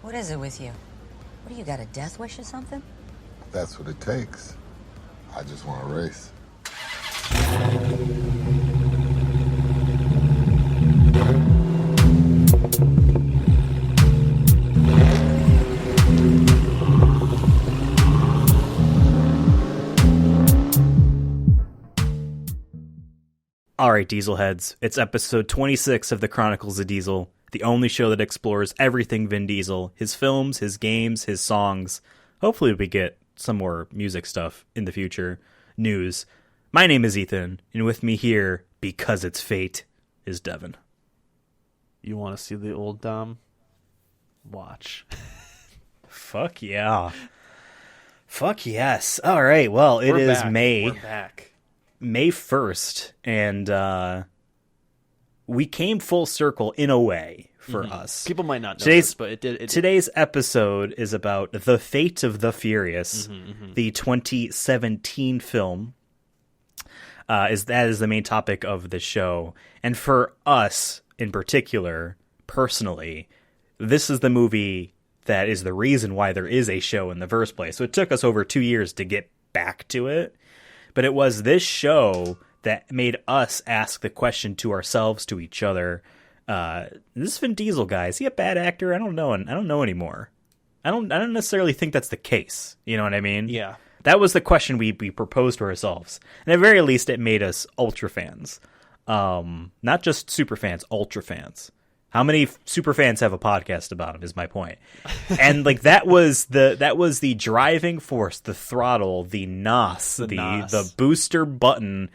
What is it with you? What do you got, a death wish or something? That's what it takes. I just want to race. All right, Diesel heads, it's episode 26 of the Chronicles of Diesel, the only show that explores everything Vin Diesel, his films, his games, his songs. Hopefully we get some more music stuff in the future. News. My name is Ethan, and with me here, because it's fate, is Devin. You want to see the old Dom? Watch. Fuck yeah. Fuck yes. All right, well, it is back. May. We're back. May 1st, and we came full circle in a way for us. People might not know this, but it did. Today's episode is about The Fate of the Furious, the 2017 film. That is the main topic of the show. And for us, in particular, personally, this is the movie that is the reason why there is a show in the first place. So it took us over 2 years to get back to it. But it was this show that made us ask the question to ourselves, to each other. This Vin Diesel guy, is he a bad actor? I don't know anymore. I don't necessarily think that's the case. You know what I mean? Yeah. That was the question we proposed to ourselves. And at the very least, it made us ultra fans. Not just super fans, ultra fans. How many super fans have a podcast about him is my point. And like that was the driving force, the throttle, the NOS, the booster button,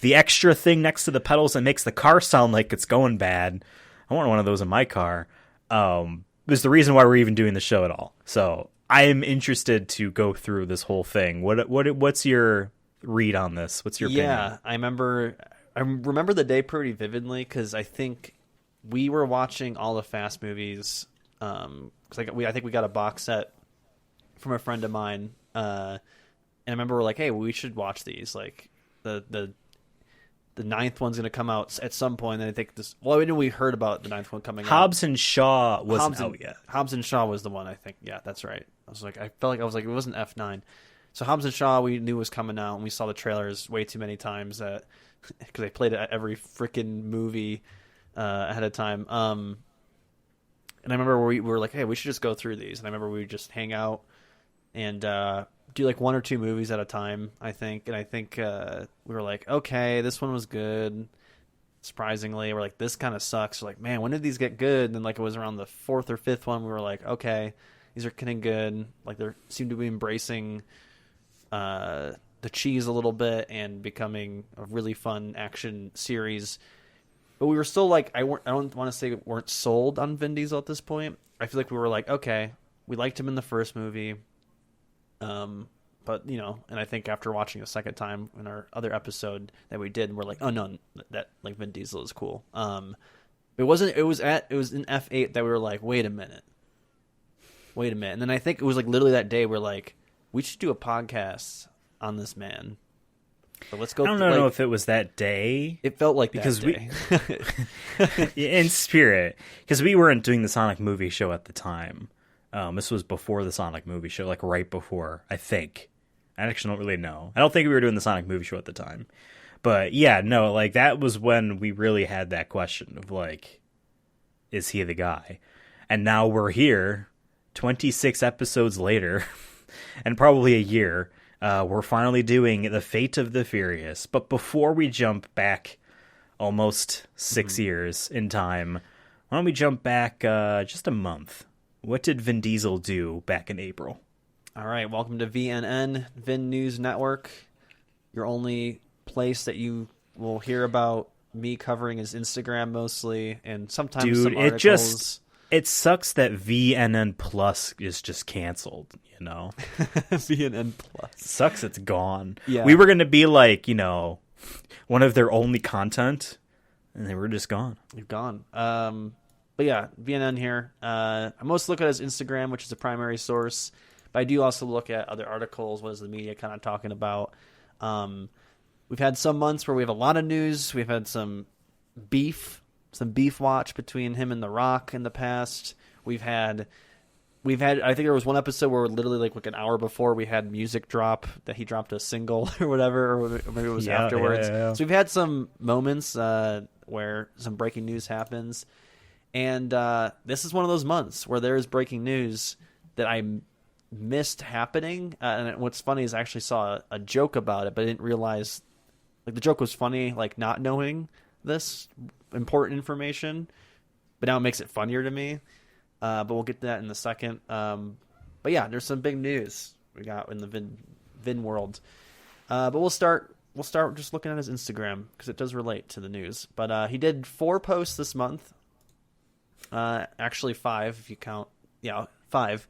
the extra thing next to the pedals that makes the car sound like it's going bad. I want one of those in my car. Was the reason why we're even doing the show at all. So I am interested to go through this whole thing. What's your read on this? What's your opinion? Yeah, I remember the day pretty vividly because I think we were watching all the Fast movies. Cause I think we got a box set from a friend of mine, and I remember we're like, "Hey, we should watch these." Like the ninth one's gonna come out at some point, and I think this. Well, we heard about the ninth one coming out. Hobbs and Shaw wasn't out yet. Hobbs and Shaw was the one, I think. Yeah, that's right. I felt like it wasn't F9. So Hobbs and Shaw we knew was coming out, and we saw the trailers way too many times because they played it at every freaking movie ahead of time. And I remember we were like, hey, we should just go through these. And I remember we would just hang out and do like one or two movies at a time, I think. And I think we were like, okay, this one was good. Surprisingly, we're like, this kind of sucks. We're like, man, when did these get good? And then like it was around the fourth or fifth one, we were like, okay, these are getting good. Like they seem to be embracing the cheese a little bit and becoming a really fun action series. But we were still like, I don't want to say we weren't sold on Vin Diesel at this point. I feel like we were like, okay, we liked him in the first movie. But, you know, and I think after watching a second time in our other episode that we did, we're like, oh no, that like Vin Diesel is cool. It was in F8 that we were like, wait a minute. And then I think it was like literally that day we're like, we should do a podcast on this man. So let's go. I don't know if it was that day. It felt like because that day. In spirit, because we weren't doing the Sonic movie show at the time. This was before the Sonic movie show, like right before, I think. I actually don't really know. I don't think we were doing the Sonic movie show at the time. But yeah, no, like that was when we really had that question of like, is he the guy? And now we're here, 26 episodes later, and probably a year. We're finally doing The Fate of the Furious. But before we jump back almost 6 years in time, why don't we jump back just a month? What did Vin Diesel do back in April? All right, welcome to VNN, Vin News Network, your only place that you will hear about me covering his Instagram mostly, and sometimes some articles. It sucks that VNN Plus is just canceled, you know? VNN Plus. Sucks it's gone. Yeah. We were going to be like, you know, one of their only content, and they were just gone. They're gone. But yeah, VNN here. I mostly look at his Instagram, which is a primary source, but I do also look at other articles. What is the media kind of talking about? We've had some months where we have a lot of news. We've had some beef watch between him and The Rock in the past. We've had we've had, I think there was one episode where literally like an hour before we had music drop that he dropped a single or whatever, or maybe it was afterwards. Yeah. So we've had some moments where some breaking news happens. And this is one of those months where there is breaking news that I missed happening. And what's funny is I actually saw a joke about it, but I didn't realize, like, the joke was funny, like, not knowing this important information. But now it makes it funnier to me. But we'll get to that in a second. But yeah, there's some big news we got in the Vin world. But we'll start just looking at his Instagram because it does relate to the news. But he did 4 posts this month. Actually 5 if you count. Yeah, 5.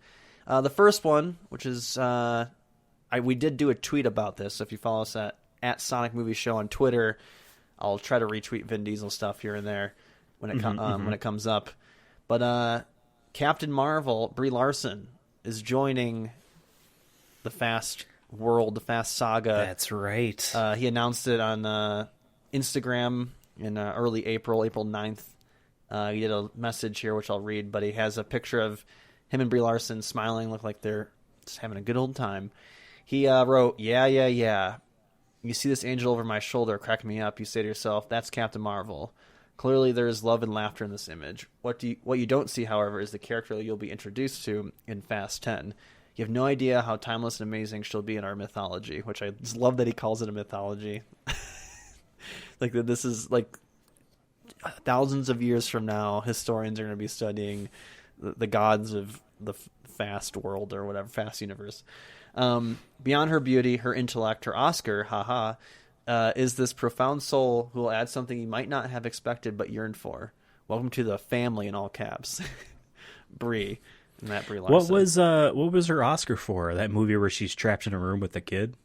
The first one, which is we did do a tweet about this. So if you follow us at Sonic Movie Show on Twitter, I'll try to retweet Vin Diesel stuff here and there when it comes up. But Captain Marvel, Brie Larson, is joining the Fast world, the Fast saga. That's right. He announced it on Instagram in early April 9th. He did a message here, which I'll read, but he has a picture of him and Brie Larson smiling, look like they're just having a good old time. He wrote, yeah. You see this angel over my shoulder cracking me up. You say to yourself, that's Captain Marvel. Clearly, there is love and laughter in this image. What you don't see, however, is the character you'll be introduced to in Fast 10. You have no idea how timeless and amazing she'll be in our mythology, which I just love that he calls it a mythology. Like, this is, like, thousands of years from now, historians are going to be studying the gods of the Fast world or whatever, Fast universe. Beyond her beauty, her intellect, her Oscar, is this profound soul who will add something you might not have expected but yearned for. Welcome to the family in all caps. Brie. And that Brie Larson. What was her Oscar for? That movie where she's trapped in a room with a kid?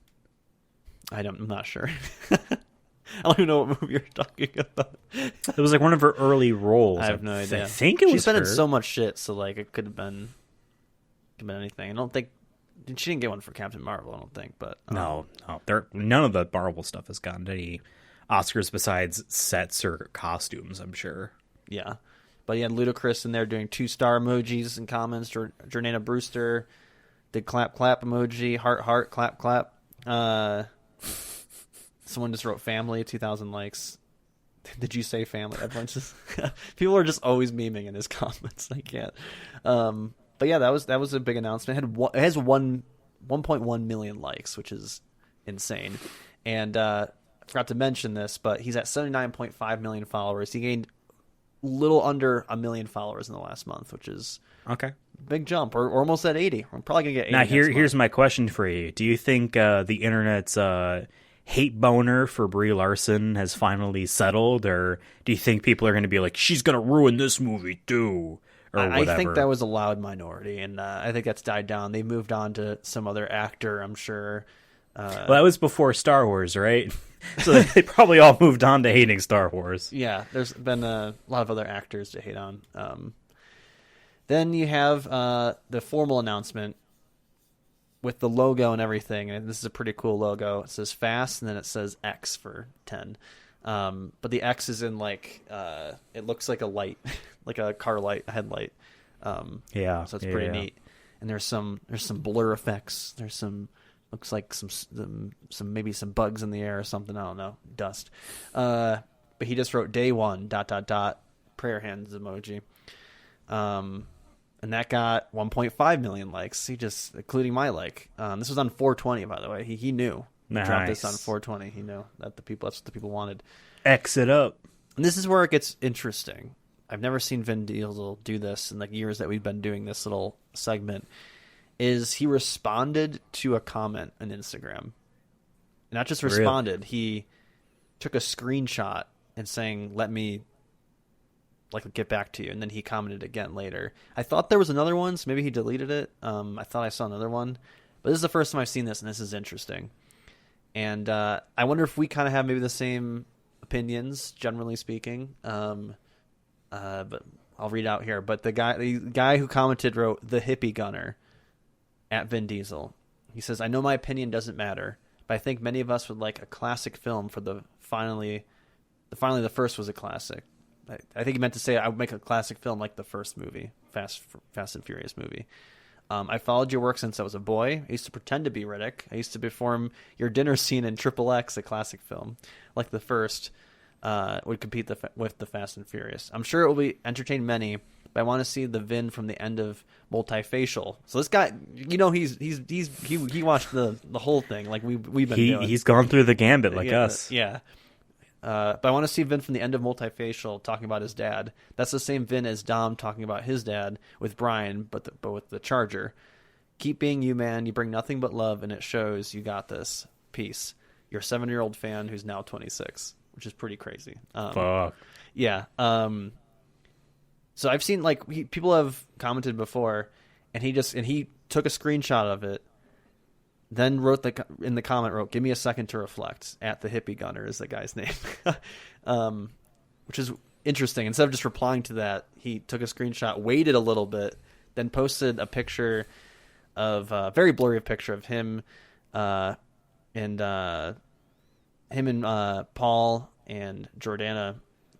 I'm not sure. I don't even know what movie you're talking about. It was like one of her early roles. I have no idea. I think it was She's been her. in so much shit, so like it could have been anything. I don't think she didn't get one for Captain Marvel, I don't think, but No. None of the Marvel stuff has gotten any Oscars besides sets or costumes, I'm sure. Yeah. But he had Ludacris in there doing 2-star emojis and comments. Jordana Brewster did clap emoji, heart, clap. Someone just wrote family, 2,000 likes. Did you say family? Everyone's just people are just always memeing in his comments. I can't. But yeah, that was a big announcement. It has 1.1 million likes, which is insane. And I forgot to mention this, but he's at 79.5 million followers. He gained a little under 1 million followers in the last month, which is Okay. big jump. Or almost at 80. We're probably gonna get 80. Now here's here's my question for you. Do you think the internet's hate boner for Brie Larson has finally settled, or do you think people are going to be like, she's going to ruin this movie too? I think that was a loud minority, and I think that's died down. They moved on to some other actor, I'm sure. Well, that was before Star Wars, right? So they probably all moved on to hating Star Wars. Yeah, there's been a lot of other actors to hate on. Then you have the formal announcement with the logo and everything, and this is a pretty cool logo. It says Fast, and then it says X for 10. But the X is in like it looks like a light, like a car light, a headlight. Yeah, so it's pretty neat. And there's some blur effects. There's looks like some maybe some bugs in the air or something. I don't know, dust. But he just wrote day 1 ... prayer hands emoji. And that got 1.5 million likes. He just, including my like. This was on 420, by the way. He knew. Nice. He dropped this on 420. He knew that that's what the people wanted. X it up. And this is where it gets interesting. I've never seen Vin Diesel do this in the years that we've been doing this little segment. Is he responded to a comment on Instagram? Not just responded. He took a screenshot and saying, let me get back to you, and then he commented again later. I thought there was another one, so maybe he deleted it. I thought I saw another one, but this is the first time I've seen this, and this is interesting. And I wonder if we kind of have maybe the same opinions, generally speaking. But I'll read out here. But the guy who commented wrote, "The hippie gunner," at Vin Diesel. He says, "I know my opinion doesn't matter, but I think many of us would like a classic film for the finally the first was a classic. I think he meant to say I would make a classic film like the first movie, Fast and Furious movie. I followed your work since I was a boy. I used to pretend to be Riddick. I used to perform your dinner scene in Triple X, a classic film, like the first. Would compete with the Fast and Furious. I'm sure it will be entertain many, but I want to see the Vin from the end of Multifacial. So this guy, he watched the whole thing like we've been doing. He's gone through the gambit like us. Yeah. But I want to see Vin from the end of Multifacial talking about his dad. That's the same Vin as Dom talking about his dad with Brian, but with the Charger. Keep being you, man. You bring nothing but love, and it shows. You got this. Peace. Your 7-year-old fan who's now 26, which is pretty crazy. Fuck. Yeah. So I've seen people have commented before, and he took a screenshot of it. Then wrote in the comment, "Give me a second to reflect." At the hippie gunner is the guy's name, which is interesting. Instead of just replying to that, he took a screenshot, waited a little bit, then posted a picture of a very blurry picture of him, and Paul and Jordana,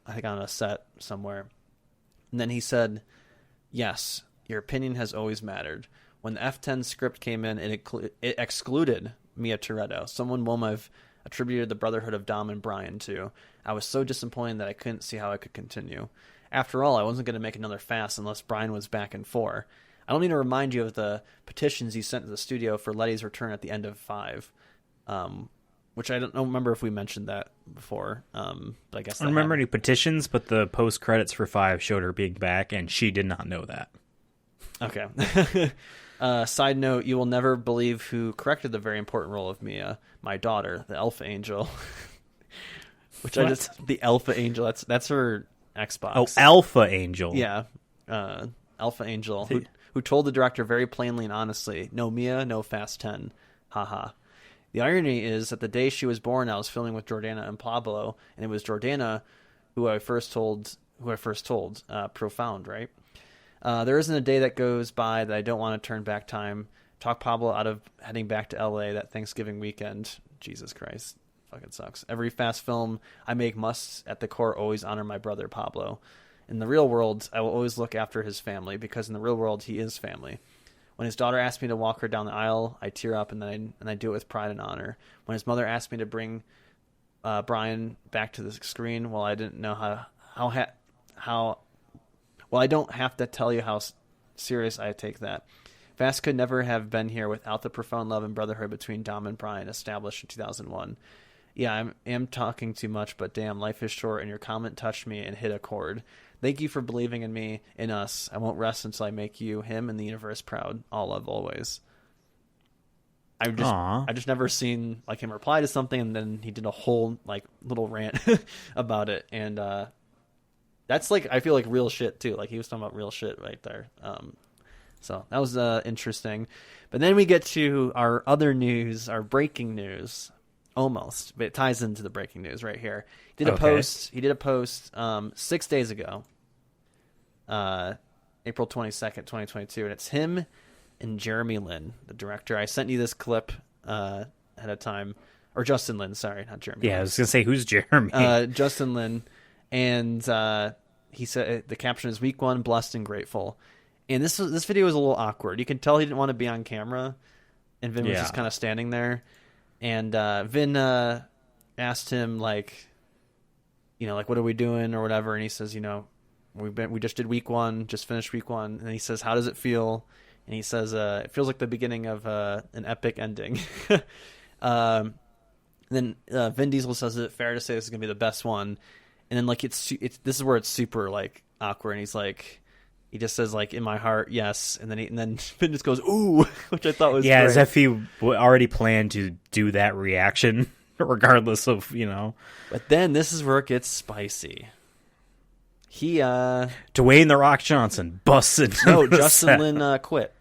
I think on a set somewhere. And then he said, "Yes, your opinion has always mattered. When the F-10 script came in, it excluded Mia Toretto, someone Womav attributed the brotherhood of Dom and Brian to. I was so disappointed that I couldn't see how it could continue. After all, I wasn't going to make another Fast unless Brian was back in 4. I don't need to remind you of the petitions he sent to the studio for Letty's return at the end of 5, which I don't remember if we mentioned that before. But I guess I don't remember any petitions, but the post credits for 5 showed her being back, and she did not know that. Okay. Side note, you will never believe who corrected the very important role of Mia, my daughter, the Alpha Angel. Which What? The Alpha Angel, that's her Xbox. Oh, Alpha Angel. Yeah. Alpha Angel, who told the director very plainly and honestly, no Mia, no Fast 10. Haha. The irony is that the day she was born, I was filming with Jordana and Pablo, and it was Jordana who I first told. Profound, right? There isn't a day that goes by that I don't want to turn back time, talk Pablo out of heading back to LA that Thanksgiving weekend. Jesus Christ. Fucking sucks. Every Fast film I make must, at the core, always honor my brother Pablo. In the real world, I will always look after his family, because in the real world, he is family. When his daughter asked me to walk her down the aisle, I tear up, and I do it with pride and honor. When his mother asked me to bring Brian back to the screen, well, I didn't know Well, I don't have to tell you how serious I take that. Fast could never have been here without the profound love and brotherhood between Dom and Brian established in 2001. Yeah, I am talking too much, but damn, life is short, and your comment touched me and hit a chord. Thank you for believing in me, in us. I won't rest until I make you, him, and the universe proud. All love, always. I just never seen him reply to something, and then he did a whole little rant about it, and that's I feel like real shit too. He was talking about real shit right there. So that was interesting. But then we get to our other news, our breaking news, almost, but it ties into the breaking news right here. He did a post 6 days ago, April 22nd, 2022, and it's him and Jeremy Lin, the director. I sent you this clip ahead of time, or Justin Lin, sorry, not Jeremy. Yeah, I was gonna say, who's Jeremy? Justin Lin. And he said the caption is "Week 1, blessed and grateful." And this video was a little awkward. You can tell he didn't want to be on camera, and Vin was just kind of standing there. And Vin asked him what are we doing or whatever, and he says, we just did Week 1, just finished Week 1, and he says, how does it feel? And he says, it feels like the beginning of an epic ending. Then Vin Diesel says, is it fair to say this is gonna be the best one? And then it's this is where it's super awkward, and he's he just says in my heart, yes, and then Vin just goes ooh, which I thought was great. As if he already planned to do that reaction, regardless of But then this is where it gets spicy. He Dwayne the Rock Johnson busted. No, Justin Lin quit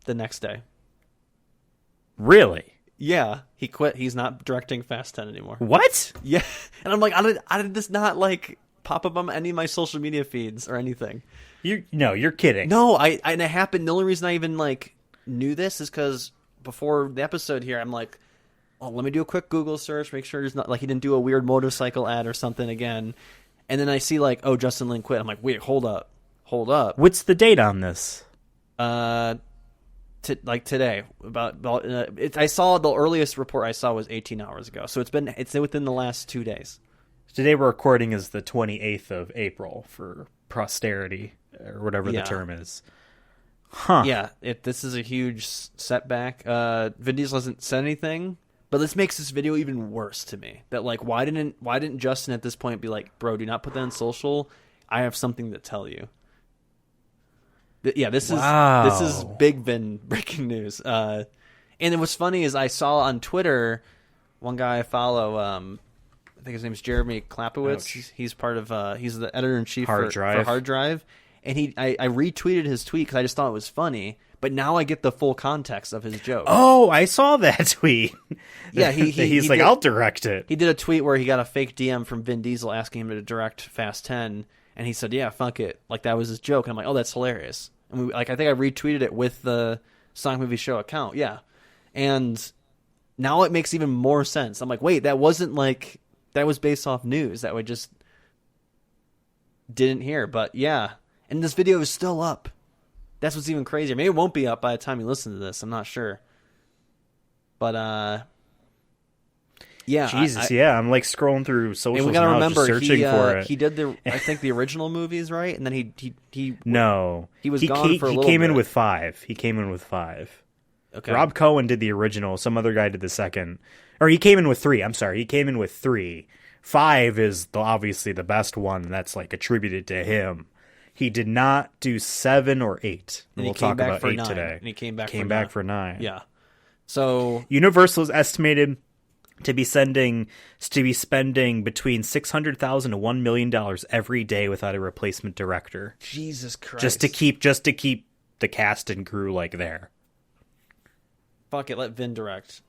the next day. Really? Yeah, he quit. He's not directing Fast 10 anymore. What? Yeah, and I'm I did this not pop up on any of my social media feeds or anything. You're kidding. No, and it happened. The only reason I even knew this is because before the episode here, I'm oh, let me do a quick Google search, make sure there's not he didn't do a weird motorcycle ad or something again. And then I see like, oh, Justin Lin quit. I'm like, wait, hold up. What's the date on this? Like today, I saw the earliest report I saw was 18 hours ago. So it's within the last 2 days. Today we're recording is the 28th of April for posterity or whatever the term is. Huh. Yeah, this is a huge setback. Vin Diesel hasn't said anything, but this makes this video even worse to me. That like, why didn't Justin at this point be like, bro, do not put that on social. I have something to tell you. Yeah, this is big Vin breaking news. And what's funny is I saw on Twitter one guy I follow. I think his name's Jeremy Klapowitz. He's part of. He's the editor in chief for Hard Drive. And I retweeted his tweet because I just thought it was funny. But now I get the full context of his joke. Oh, I saw that tweet. Yeah, he's like, I'll direct it. He did a tweet where he got a fake DM from Vin Diesel asking him to direct Fast 10, and he said, "Yeah, fuck it." Like that was his joke. And I'm like, "Oh, that's hilarious." And I think I retweeted it with the Sonic Movie Show account. Yeah, and now it makes even more sense. I'm like, wait, that wasn't like that was based off news that we just didn't hear. But yeah. And this video is still up. That's what's even crazier. Maybe it won't be up by the time you listen to this. I'm not sure. But, yeah. Jesus, yeah. I'm like scrolling through socials and we gotta now, remember, just searching for it. He did I think the original movies, right? And then he No. He was gone for a little He came in bit. with 5. He came in with 5. Okay. Rob Cohen did the original. Some other guy did the second. Or he came in with 3. I'm sorry. He came in with 3. 5 is obviously the best one. And that's like attributed to him. He did not do 7 or 8. And we'll talk about 8 today. And he came back for 9. Yeah. So Universal is estimated to be spending between $600,000 to $1 million every day without a replacement director. Jesus Christ. Just to keep the cast and crew like there. Fuck it, let Vin direct.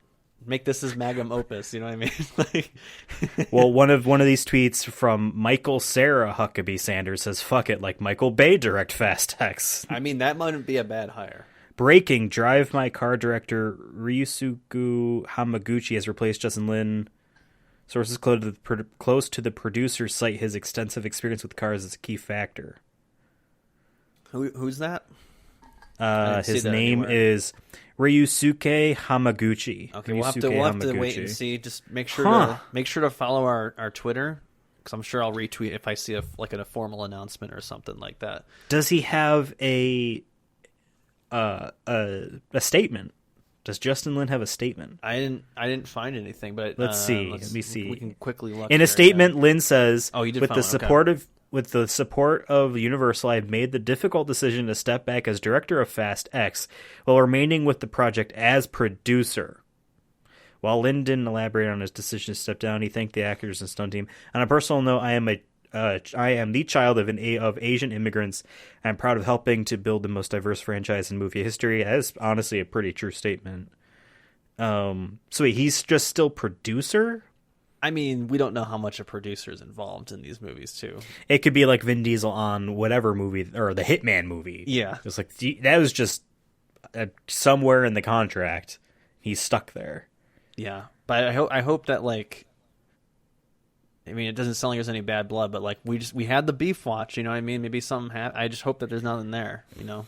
Make this his magnum opus, you know what I mean? Like, well, one of these tweets from Michael Sarah Huckabee Sanders says, "Fuck it, like Michael Bay direct Fast X." I mean, that mightn't be a bad hire. Breaking: Drive My Car director Ryusuke Hamaguchi has replaced Justin Lin. Sources close to the producer cite his extensive experience with cars as a key factor. Who's that? His name is Ryusuke Hamaguchi. Okay, we'll have to wait and see. Just make sure to follow our Twitter, because I'm sure I'll retweet if I see a formal announcement or something like that. Does he have a statement? Does Justin Lin have a statement? I didn't find anything, but let's see. Let me see. We can quickly look. In a statement, Lin says, "Oh, you did with the find one. support of." With the support of Universal, I have made the difficult decision to step back as director of Fast X while remaining with the project as producer. While Lin didn't elaborate on his decision to step down, he thanked the actors and stunt team. On a personal note, I am the child of Asian immigrants. I'm proud of helping to build the most diverse franchise in movie history. That is honestly a pretty true statement. So wait, he's just still producer? I mean, we don't know how much a producer is involved in these movies, too. It could be like Vin Diesel on whatever movie, or the Hitman movie. Yeah. It's like, that was just somewhere in the contract. He's stuck there. Yeah. But I hope that, like, I mean, it doesn't sound like there's any bad blood, but, like, we had the beef watch, you know what I mean? Maybe something happened. I just hope that there's nothing there, you know?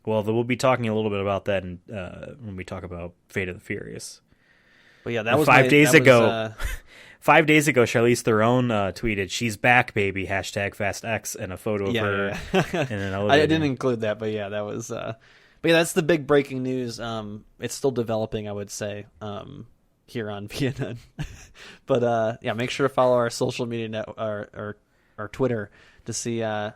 Well, we'll be talking a little bit about that when we talk about Fate of the Furious. But yeah, that was 5 days ago. 5 days ago, Charlize Theron tweeted, "She's back, baby." #FastX and a photo of her in an elevator. I didn't include that, but yeah, that was. But yeah, that's the big breaking news. It's still developing, I would say, here on VNN. But yeah, make sure to follow our social media our Twitter to see if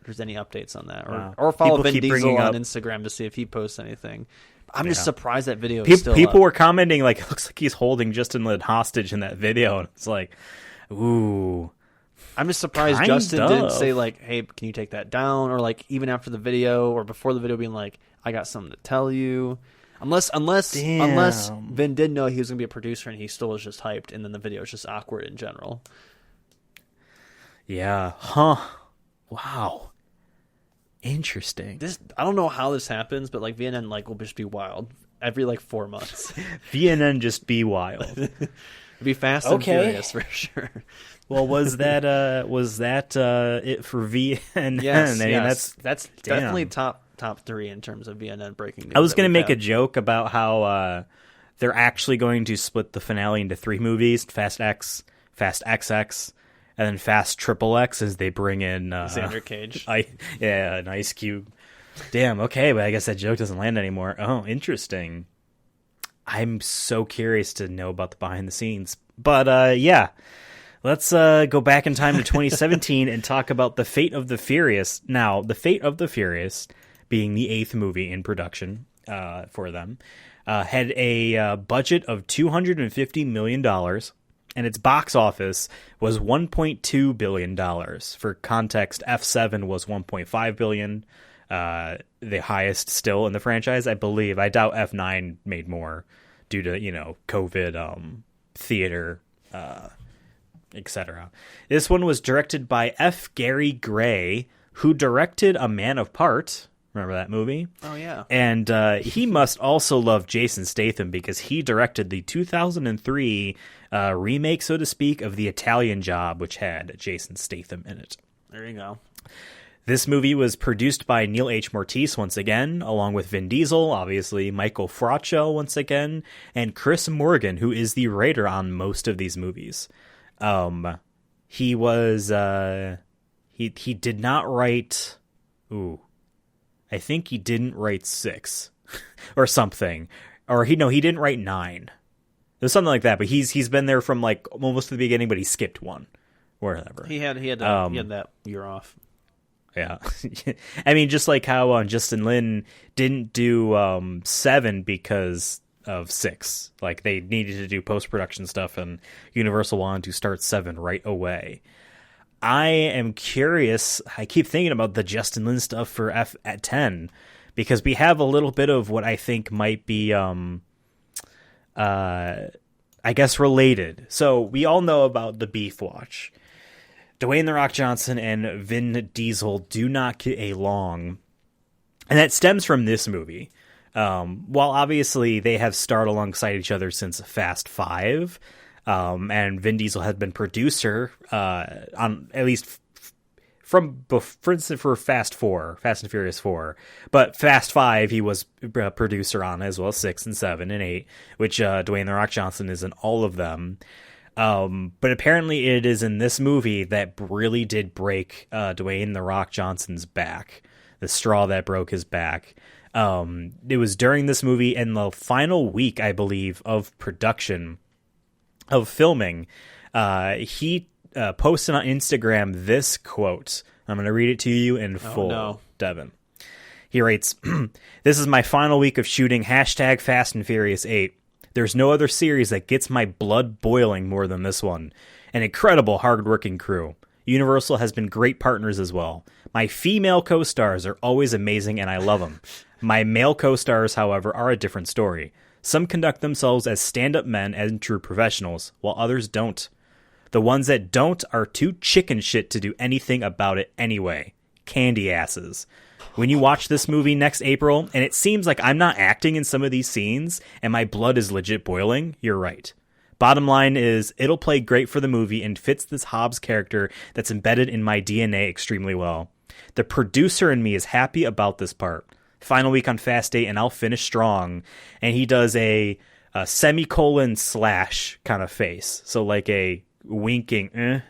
there's any updates on that, or follow Vin Diesel on Instagram to see if he posts anything. I'm just surprised that video is still people up. were commenting like, it looks like he's holding Justin Lin hostage in that video, and it's like, ooh. I'm just surprised Justin didn't say like, "Hey, can you take that down?" Or like even after the video or before the video, being like, "I got something to tell you." Unless Vin did know he was gonna be a producer and he still was just hyped, and then the video is just awkward in general. Yeah. Huh. Wow. Interesting. I don't know how this happens, but like VNN will just be wild every 4 months. VNN just be wild. It'd be Fast and Furious for sure. Well, was that it for VNN? Yes, I mean, that's damn. definitely top 3 in terms of VNN breaking news. I was going to make a joke about how they're actually going to split the finale into 3 movies: Fast X, Fast XX, and then Fast Triple X, as they bring in Xander Cage. An Ice Cube. Damn. Okay, but I guess that joke doesn't land anymore. Oh, interesting. I'm so curious to know about the behind the scenes. But yeah, let's go back in time to 2017 and talk about The Fate of the Furious. Now, The Fate of the Furious, being the 8th movie in production for them, had a budget of $250 million, and its box office was $1.2 billion. For context, F7 was $1.5 billion, the highest still in the franchise, I believe. I doubt F9 made more due to, COVID, theater, etc. This one was directed by F. Gary Gray, who directed A Man of Part. Remember that movie? Oh, yeah. And he must also love Jason Statham because he directed the 2003 remake, so to speak, of The Italian Job, which had Jason Statham in it. There you go. This movie was produced by Neil H. Mortiz once again, along with Vin Diesel, obviously, Michael Fraccio once again, and Chris Morgan, who is the writer on most of these movies. He was he did not write. I think he didn't write 6 or something, or he didn't write 9. There's something like that. But he's been there from like almost to the beginning, but he skipped one, whatever. He had that year off. Yeah. I mean, just like how Justin Lin didn't do 7 because of 6. Like, they needed to do post-production stuff, and Universal wanted to start 7 right away. I am curious. I keep thinking about the Justin Lin stuff for F at 10, because we have a little bit of what I think might be, I guess, related. So we all know about the Beef Watch. Dwayne "The Rock" Johnson and Vin Diesel do not get along, and that stems from this movie. While obviously they have starred alongside each other since Fast 5, and Vin Diesel had been producer on at least for instance for Fast and Furious 4, but Fast 5 he was a producer on, as well as 6 and 7 and 8, which Dwayne "The Rock" Johnson is in all of them. But apparently it is in this movie that really did break Dwayne "The Rock" Johnson's back, the straw that broke his back. It was during this movie, in the final week, I believe, of production, of filming, he posted on Instagram this quote. I'm going to read it to you in full, no. Devin. He writes, "This is my final week of shooting #Fast and Furious 8. There's no other series that gets my blood boiling more than this one. An incredible, hard-working crew. Universal has been great partners as well. My female co-stars are always amazing, and I love them. My male co-stars, however, are a different story. Some conduct themselves as stand-up men and true professionals, while others don't. The ones that don't are too chicken shit to do anything about it anyway. Candy asses. When you watch this movie next April, and it seems like I'm not acting in some of these scenes, and my blood is legit boiling, you're right. Bottom line is, it'll play great for the movie and fits this Hobbs character that's embedded in my DNA extremely well. The producer in me is happy about this part. Final week on Fast 8, and I'll finish strong." And he does a semicolon slash kind of face. So like a winking,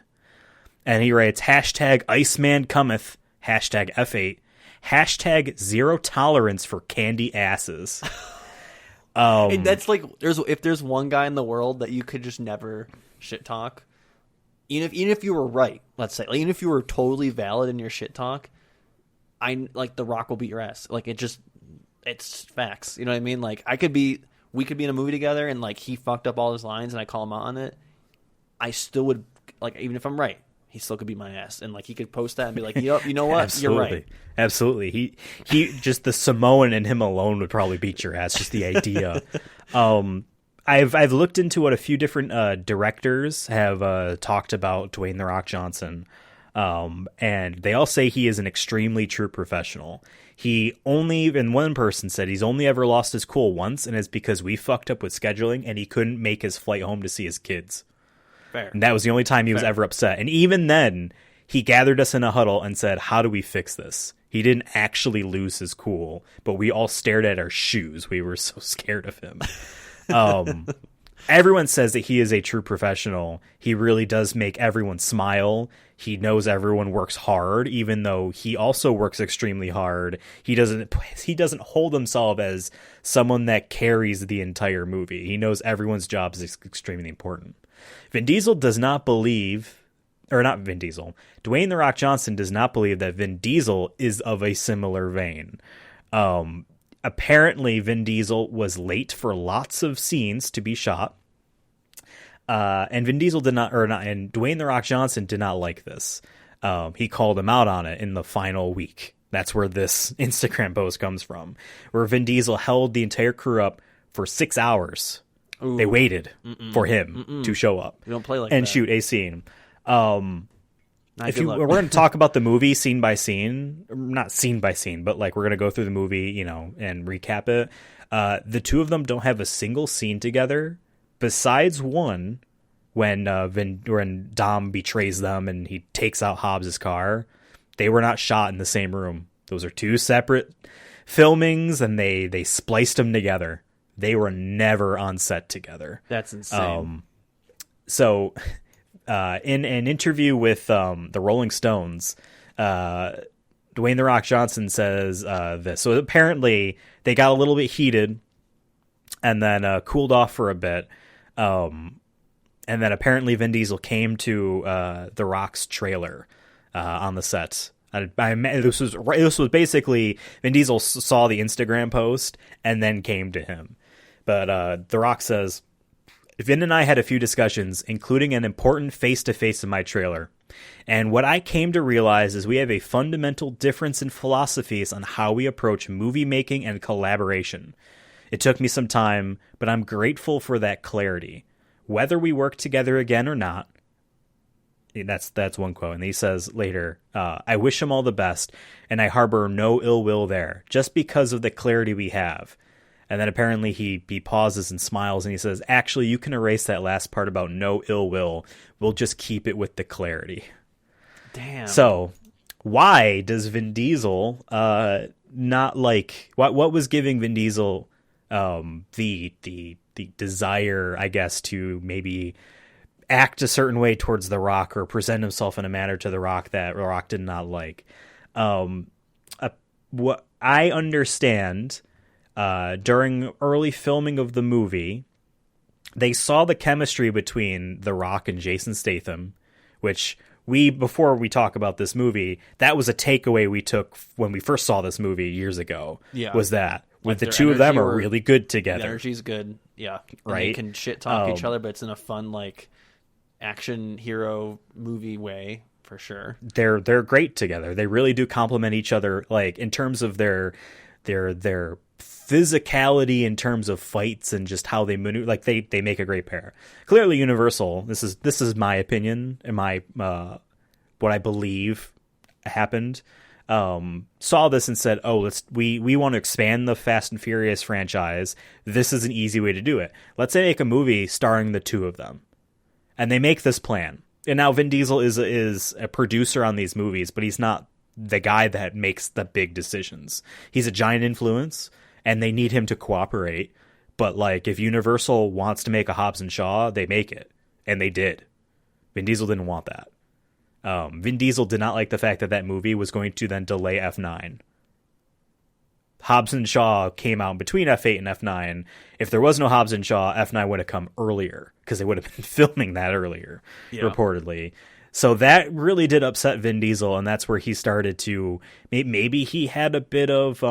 And he writes, #Iceman cometh, #F8. #0 tolerance for candy asses. And that's like, if there's one guy in the world that you could just never shit talk, even if you were right, let's say, like, even if you were totally valid in your shit talk, The Rock will beat your ass. Like, it's facts. You know what I mean? Like, we could be in a movie together, and like he fucked up all his lines, and I call him out on it. I still would, like, even if I'm right, he still could beat my ass, and like he could post that and be like, you know what, you're right. Absolutely. He just, the Samoan in him alone would probably beat your ass. Just the idea. I've looked into what a few different directors have talked about Dwayne "The Rock" Johnson, and they all say he is an extremely true professional. And one person said he's only ever lost his cool once, and it's because we fucked up with scheduling and he couldn't make his flight home to see his kids. Fair. And that was the only time he was ever upset. And even then, he gathered us in a huddle and said, how do we fix this? He didn't actually lose his cool, but we all stared at our shoes. We were so scared of him. Everyone says that he is a true professional. He really does make everyone smile. He knows everyone works hard, even though he also works extremely hard. He doesn't hold himself as someone that carries the entire movie. He knows everyone's job is extremely important. Vin Diesel does not believe, or not Vin Diesel, Dwayne "The Rock" Johnson does not believe that Vin Diesel is of a similar vein. Apparently, Vin Diesel was late for lots of scenes to be shot. And Vin Diesel and Dwayne "The Rock" Johnson did not like this. He called him out on it in the final week. That's where this Instagram post comes from, where Vin Diesel held the entire crew up for 6 hours. Ooh. They waited for him to show up. We don't play like and that. Shoot a scene. We're going to talk about the movie scene by scene, not scene by scene, but like we're going to go through the movie, and recap it. The two of them don't have a single scene together besides one when Dom betrays them and he takes out Hobbs's car. They were not shot in the same room. Those are two separate filmings, and they spliced them together. They were never on set together. That's insane. In an interview with the Rolling Stones, Dwayne "The Rock" Johnson says this. So apparently they got a little bit heated and then cooled off for a bit. And then apparently Vin Diesel came to The Rock's trailer on the set. This was basically Vin Diesel saw the Instagram post and then came to him. But The Rock says, Vin and I had a few discussions, including an important face-to-face in my trailer. And what I came to realize is we have a fundamental difference in philosophies on how we approach movie making and collaboration. It took me some time, but I'm grateful for that clarity. Whether we work together again or not, that's one quote. And he says later, I wish him all the best, and I harbor no ill will there, just because of the clarity we have. And then apparently he pauses and smiles and he says, actually, you can erase that last part about no ill will. We'll just keep it with the clarity. Damn. So why does Vin Diesel not like... What was giving Vin Diesel the desire, I guess, to maybe act a certain way towards The Rock or present himself in a manner to The Rock that The Rock did not like? What I understand... during early filming of the movie, they saw the chemistry between The Rock and Jason Statham, which before we talk about this movie, that was a takeaway we took when we first saw this movie years ago. Yeah. Was that like the two of them are really good together. The energy's good. Yeah. And right. They can shit talk each other, but it's in a fun, like, action hero movie way for sure. They're great together. They really do complement each other, like in terms of their physicality, in terms of fights and just how they maneuver. Like they make a great pair. Clearly Universal, this is my opinion and my what I believe happened, saw this and said, oh, we want to expand the Fast and Furious franchise. This is an easy way to do it. Let's say make a movie starring the two of them. And they make this plan. And now Vin Diesel is a producer on these movies, but he's not the guy that makes the big decisions. He's a giant influence, and they need him to cooperate. But like, if Universal wants to make a Hobbs and Shaw, they make it, and they did. Vin Diesel didn't want that. Vin Diesel did not like the fact that movie was going to then delay F9. Hobbs and Shaw came out between F8 and F9. If there was no Hobbs and Shaw, F9 would have come earlier because they would have been filming that earlier, reportedly. So that really did upset Vin Diesel, and that's where he started to maybe he had a bit of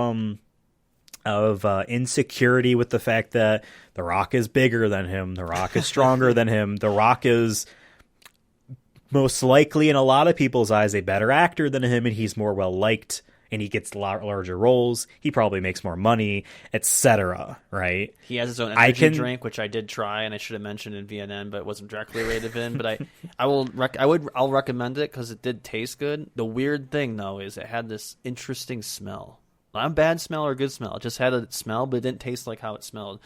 insecurity with the fact that The Rock is bigger than him, The Rock is stronger than him, The Rock is most likely in a lot of people's eyes a better actor than him, and he's more well liked. And he gets larger roles. He probably makes more money, etc. Right? He has his own energy drink, which I did try, and I should have mentioned in VNN, but it wasn't directly related to Vin. But I'll recommend it because it did taste good. The weird thing though is it had this interesting smell. Not a bad smell or a good smell. It just had a smell, but it didn't taste like how it smelled.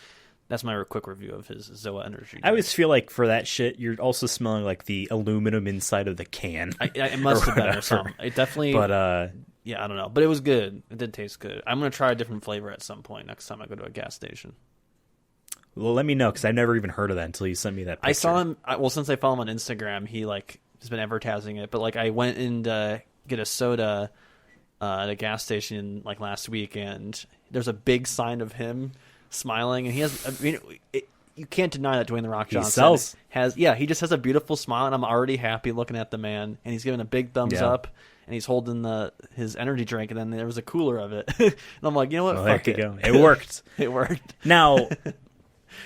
That's my quick review of his Zoa energy drink. I always feel like for that shit, you're also smelling like the aluminum inside of the can. It must have been or something. It definitely. But yeah, I don't know. But it was good. It did taste good. I'm gonna try a different flavor at some point next time I go to a gas station. well, let me know because I've never even heard of that until you sent me that picture. I saw him. Well, since I follow him on Instagram, he has been advertising it. But I went in to get a soda at a gas station last week, and there's a big sign of him smiling, and he has. I mean, you can't deny that Dwayne the Rock Johnson he just has a beautiful smile, and I'm already happy looking at the man, and he's giving a big thumbs up, and he's holding his energy drink, and then there was a cooler of it, and I'm like, you know what? Well, fuck there it. you go. It worked. It worked. Now,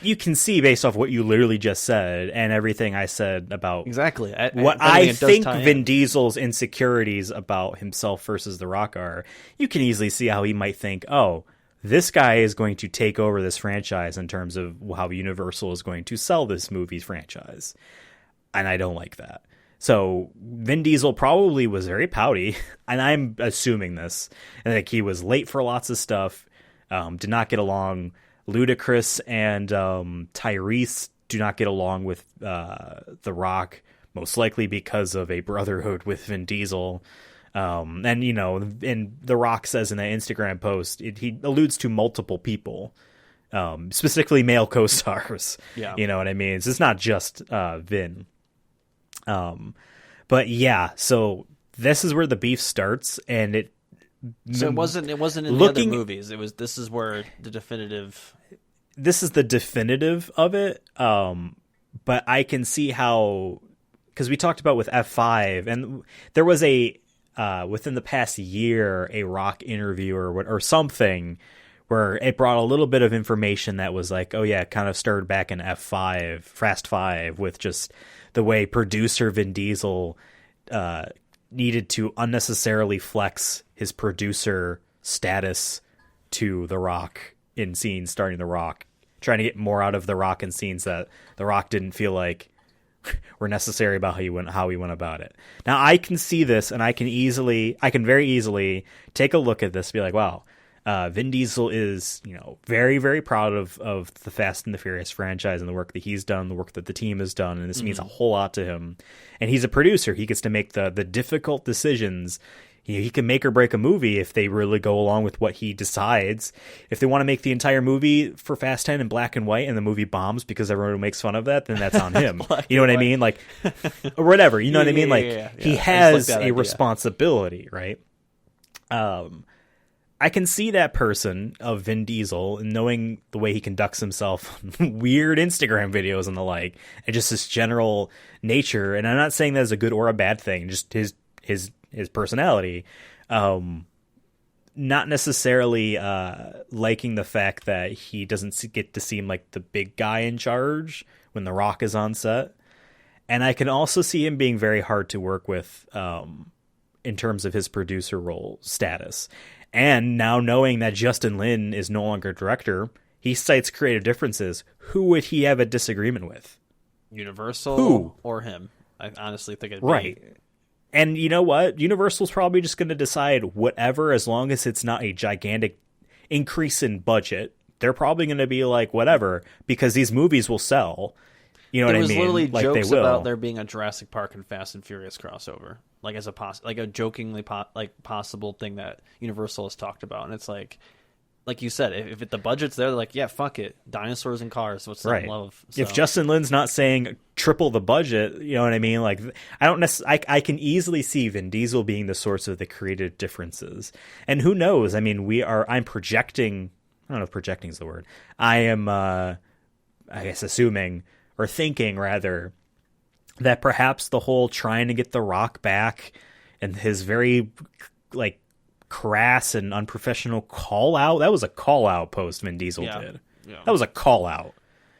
you can see based off what you literally just said and everything I said about Exactly. what I think Vin Diesel's insecurities about himself versus The Rock are. You can easily see how he might think, oh, this guy is going to take over this franchise in terms of how Universal is going to sell this movie's franchise. And I don't like that. So Vin Diesel probably was very pouty, and I'm assuming this. And he was late for lots of stuff, did not get along. Ludacris and Tyrese do not get along with The Rock, most likely because of a brotherhood with Vin Diesel. And The Rock says in that Instagram post, he alludes to multiple people, specifically male co-stars. Yeah. You know what I mean? It's not just Vin. But yeah, so this is where the beef starts, and it. So it wasn't in the other movies. This is where the definitive. This is the definitive of it. But I can see how, because we talked about with F5, and there was a within the past year a Rock interview or something where it brought a little bit of information that was like, oh yeah, it kind of stirred back in F5, Fast 5, with just the way producer Vin Diesel needed to unnecessarily flex his producer status to The Rock in scenes starting The Rock, trying to get more out of The Rock in scenes that The Rock didn't feel like were necessary about how he went about it. Now I can see this, and I can very easily take a look at this and be like, wow, Vin Diesel is, very, very proud of the Fast and the Furious franchise and the work that he's done, the work that the team has done, and this means a whole lot to him. And he's a producer. He gets to make the difficult decisions. He can make or break a movie if they really go along with what he decides. If they want to make the entire movie for Fast 10 in black and white and the movie bombs because everyone makes fun of that, then that's on him. You know what I mean? Like, or whatever. You know what I mean? He has a responsibility, right? I can see that person of Vin Diesel, and knowing the way he conducts himself on weird Instagram videos and the like, and just his general nature. And I'm not saying that is a good or a bad thing, just his personality. Not necessarily liking the fact that he doesn't get to seem like the big guy in charge when The Rock is on set. And I can also see him being very hard to work with in terms of his producer role status. And now knowing that Justin Lin is no longer director, he cites creative differences. Who would he have a disagreement with? Universal or him? I honestly think it'd be... Right. And you know what? Universal's probably just going to decide whatever, as long as it's not a gigantic increase in budget. They're probably going to be like, whatever, because these movies will sell. You know what I mean? There was literally like jokes they will. about there being a Jurassic Park and Fast and Furious crossover, like as a jokingly possible thing that Universal has talked about, and it's like you said, if the budget's there, they're like, yeah, fuck it, dinosaurs and cars, what's not love? So. If Justin Lin's not saying triple the budget, you know what I mean? Like, I don't necessarily, I can easily see Vin Diesel being the source of the creative differences, and who knows? I mean, I'm projecting. I don't know if projecting is the word. I am, I guess, assuming. Or thinking, rather, that perhaps the whole trying to get The Rock back and his very, crass and unprofessional call-out, that was a call-out post Vin Diesel did. Yeah. That was a call-out.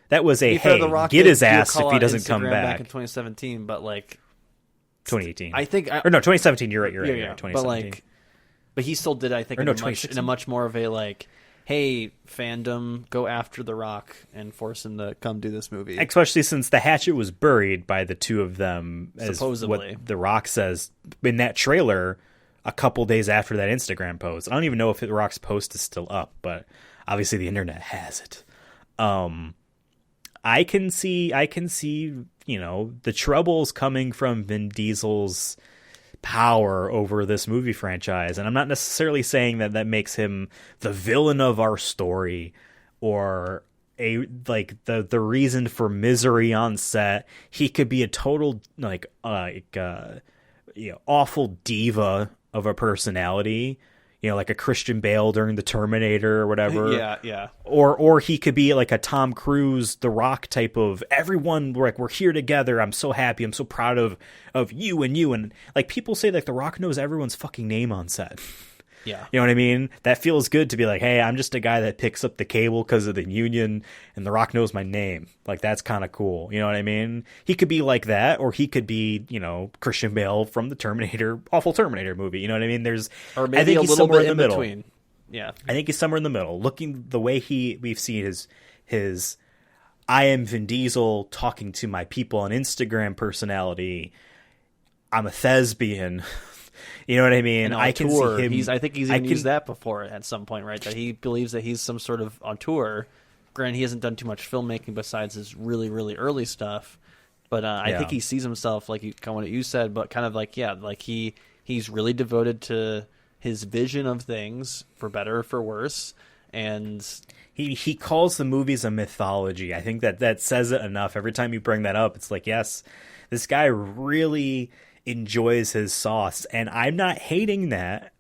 That was a, hey, get his ass if he doesn't come back. In 2017, but, 2018. I think... Or no, 2017, you're right. Yeah. 2017. But he still did, I think, in a much more of a, hey, fandom, go after The Rock and force him to come do this movie. Especially since the hatchet was buried by the two of them, as supposedly. what The Rock says in that trailer. a couple days after that Instagram post. I don't even know if The Rock's post is still up, but obviously the internet has it. I can see, the troubles coming from Vin Diesel's power over this movie franchise. And I'm not necessarily saying that makes him the villain of our story or the reason for misery on set. He could be a total awful diva of a personality, like a Christian Bale during the Terminator or whatever. Yeah. Or he could be like a Tom Cruise, The Rock type of everyone, we're here together. I'm so happy. I'm so proud of you and you. And like people say like The Rock knows everyone's fucking name on set. Yeah. You know what I mean? That feels good to be like, hey, I'm just a guy that picks up the cable because of the union and The Rock knows my name. Like, that's kind of cool. You know what I mean? He could be like that, or he could be, Christian Bale from the awful Terminator movie. You know what I mean? Or maybe a little bit in between. Yeah. I think he's somewhere in the middle. Looking the way we've seen his I am Vin Diesel talking to my people on Instagram personality. I'm a thespian. You know what I mean? And on tour, see him. I think he's even used that before at some point, right? That he believes that he's some sort of on tour. Granted, he hasn't done too much filmmaking besides his really, really early stuff. But I think he sees himself, like kind of what you said, but kind of like he's really devoted to his vision of things, for better or for worse. And he calls the movies a mythology. I think that says it enough. Every time you bring that up, it's like, yes, this guy really enjoys his sauce, and I'm not hating that.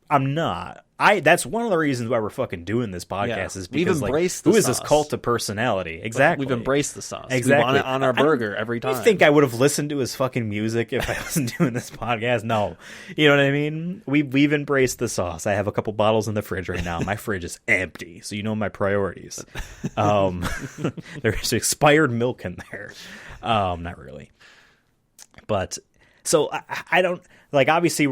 I'm not. That's one of the reasons why we're fucking doing this podcast is because who is this cult of personality? Exactly. We've embraced the sauce. Exactly. We want it on our burger every time. I think I would have listened to his fucking music if I wasn't doing this podcast. No. You know what I mean? We've embraced the sauce. I have a couple bottles in the fridge right now. My fridge is empty, so you know my priorities. There's expired milk in there. Not really. But so I don't like, obviously,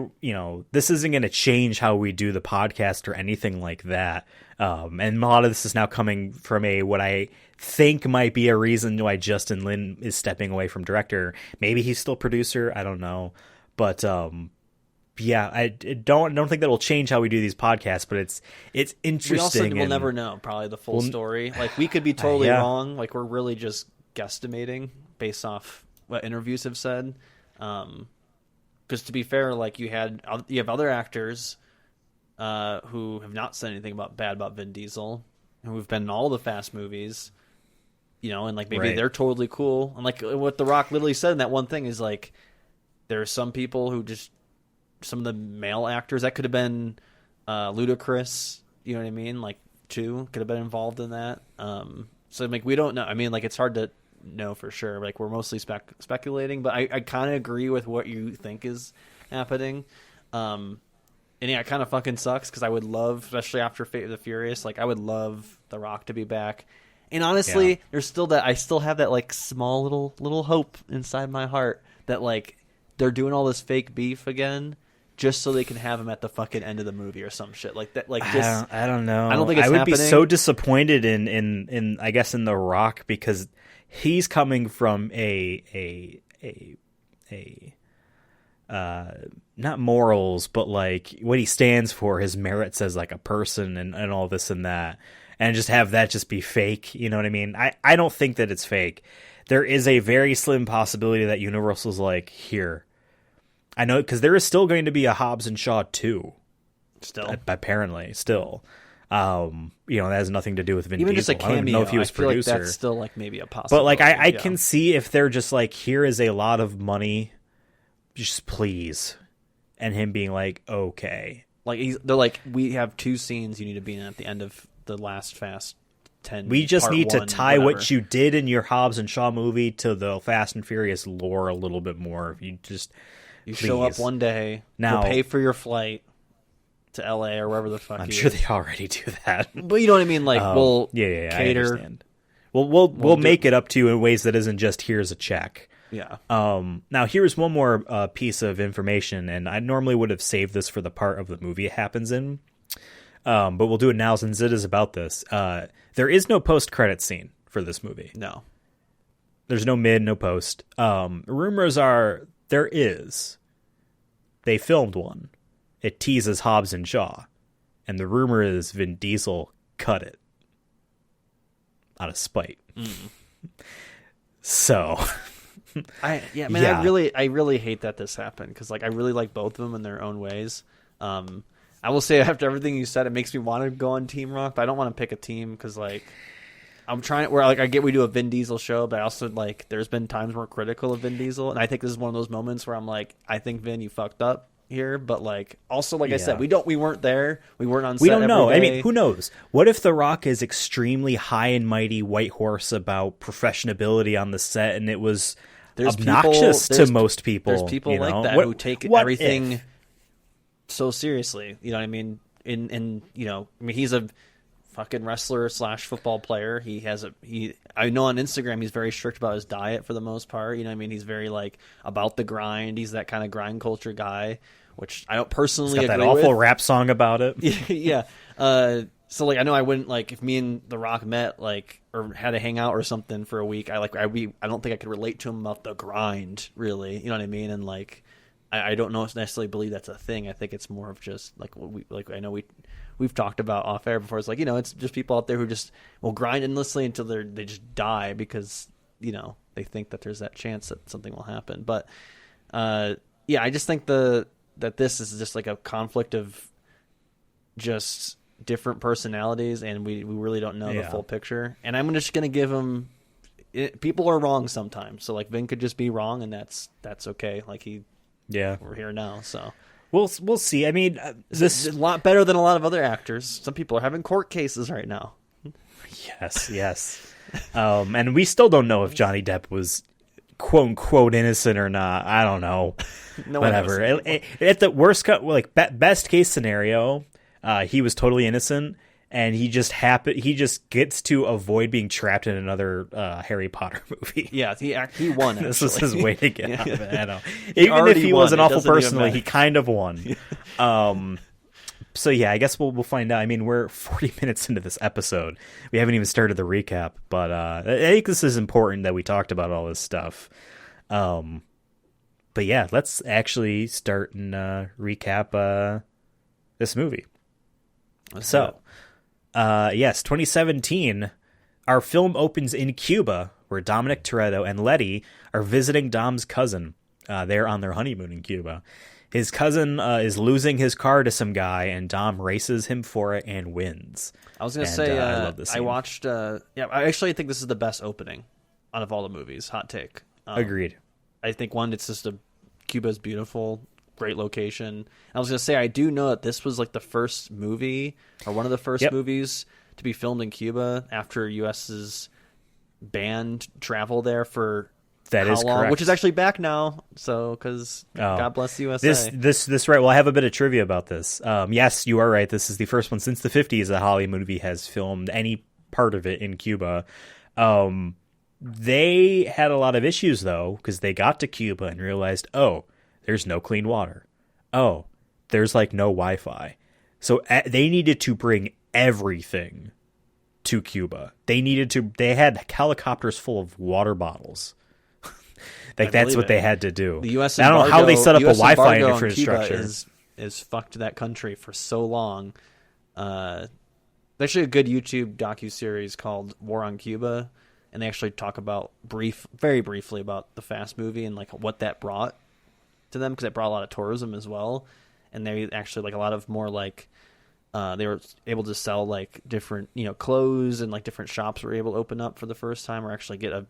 this isn't going to change how we do the podcast or anything like that. And a lot of this is now coming from what I think might be a reason why Justin Lin is stepping away from director. Maybe he's still producer. I don't know. But yeah, I don't think that'll change how we do these podcasts, but it's interesting. We also will never know probably the full story. Like, we could be totally wrong. Like, we're really just guesstimating based off what interviews have said. Because to be fair, like you have other actors who have not said anything bad about Vin Diesel, who've been in all the Fast movies, and like maybe they're totally cool. And like what The Rock literally said in that one thing is like, there are some people who some of the male actors that could have been Ludacris, you know what I mean? Like could have been involved in that. So like we don't know. I mean, like it's hard to know for sure. Like we're mostly speculating, but I kind of agree with what you think is happening. And yeah, it kind of fucking sucks because I would love, especially after Fate of the Furious, like I would love The Rock to be back. And honestly, there's still I still have that like small little hope inside my heart that like they're doing all this fake beef again just so they can have him at the fucking end of the movie or some shit like that. Like just, I don't know. I don't think it's I would happening. be so disappointed in I guess in The Rock, because he's coming from a not morals, but like what he stands for, his merits as like a person and all this and that, and just have that just be fake. You know what I mean? I don't think that it's fake. There is a very slim possibility that Universal's like, here. I know, because there is still going to be a Hobbs and Shaw 2. Still. Apparently, still. That has nothing to do with Vin Even Diesel. just a cameo. I don't know if he was producer. Like that's still like maybe a possibility. But like I can see if they're just like, here is a lot of money, just please, and him being like, okay. Like they're like, we have 2 scenes you need to be in at the end of the last Fast 10. We just need to tie whatever. what you did in your Hobbs and Shaw movie to the Fast and Furious lore a little bit more. If you just show up one day, now you'll pay for your flight to LA or wherever the fuck. I'm sure they already do that. But you know what I mean? Like we'll cater. I understand. We'll make it up to you in ways that isn't just here's a check. Yeah. Now here's one more piece of information, and I normally would have saved this for the part of the movie it happens in, but we'll do it now since it is about this. There is no post-credit scene for this movie. No. There's no mid, no post. Rumors are there is. They filmed one. it teases Hobbs and Shaw. And the rumor is Vin Diesel cut it out of spite. So, I really hate that this happened because like I really like both of them in their own ways. I will say after everything you said, it makes me want to go on Team Rock, but I don't want to pick a team because like I'm trying. Where like I get we do a Vin Diesel show, but I also like there's been times we're critical of Vin Diesel, and I think this is one of those moments where I'm like, I think Vin, you fucked up here, but like also like I said, we weren't there, we weren't on set. We don't know. every day. I mean, who knows? What if The Rock is extremely high and mighty white horse about professionability on the set, and it was obnoxious to most people? There's people you know? like that who take everything so seriously. You know what I mean? In you know, I mean, he's a fucking wrestler / football player. I know on Instagram he's very strict about his diet for the most part. You know what I mean? He's very like about the grind. He's that kind of grind culture guy, which I don't personally agree with. That awful rap song about it. Yeah. So like I know I wouldn't like if me and The Rock met like or had to hang out or something for a week. I don't think I could relate to him about the grind really. You know what I mean? And like I don't necessarily believe that's a thing. I think it's more of just like I know we've talked about off air before. It's like, you know, it's just people out there who just will grind endlessly until they just die because, you know, they think that there's that chance that something will happen. But yeah, I just think that this is just like a conflict of just different personalities, and we really don't know the full picture. And I'm just gonna give him. People are wrong sometimes, so like Vin could just be wrong, and that's okay. Like we're here now, so. We'll see. I mean, this is a lot better than a lot of other actors. Some people are having court cases right now. Yes. And we still don't know if Johnny Depp was quote unquote innocent or not. I don't know. Whatever. At the worst, best case scenario, he was totally innocent, and he just gets to avoid being trapped in another Harry Potter movie. Yeah, he won. This was his way to get out of it. I know. Even if he was an awful person, he kind of won. So yeah, I guess we'll find out. I mean, we're 40 minutes into this episode. We haven't even started the recap, but I think this is important that we talked about all this stuff. But yeah, let's actually start and recap this movie. Yes, 2017, our film opens in Cuba, where Dominic Toretto and Letty are visiting Dom's cousin. They're on their honeymoon in Cuba. His cousin is losing his car to some guy, and Dom races him for it and wins. I was going to say, I love this scene. I watched, I actually think this is the best opening out of all the movies. Hot take. Agreed. I think, it's just Cuba's beautiful. Great location. I was going to say, I do know that this was like the first movie or one of the first movies to be filmed in Cuba after U.S.'s banned travel there for that how is long? correct. Which is actually back now. So, because God bless the USA. This right. Well, I have a bit of trivia about this. Yes, you are right. This is the first one since the 50s that Hollywood movie has filmed any part of it in Cuba. They had a lot of issues though, because they got to Cuba and realized, there's no clean water. There's like no Wi-Fi. So they needed to bring everything to Cuba. They had helicopters full of water bottles. That's what they had to do. The U.S. I don't know how they set up a Wi-Fi infrastructure. Is fucked that country for so long. There's actually a good YouTube docuseries called War on Cuba, and they actually talk about very briefly about the Fast movie and like what that brought to them, because it brought a lot of tourism as well, and they actually like a lot of more like they were able to sell like different clothes, and like different shops were able to open up for the first time, or actually get a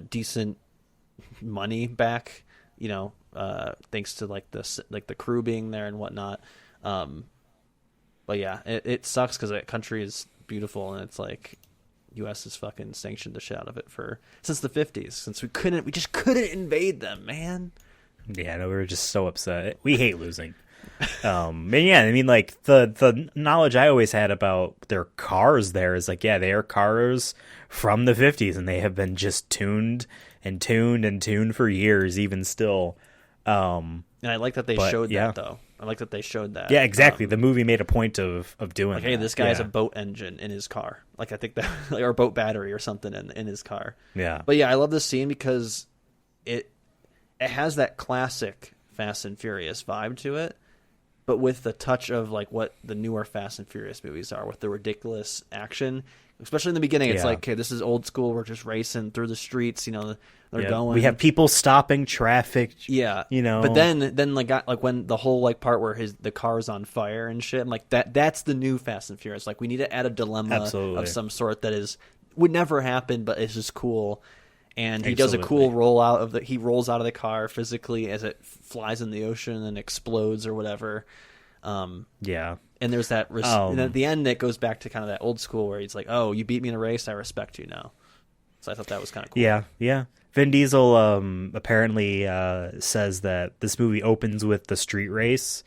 decent money back, thanks to like the crew being there and whatnot. But yeah, it sucks because that country is beautiful, and it's like U.S. has fucking sanctioned the shit out of it since the 50s, since we just couldn't invade them, man. Yeah, no, we were just so upset. We hate losing. And yeah, I mean, like the knowledge I always had about their cars there is like, they are cars from the 50s, and they have been just tuned for years, even still. And I like that they showed that though. I like that they showed that. Yeah, exactly. The movie made a point of doing like, hey, this guy has a boat engine in his car. Like, I think that, or a boat battery or something in his car. Yeah. But yeah, I love this scene because it has that classic Fast and Furious vibe to it, but with the touch of like what the newer Fast and Furious movies are, with the ridiculous action. Especially in the beginning, it's like, okay, this is old school. We're just racing through the streets. They're going. We have people stopping traffic. Yeah, But then like when the whole like part where the car's on fire and shit. I'm like that's the new Fast and Furious. Like we need to add a dilemma of some sort that would never happen, but it's just cool. And he does a cool rollout of he rolls out of the car physically as it flies in the ocean and explodes or whatever. And there's that, and at the end, it goes back to kind of that old school where he's like, "Oh, you beat me in a race, I respect you now." So I thought that was kind of cool. Yeah. Vin Diesel apparently says that this movie opens with the street race.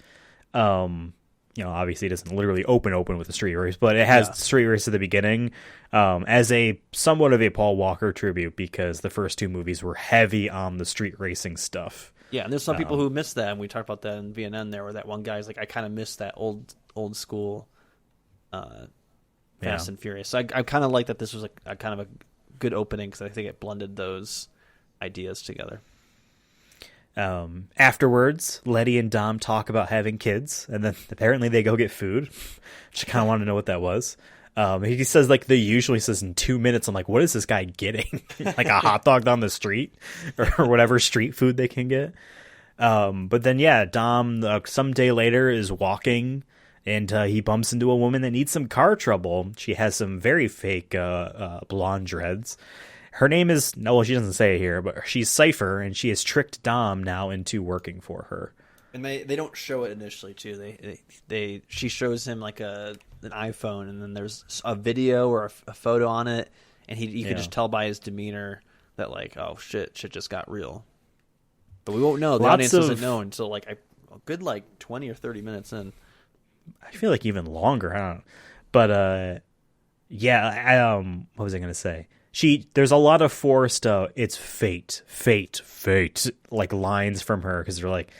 Obviously it doesn't literally open with the street race, but it has the street race at the beginning as a somewhat of a Paul Walker tribute, because the first two movies were heavy on the street racing stuff. Yeah, and there's some people who miss that, and we talked about that in VNN there, where that one guy's like, I kind of miss that old school Fast and Furious. So I kind of like that this was a kind of a good opening, because I think it blended those ideas together. Afterwards, Letty and Dom talk about having kids, and then apparently they go get food. Just kind of want to know what that was. He says like they usually says in 2 minutes. I'm like, what is this guy getting? Like a hot dog down the street or whatever street food they can get. But then Dom some day later is walking, and he bumps into a woman that needs some car trouble. She has some very fake blonde dreads. Her name is, she doesn't say it here, but she's Cypher, and she has tricked Dom now into working for her. And they don't show it initially too. She shows him like an iPhone, and then there's a video or a photo on it, and you can just tell by his demeanor that like, oh shit just got real. But we won't know. The audience doesn't know until like a good 20 or 30 minutes in. I feel like even longer. I don't know. But what was I gonna say? There's a lot of forced it's fate, like lines from her, because they're like,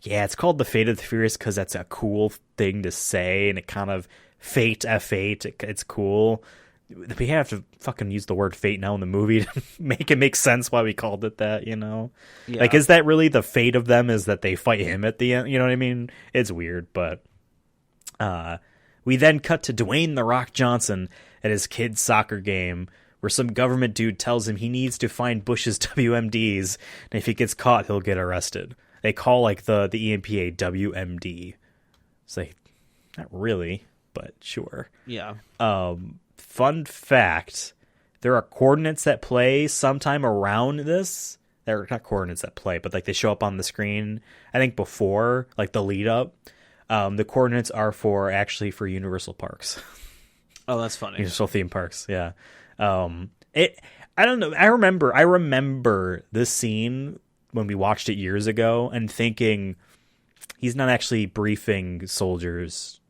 yeah, it's called the Fate of the Furious because that's a cool thing to say, and it kind of F8, it's cool. We have to fucking use the word fate now in the movie to make it make sense why we called it that, Yeah. Like, is that really the fate of them, is that they fight him at the end? You know what I mean? It's weird, but we then cut to Dwayne "The Rock" Johnson at his kid's soccer game, where some government dude tells him he needs to find Bush's WMDs, and if he gets caught, he'll get arrested. They call like the EMPA WMD. It's like, not really, but sure. Yeah. Fun fact, there are coordinates that play sometime around this. They're not coordinates that play, but like they show up on the screen, I think before, like the lead up. The coordinates are for Universal Parks. Oh, that's funny. Universal theme parks, yeah. I don't know. I remember this scene when we watched it years ago and thinking, he's not actually briefing soldiers.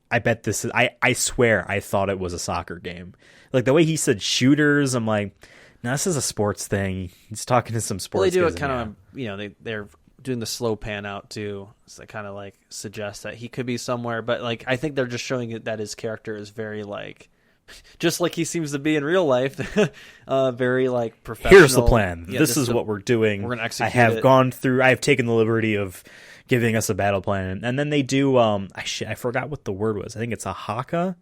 I bet this is, I swear I thought it was a soccer game. Like the way he said shooters, I'm like, no, this is a sports thing. He's talking to some sports. Well, they do it kind of, they're doing the slow pan out too. So that kind of like suggests that he could be somewhere, but like, I think they're just showing it that his character is very like, just like he seems to be in real life, very like professional. Here's the plan. Yeah, this is what we're doing. We're going to execute I have taken the liberty of giving us a battle plan. And then they do, I forgot what the word was. I think it's a haka.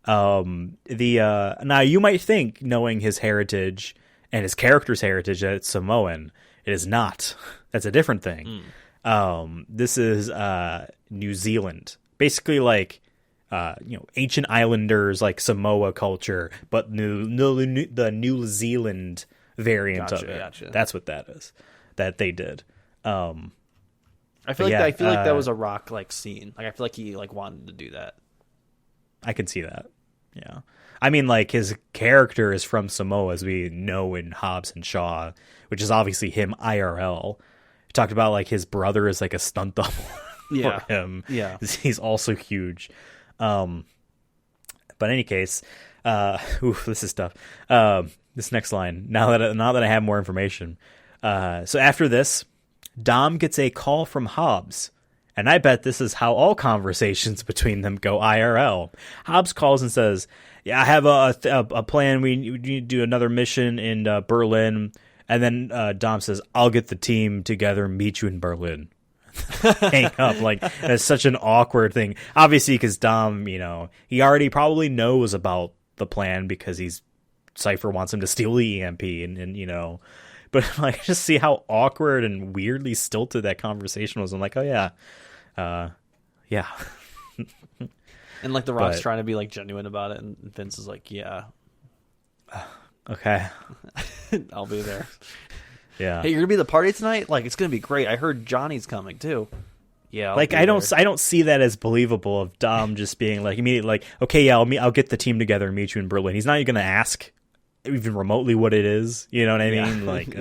Now you might think, knowing his heritage and his character's heritage, that it's Samoan. It is not. That's a different thing. This is New Zealand. Basically like, ancient islanders, like Samoa culture, but the New Zealand variant of it. Gotcha. That's what that is. That they did. I feel like that was a Rock like scene. Like I feel like he like wanted to do that. I can see that. Yeah. I mean, like his character is from Samoa, as we know in Hobbs and Shaw, which is obviously him IRL. We talked about like his brother is like a stunt double for him. Yeah. He's also huge. But in any case, this is tough. This next line, now that I have more information. So after this, Dom gets a call from Hobbs, and I bet this is how all conversations between them go IRL. Hobbs calls and says, yeah, I have a plan. We need to do another mission in Berlin. And then Dom says, I'll get the team together and meet you in Berlin. hang up. Like, that's such an awkward thing. Obviously, because Dom, he already probably knows about the plan because Cypher wants him to steal the EMP, and but like, just see how awkward and weirdly stilted that conversation was. I'm like, oh yeah, yeah. And like the Rock's trying to be like genuine about it, and Vince is like, yeah, okay, I'll be there. Yeah. Hey, you're gonna be at the party tonight? Like, it's gonna be great. I heard Johnny's coming too. Yeah. I don't see that as believable of Dom just being like immediately like, okay, yeah, I'll get the team together and meet you in Berlin. He's not even gonna ask even remotely what it is. You know what I mean? Like,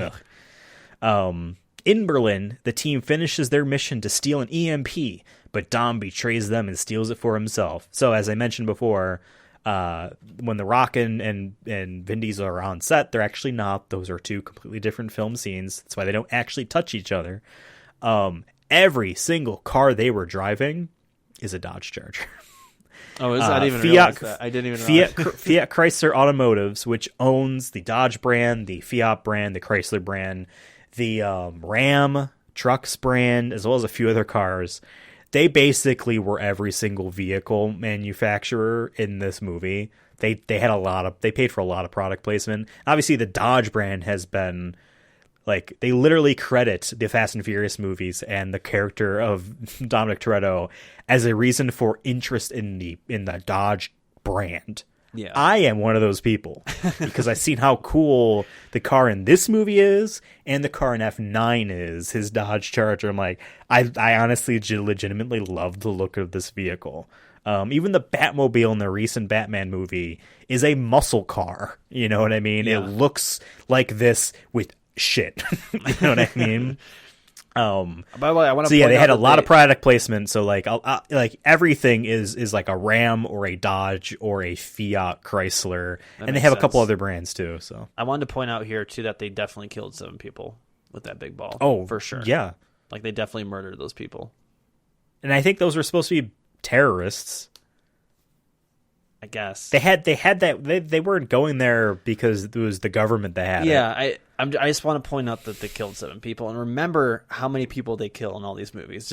ugh. In Berlin, the team finishes their mission to steal an EMP, but Dom betrays them and steals it for himself. So as I mentioned before, when The Rock and Vin Diesel are on set, they're actually not. Those are two completely different film scenes. That's why they don't actually touch each other. Every single car they were driving is a Dodge Charger. Oh, I didn't even realize that. I didn't even realize. Fiat Chrysler Automotives, which owns the Dodge brand, the Fiat brand, the Chrysler brand, the Ram Trucks brand, as well as a few other cars. They basically were every single vehicle manufacturer in this movie. They paid for a lot of product placement. Obviously, the Dodge brand has been like, they literally credit the Fast and Furious movies and the character of Dominic Toretto as a reason for interest in the Dodge brand. Yeah, I am one of those people because I've seen how cool the car in this movie is and the car in F9 is, his Dodge Charger. I'm like, I honestly legitimately love the look of this vehicle. Even the Batmobile in the recent Batman movie is a muscle car. You know what I mean? Yeah. It looks like this with shit. You know what I mean? By the way, I want to. So yeah, they had a lot of product placement. So like, like everything is like a Ram or a Dodge or a Fiat Chrysler, and they have a couple other brands too. So I wanted to point out here too that they definitely killed 7 people with that big ball. Oh, for sure. Yeah, like they definitely murdered those people. And I think those were supposed to be terrorists. I guess they had that they weren't going there because it was the government that had it. Yeah, I just want to point out that they killed 7 people, and remember how many people they kill in all these movies.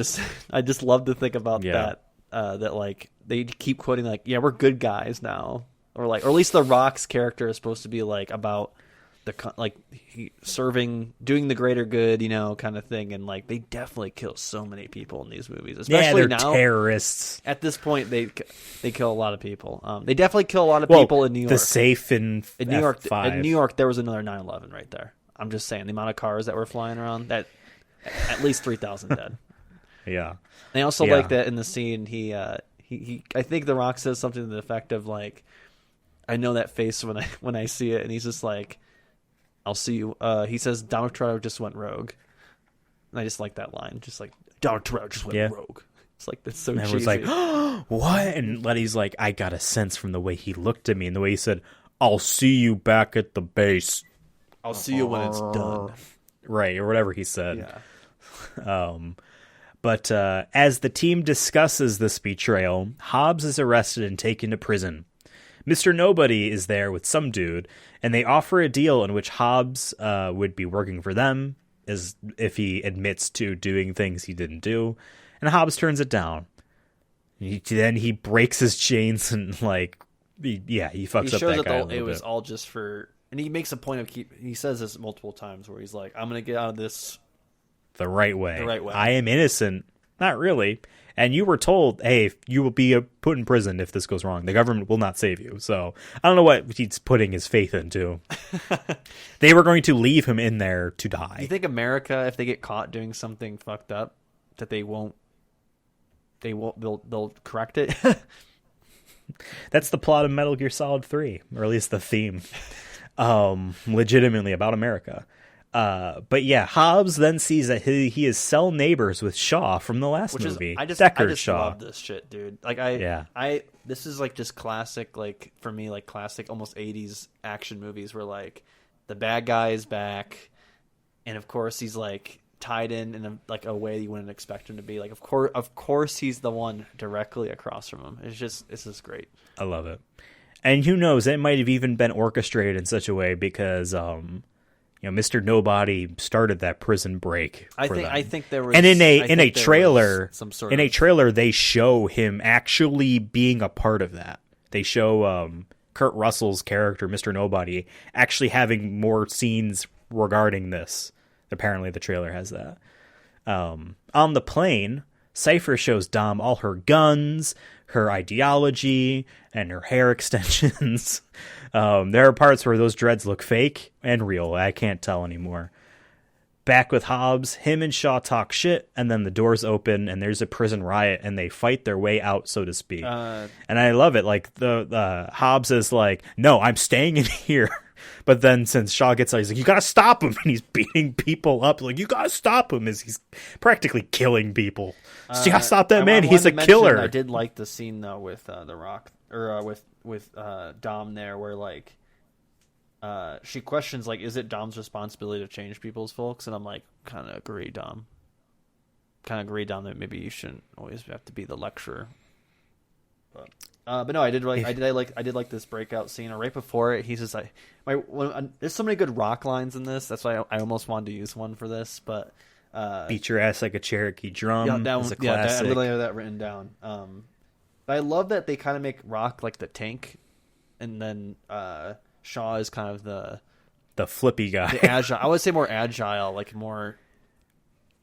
I just love to think about that. That like they keep quoting like, yeah, we're good guys now, or at least The Rock's character is supposed to be like about serving, doing the greater good, kind of thing, and like they definitely kill so many people in these movies, especially they're now. Terrorists. At this point, they kill a lot of people. They definitely kill a lot of people in New York. The safe in New York. In New York, there was another 9/11 right there. I'm just saying the amount of cars that were flying around. That at least 3,000 dead. Yeah. And I also like that in the scene. He I think The Rock says something to the effect of like, "I know that face when I see it," and he's just like, I'll see you. He says Dominic Toretto just went rogue, and I just like that line. Just like Dominic Toretto just went rogue. It's like that's so cheesy. Everyone's like, oh, what? And Letty's like, I got a sense from the way he looked at me and the way he said, "I'll see you back at the base. I'll see you when it's done." Right, or whatever he said. Yeah. But as the team discusses this betrayal, Hobbs is arrested and taken to prison. Mr. Nobody is there with some dude, and they offer a deal in which Hobbs would be working for them as if he admits to doing things he didn't do, and Hobbs turns it down. Then he breaks his chains and he fucks up that guy a little bit. It was all just for, and he makes a point of he says this multiple times where he's like, "I'm gonna get out of this the right way. The right way. I am innocent." Not really. And you were told, hey, you will be put in prison if this goes wrong. The government will not save you. So I don't know what he's putting his faith into. They were going to leave him in there to die. Do you think America, if they get caught doing something fucked up, that they'll correct it? That's the plot of Metal Gear Solid 3, or at least the theme. Legitimately about America. But yeah, Hobbs then sees that he is cell neighbors with Shaw from the last movie. I just Shaw. love this shit, dude. This is like just classic, like for me, like classic almost 80s action movies where like the bad guy is back, and of course he's like tied in a way you wouldn't expect him to be. Like of course he's the one directly across from him. It's just great. I love it. And who knows, it might have even been orchestrated in such a way because Mr. Nobody started that prison break. I think there was, and in a trailer, some sort in of... a trailer, they show him actually being a part of that. They show Kurt Russell's character, Mr. Nobody, actually having more scenes regarding this. Apparently, the trailer has that. On the plane, Cypher shows Dom all her guns, her ideology, and her hair extensions. There are parts where those dreads look fake and real. I can't tell anymore. Back with Hobbs, him and Shaw talk shit, and then the doors open, and there's a prison riot, and they fight their way out, so to speak. And I love it. Like, the Hobbs is like, no, I'm staying in here. But then since Shaw gets out, he's like, you gotta stop him. And he's beating people up. Like, you gotta stop him. As he's practically killing people. So you gotta stop that man. He's a killer. I did like the scene, though, with The Rock, or with Dom there, where, like, she questions, like, is it Dom's responsibility to change people's folks? And I'm like, kind of agree, Dom. That maybe you shouldn't always have to be the lecturer. But no, I did like this breakout scene. Or right before it, he's just like, there's so many good Rock lines in this. That's why I almost wanted to use one for this. But beat your ass like a Cherokee drum is a classic. I literally have that written down. But I love that they kind of make Rock like the tank, and then Shaw is kind of the flippy guy, the agile. I would say more agile, like more.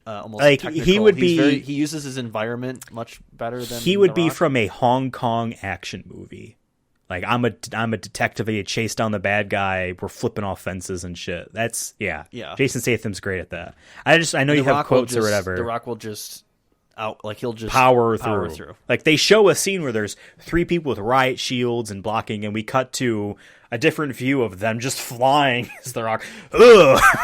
Almost like technical. He would be. He uses his environment much better than he would The be Rock. from a Hong Kong action movie. Like, I'm a detective. I chase down the bad guy. We're flipping off fences and shit. That's yeah. Jason Statham's great at that. I know you have quotes or whatever. The Rock will just he'll just power through. Like, they show a scene where there's 3 people with riot shields and blocking, and we cut to a different view of them just flying as the Rock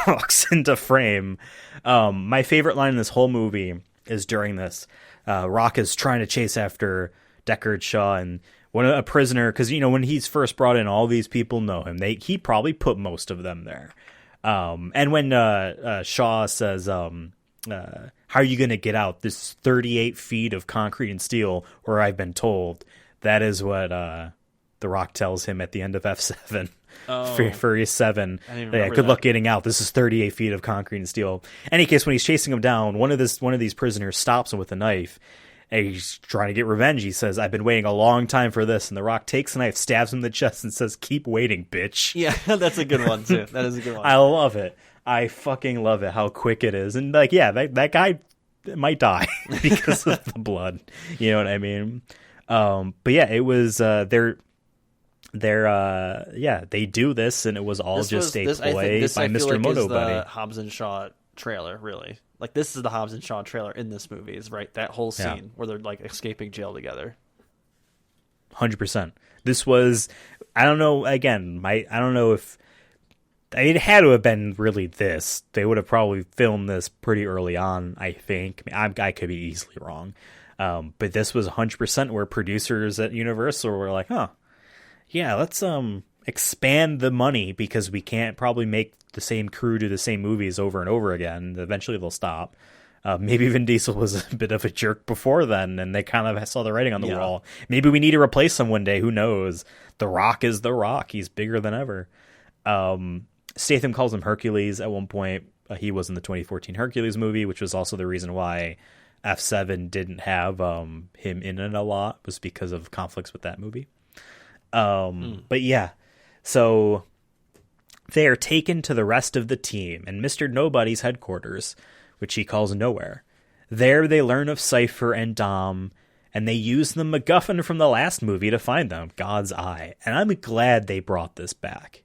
walks into frame. My favorite line in this whole movie is during this. Rock is trying to chase after Deckard Shaw, and a prisoner, because when he's first brought in, all these people know him. He probably put most of them there. And when Shaw says, how are you going to get out? This is 38 feet of concrete and steel, or I've been told. That is what The Rock tells him at the end of F7. Furious 7. Good luck getting out. This is 38 feet of concrete and steel. Any case, when he's chasing him down, one of these prisoners stops him with a knife. And he's trying to get revenge. He says, I've been waiting a long time for this. And The Rock takes the knife, stabs him in the chest, and says, keep waiting, bitch. Yeah, that's a good one, too. That is a good one. I love it. I fucking love it, how quick it is. And, like, yeah, that guy might die because of the blood. You know what I mean? But, yeah, it was, they do this, and it was all a ploy by Mr. Moto Buddy. The Hobbs and Shaw trailer, really. Like, this is the Hobbs and Shaw trailer in this movie, is right? That whole scene where they're, like, escaping jail together. 100%. This was, I don't know, again, I don't know if, it had to have been really this. They would have probably filmed this pretty early on, I think. I could be easily wrong. But this was 100% where producers at Universal were like, yeah, let's expand the money, because we can't probably make the same crew do the same movies over and over again. Eventually they'll stop. Maybe Vin Diesel was a bit of a jerk before then, and they kind of saw the writing on the wall. Maybe we need to replace him one day. Who knows? The Rock is The Rock. He's bigger than ever. Statham calls him Hercules at one point. He was in the 2014 Hercules movie, which was also the reason why F7 didn't have him in it a lot, was because of conflicts with that movie. But yeah, so they are taken to the rest of the team and Mr. Nobody's headquarters, which he calls Nowhere. There they learn of Cypher and Dom, and they use the MacGuffin from the last movie to find them, God's Eye. And I'm glad they brought this back.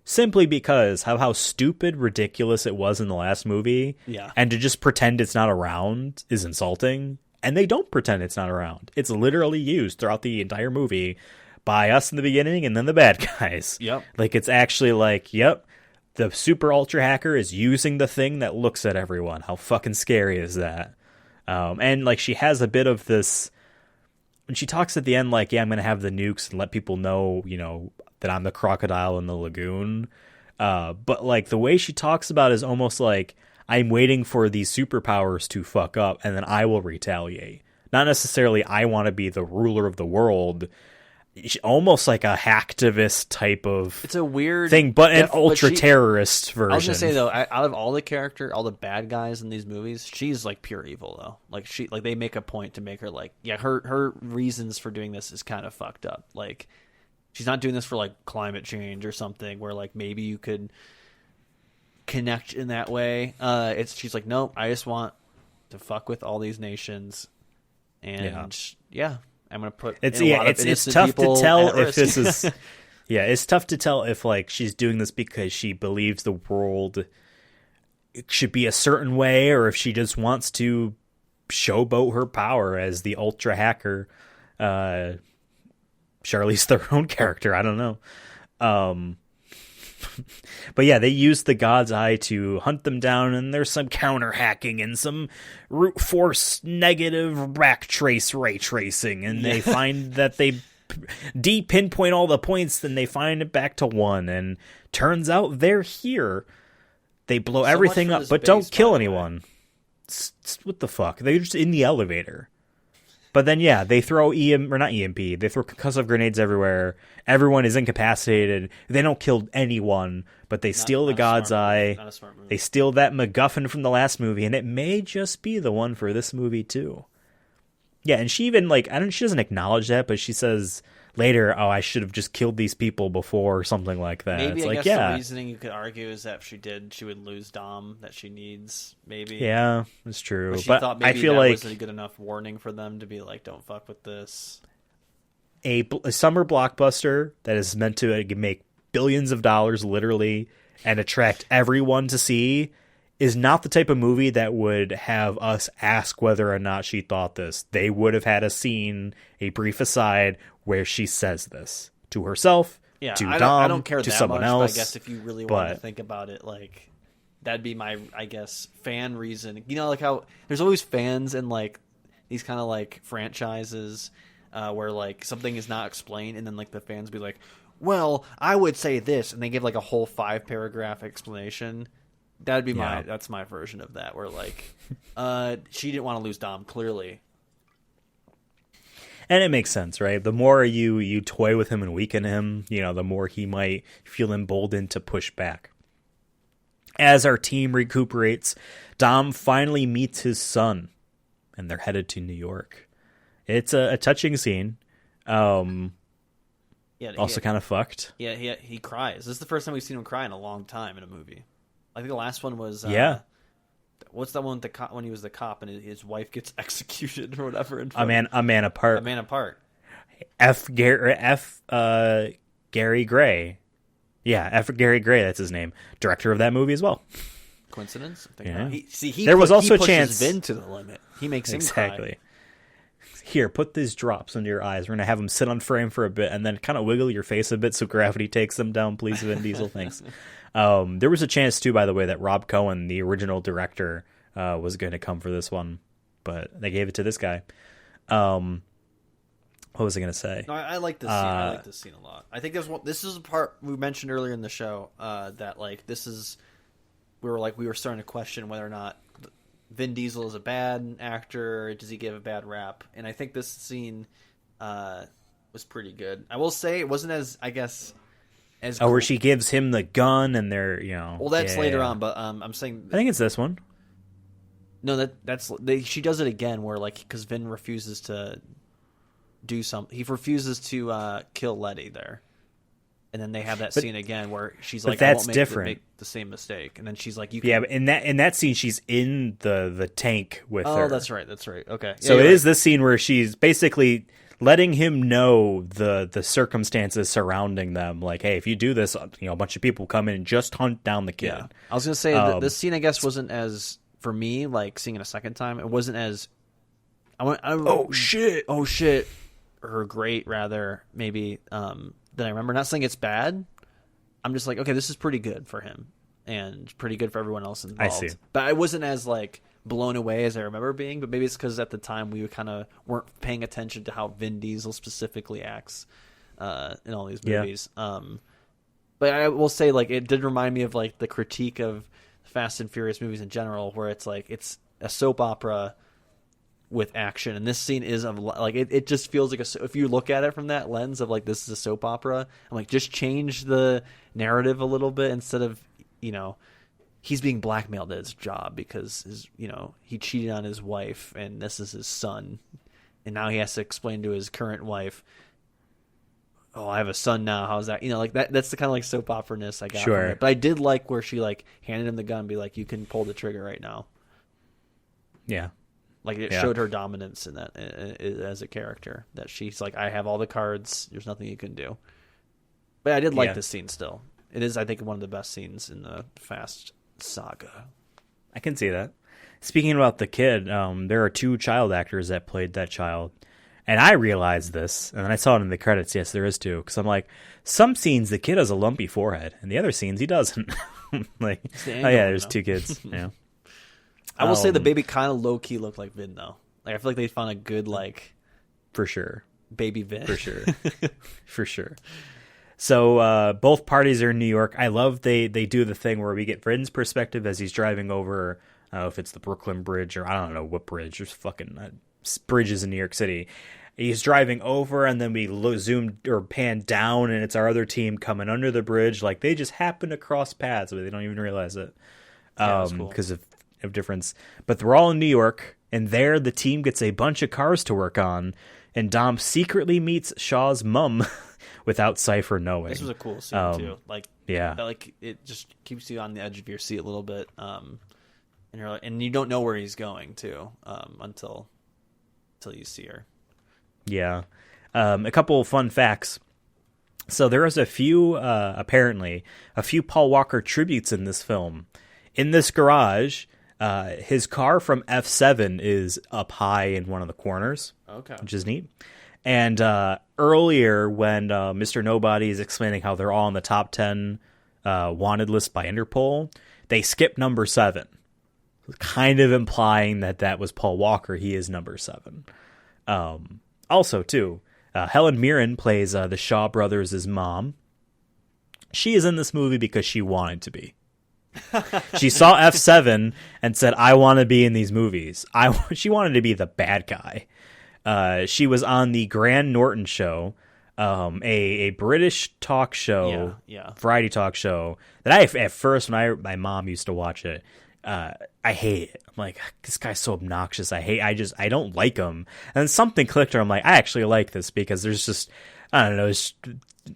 Simply because how stupid, ridiculous it was in the last movie. Yeah. And to just pretend it's not around is insulting. And they don't pretend it's not around. It's literally used throughout the entire movie by us in the beginning and then the bad guys. Yep. Like, it's actually like, yep, the super ultra hacker is using the thing that looks at everyone. How fucking scary is that? And like, she has a bit of this, when she talks at the end, like, yeah, I'm going to have the nukes and let people know, that I'm the crocodile in the lagoon. But like, the way she talks about it is almost like, I'm waiting for these superpowers to fuck up and then I will retaliate. Not necessarily I want to be the ruler of the world. almost like a hacktivist type of It's a weird thing, but an but ultra she- terrorist version. I was gonna say though, out of all the bad guys in these movies, she's like pure evil though. Like they make a point to make her like, yeah, her reasons for doing this is kind of fucked up. Like she's not doing this for like climate change or something where like maybe you could connect in that way. She's like, nope, I just want to fuck with all these nations, and yeah I'm gonna put it's in a lot of it's innocent tough to people tell at if risk. this is it's tough to tell if like she's doing this because she believes the world it should be a certain way, or if she just wants to showboat her power as the ultra hacker. Charlize Theron character, I don't know. But yeah, they use the God's Eye to hunt them down, and there's some counter hacking and some root force negative rack trace ray tracing, and they find that they pinpoint all the points, then they find it back to 1, and turns out they're here. They blow everything much for up, this but base, don't kill by the way. anyone. What the fuck? They're just in the elevator. But then, yeah, they throw not EMP. They throw concussive grenades everywhere. Everyone is incapacitated. They don't kill anyone, but they steal the God's Eye. Not a smart move. They steal that MacGuffin from the last movie, and it may just be the one for this movie too. Yeah, and she even she doesn't acknowledge that, but she says later, "Oh, I should have just killed these people before," or something like that. Maybe It's I like, guess yeah, the reasoning you could argue is that if she did, she would lose Dom that she needs. Maybe. yeah, it's true. But she But thought I maybe feel that like wasn't a good enough warning for them to be like, "Don't fuck with this." a summer blockbuster that is meant to make billions of dollars, literally, and attract everyone to see, is not the type of movie that would have us ask whether or not she thought this. They would have had a scene, a brief aside, where she says this to herself, Yeah, to I Dom, don't care to that someone much, else. But I guess if you really want to but- think about it, like that'd be my, I guess, fan reason. You know, like how there's always fans in like these kind of like franchises where like something is not explained, and then like the fans be like, "Well, I would say this," and they give like a whole 5-paragraph explanation. That'd be that's my version of that, where like she didn't want to lose Dom, clearly. And it makes sense, right? The more you toy with him and weaken him, the more he might feel emboldened to push back. As our team recuperates, Dom finally meets his son, and they're headed to New York. It's a touching scene. Also kind of fucked. Yeah, he cries. This is the first time we've seen him cry in a long time in a movie. I think the last one was what's that one with the cop, when he was the cop and his wife gets executed or whatever? A Man Apart. A Man Apart. Gary Gray. Yeah, F. Gary Gray, that's his name. Director of that movie as well. Coincidence? Yeah. There was also a pushes chance- Vin to the limit. He makes him cry. Here, put these drops under your eyes. We're going to have them sit on frame for a bit and then kind of wiggle your face a bit so gravity takes them down, please, Vin Diesel. Thanks. There was a chance, too, by the way, that Rob Cohen, the original director, was going to come for this one, but they gave it to this guy. What was I going to say? No, I like this scene. I like this scene a lot. I think this is a part we mentioned earlier in the show that like this is we were starting to question whether or not Vin Diesel is a bad actor, or does he give a bad rap? And I think this scene was pretty good. I will say it wasn't as, I guess, as where she gives him the gun and they're, well, that's later on, but I'm saying I think it's this one. No, she does it again where like because Vin refuses to do something. He refuses to kill Letty there. And then they have that scene again where she's like, that's "I won't different. make the same mistake." And then she's like, Yeah, but in that scene, she's in the tank with her. Oh, that's right. Okay. So it is this scene where she's basically letting him know the circumstances surrounding them. Like, hey, if you do this, a bunch of people come in and just hunt down the kid. Yeah. I was gonna say this scene, I guess, wasn't as for me like seeing it a second time. It wasn't as oh shit, or great rather maybe than I remember. Not saying it's bad. I'm just like, okay, this is pretty good for him and pretty good for everyone else involved. I see. But I wasn't as like blown away as I remember being. But maybe it's because at the time we kind of weren't paying attention to how Vin Diesel specifically acts in all these movies. But I will say, like, it did remind me of like the critique of Fast and Furious movies in general, where it's like it's a soap opera with action, and this scene is of like it just feels like if you look at it from that lens of like this is a soap opera, I'm like just change the narrative a little bit instead of he's being blackmailed at his job because he cheated on his wife and this is his son, and now he has to explain to his current wife, oh, I have a son now, how's that? Like that's the kind of like soap opera-ness I got from it. But I did like where she like handed him the gun and be like, you can pull the trigger right now. Yeah. Like it showed her dominance in that as a character, that she's like, I have all the cards, there's nothing you can do. But I did like this scene still. It is, I think, one of the best scenes in the Fast saga. I can see that. Speaking about the kid, there are 2 child actors that played that child. And I realized this, and then I saw it in the credits. Yes, there is 2. Because I'm like, some scenes the kid has a lumpy forehead, and the other scenes he doesn't. Like, oh yeah, there's 2 kids. Yeah. I will say the baby kind of low key looked like Vin though. Like I feel like they found a good like, for sure, baby Vin. For sure, for sure. So both parties are in New York. I love they do the thing where we get Vin's perspective as he's driving over. I don't know if it's the Brooklyn Bridge or I don't know what bridge. There's fucking bridges in New York City. He's driving over, and then we zoom or pan down, and it's our other team coming under the bridge. Like they just happen to cross paths, but they don't even realize it. Because cool. of difference. But they're all in New York, and there the team gets a bunch of cars to work on, and Dom secretly meets Shaw's mum without Cypher knowing. This was a cool scene too. Like yeah, like it just keeps you on the edge of your seat a little bit. And you're like, and you don't know where he's going to until you see her. Yeah. A couple of fun facts. So there is apparently a few Paul Walker tributes in this film. In this garage, his car from F7 is up high in one of the corners, which is neat. And earlier, when Mr. Nobody is explaining how they're all on the top 10 wanted list by Interpol, they skip number 7, kind of implying that was Paul Walker. He is number 7. Also, too, Helen Mirren plays the Shaw brothers' mom. She is in this movie because she wanted to be. She saw F7 and said, I want to be in these movies. She wanted to be the bad guy. She was on the Graham Norton show, a British talk show, variety talk show that at first when my mom used to watch it, I hate it. I'm like, this guy's so obnoxious. I don't like him. And then something clicked her. I'm like, I actually like this because there's just, I don't know,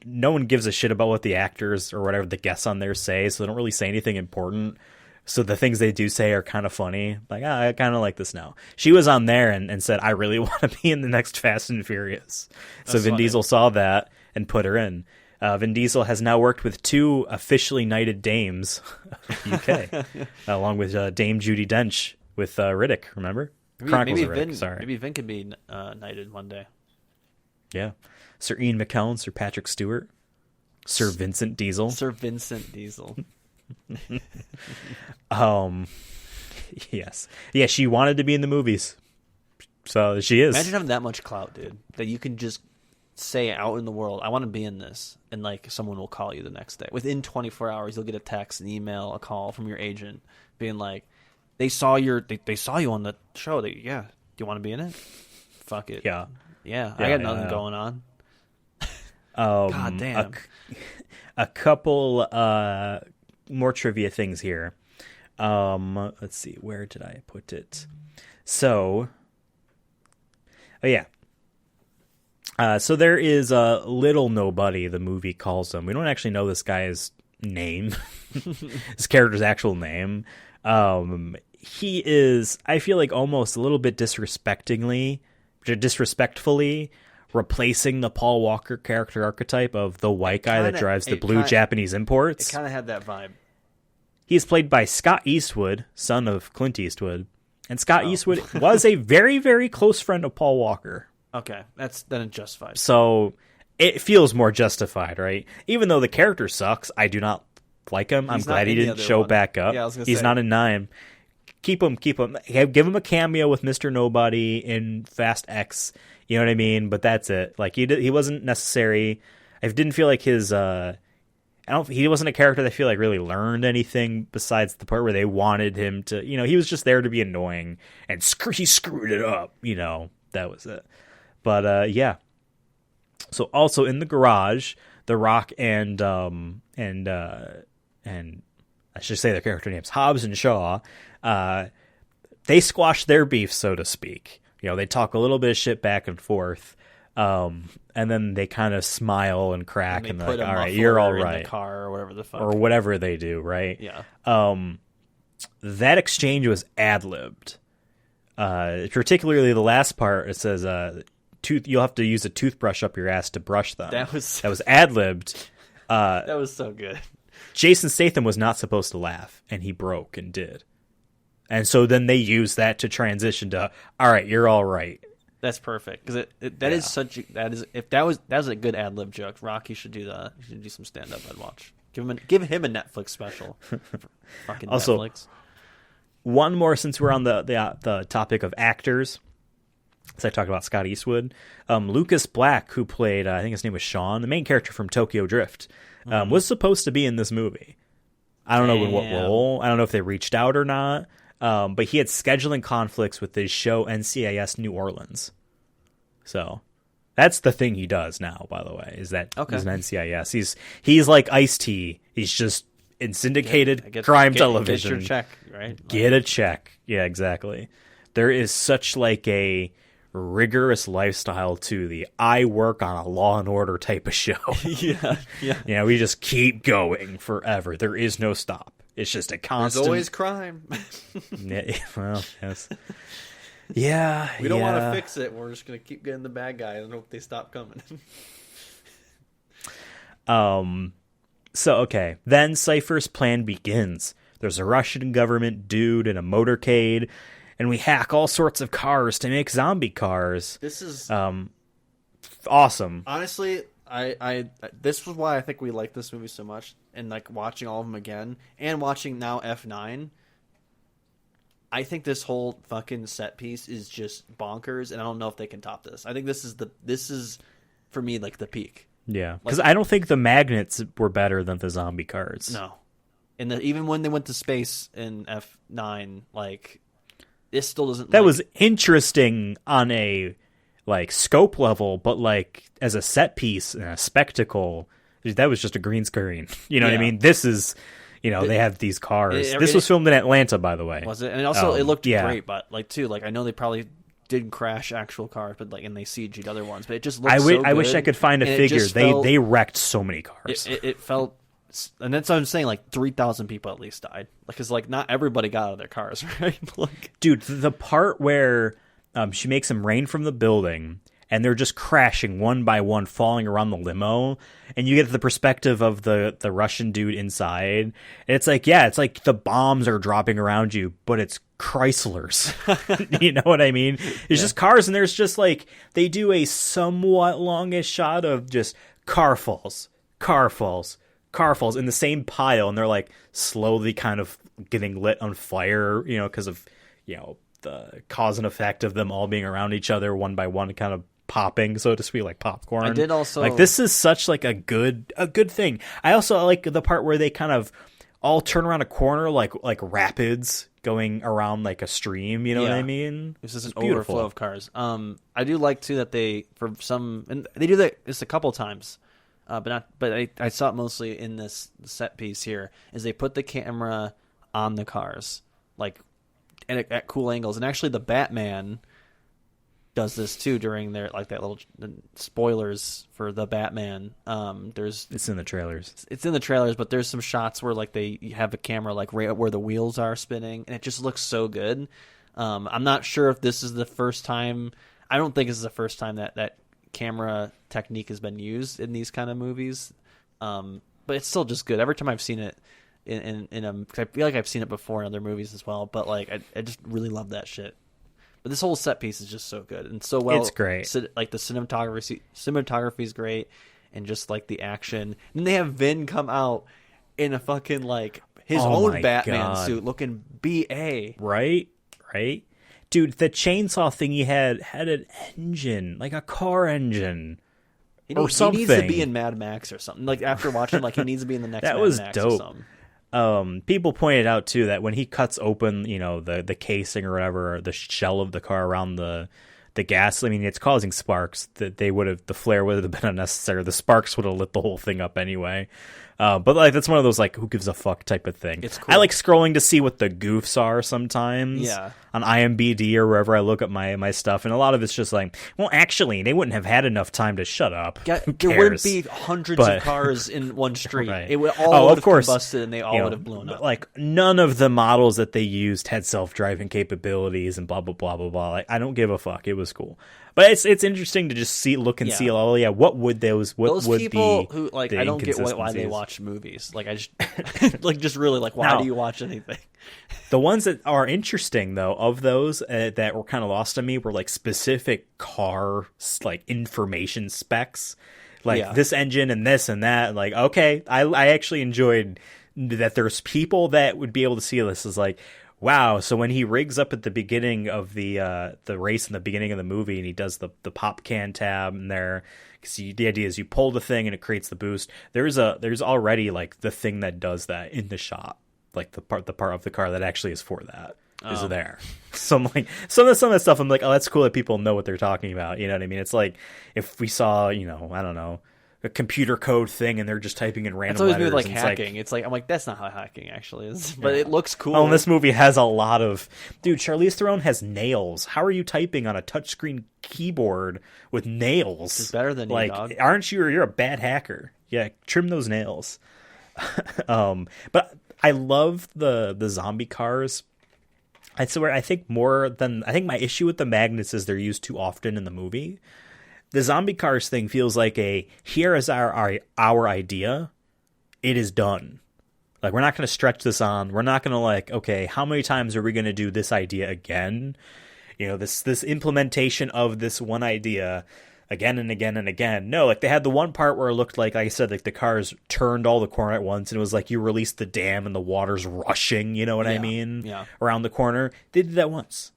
no one gives a shit about what the actors or whatever the guests on there say, so they don't really say anything important. So the things they do say are kind of funny. Like, I kind of like this now. She was on there and said, I really want to be in the next Fast and Furious. So Vin Diesel saw that and put her in. Vin Diesel has now worked with 2 officially knighted dames of the UK, along with Dame Judi Dench with Riddick, remember? Chronicles of Riddick, sorry. Maybe Vin could be knighted one day. Yeah. Sir Ian McKellen, Sir Patrick Stewart, Sir Vincent Diesel. Sir Vincent Diesel. Yes. Yeah, she wanted to be in the movies. So she is. Imagine having that much clout, dude, that you can just say out in the world, I want to be in this, and like someone will call you the next day. Within 24 hours, you'll get a text, an email, a call from your agent being like, they saw you on the show. Do you want to be in it? Fuck it. Yeah, I got nothing going on. God damn. A couple more trivia things here. Let's see, where did I put it? So, so there is a Little Nobody, the movie calls him. We don't actually know this guy's name, his character's actual name. He is, I feel like, almost a little bit disrespectfully replacing the Paul Walker character archetype of the white guy that drives the blue Japanese imports. It kind of had that vibe. He's played by Scott Eastwood, son of Clint Eastwood. And Scott Eastwood was a very, very close friend of Paul Walker. Okay, then it justifies. So it feels more justified, right? Even though the character sucks, I do not like him. I'm glad he didn't show back up. Yeah, he's not in 9. Keep him. Give him a cameo with Mr. Nobody in Fast X. You know what I mean? But that's it. Like he wasn't necessary. I didn't feel like his. I he wasn't a character that I feel like really learned anything besides the part where they wanted him to, he was just there to be annoying, and he screwed it up, that was it. But yeah. So also in the garage, The Rock and I should say their character names, Hobbs and Shaw, they squash their beef, so to speak. They talk a little bit of shit back and forth. And then they kind of smile and crack, and they're like, all right, you're all right. In the car or whatever the fuck. Or whatever they do, right? Yeah. That exchange was ad-libbed. Particularly the last part, it says, you'll have to use a toothbrush up your ass to brush them. That was ad-libbed. That was so good. Jason Statham was not supposed to laugh, and he broke and did. And so then they used that to transition to, all right, you're all right. That's perfect, because if that was a good ad lib joke. Rocky should do that. He should do some stand up. I'd watch. Give him a Netflix special. Fucking also, Netflix. One more, since we're on the topic of actors. As I talked about Scott Eastwood, Lucas Black, who played I think his name was Sean, the main character from Tokyo Drift, was supposed to be in this movie. I don't know in what role. I don't know if they reached out or not. But he had scheduling conflicts with his show NCIS New Orleans. So that's the thing he does now, by the way, is that he's an NCIS. He's like Ice-T. He's just in syndicated crime television. Get your check, right? Get a check. Yeah, exactly. There is such like a rigorous lifestyle to the I work on a Law and Order type of show. Yeah. We just keep going forever. There is no stop. It's just a constant. There's always crime. Well, yes. Yeah. We don't want to fix it. We're just going to keep getting the bad guys and hope they stop coming. So, okay. Then Cypher's plan begins. There's a Russian government dude in a motorcade, and we hack all sorts of cars to make zombie cars. This is awesome. Honestly, I this was why I think we like this movie so much, and like watching all of them again and watching now F9. I think this whole fucking set piece is just bonkers, and I don't know if they can top this. I think this is for me like the peak. Yeah, because I don't think the magnets were better than the zombie cars. No, and even when they went to space in F9, like this still doesn't. That was interesting on a like scope level, but like as a set piece and a spectacle, that was just a green screen. You know what I mean? This is, they have these cars. This was filmed in Atlanta, by the way. Was it? And also it looked great, but like too, like I know they probably didn't crash actual cars, but like and they CG'd other ones, but it just looked so good. I wish I could find a figure. They wrecked so many cars. It felt, and that's what I'm saying. Like 3,000 people at least died. Because like not everybody got out of their cars, right? Like, dude, the part where she makes them rain from the building, and they're just crashing one by one, falling around the limo, and you get the perspective of the Russian dude inside. And it's like, yeah, it's like the bombs are dropping around you, but it's Chryslers. You know what I mean? It's just cars, and there's just like, they do a somewhat longish shot of just car falls in the same pile, and they're like slowly kind of getting lit on fire, because of, the cause and effect of them all being around each other one by one, kind of popping, so to speak, like popcorn. I did also like, this is such like a good thing. I also like the part where they kind of all turn around a corner like rapids going around like a stream. You know what I mean? This is an overflow of cars. I do like too that they and they do that just a couple times, but I saw it mostly in this set piece here. Is they put the camera on the cars like at cool angles, and actually the Batman does this too during their like that little spoilers for the Batman. It's in the trailers. It's in the trailers, but there's some shots where like they have a camera like right where the wheels are spinning, and it just looks so good. I'm not sure if this is the first time. I don't think this is the first time that camera technique has been used in these kind of movies. But it's still just good. Every time I've seen it in 'cause I feel like I've seen it before in other movies as well. But like I just really love that shit. But this whole set piece is just so good and so well. It's great. Like the cinematography is great, and just like the action. And they have Vin come out in a fucking like his own Batman suit, looking BA. Right. Dude, the chainsaw thing he had an engine, like a car engine. He or needs, something. He needs to be in Mad Max or something. Like after watching, like he needs to be in the next That Mad was Max dope. or something. People pointed out too that when he cuts open, the casing or whatever, or the shell of the car around the gas, I mean, it's causing sparks. That the flare would have been unnecessary. The sparks would have lit the whole thing up anyway. But like that's one of those like who gives a fuck type of thing. It's cool. I like scrolling to see what the goofs are sometimes. Yeah. On IMDb or wherever I look at my stuff, and a lot of it's just like, well, actually, they wouldn't have had enough time to shut up. Yeah, Who there cares? wouldn't be hundreds of cars in one street. Right. It would all of have course, combusted and they all would have blown up. Like none of the models that they used had self-driving capabilities and blah blah blah blah blah. Like I don't give a fuck. It was cool, but it's interesting to just look and see. Oh yeah, what would those people be who like the I don't get why they inconsistencies? watch movies. Like I just like just really like why No. do you watch anything? The ones that are interesting, though, of those that were kind of lost to me were like specific car like information specs, like this engine and this and that. Like, okay, I actually enjoyed that. There's people that would be able to see this as like, wow. So when he rigs up at the beginning of the race in the beginning of the movie, and he does the pop can tab in there. Because the idea is you pull the thing and it creates the boost. There's already like the thing that does that in the shot. Like the part of the car that actually is for that is there. So I'm like, some of that stuff I'm like, oh, that's cool that people know what they're talking about. You know what I mean? It's like if we saw, I don't know, a computer code thing and they're just typing in random That's always letters. been like and hacking. It's like I'm like that's not how hacking actually is, but it looks cool. Oh, and this movie has a lot of Charlize Theron has nails. How are you typing on a touchscreen keyboard with nails? It's better than like, you, dog. Aren't you? You're a bad hacker. Yeah, trim those nails. But I love the zombie cars. I swear, I think my issue with the magnets is they're used too often in the movie. The zombie cars thing feels like here is our idea. It is done. Like, we're not going to stretch this on. We're not going to like, okay, how many times are we going to do this idea again? This implementation of this one idea again and again and again. No, like they had the one part where it looked like I said, like the cars turned all the corner at once, and it was like you released the dam and the water's rushing. You know what I mean? Yeah. Around the corner, they did that once.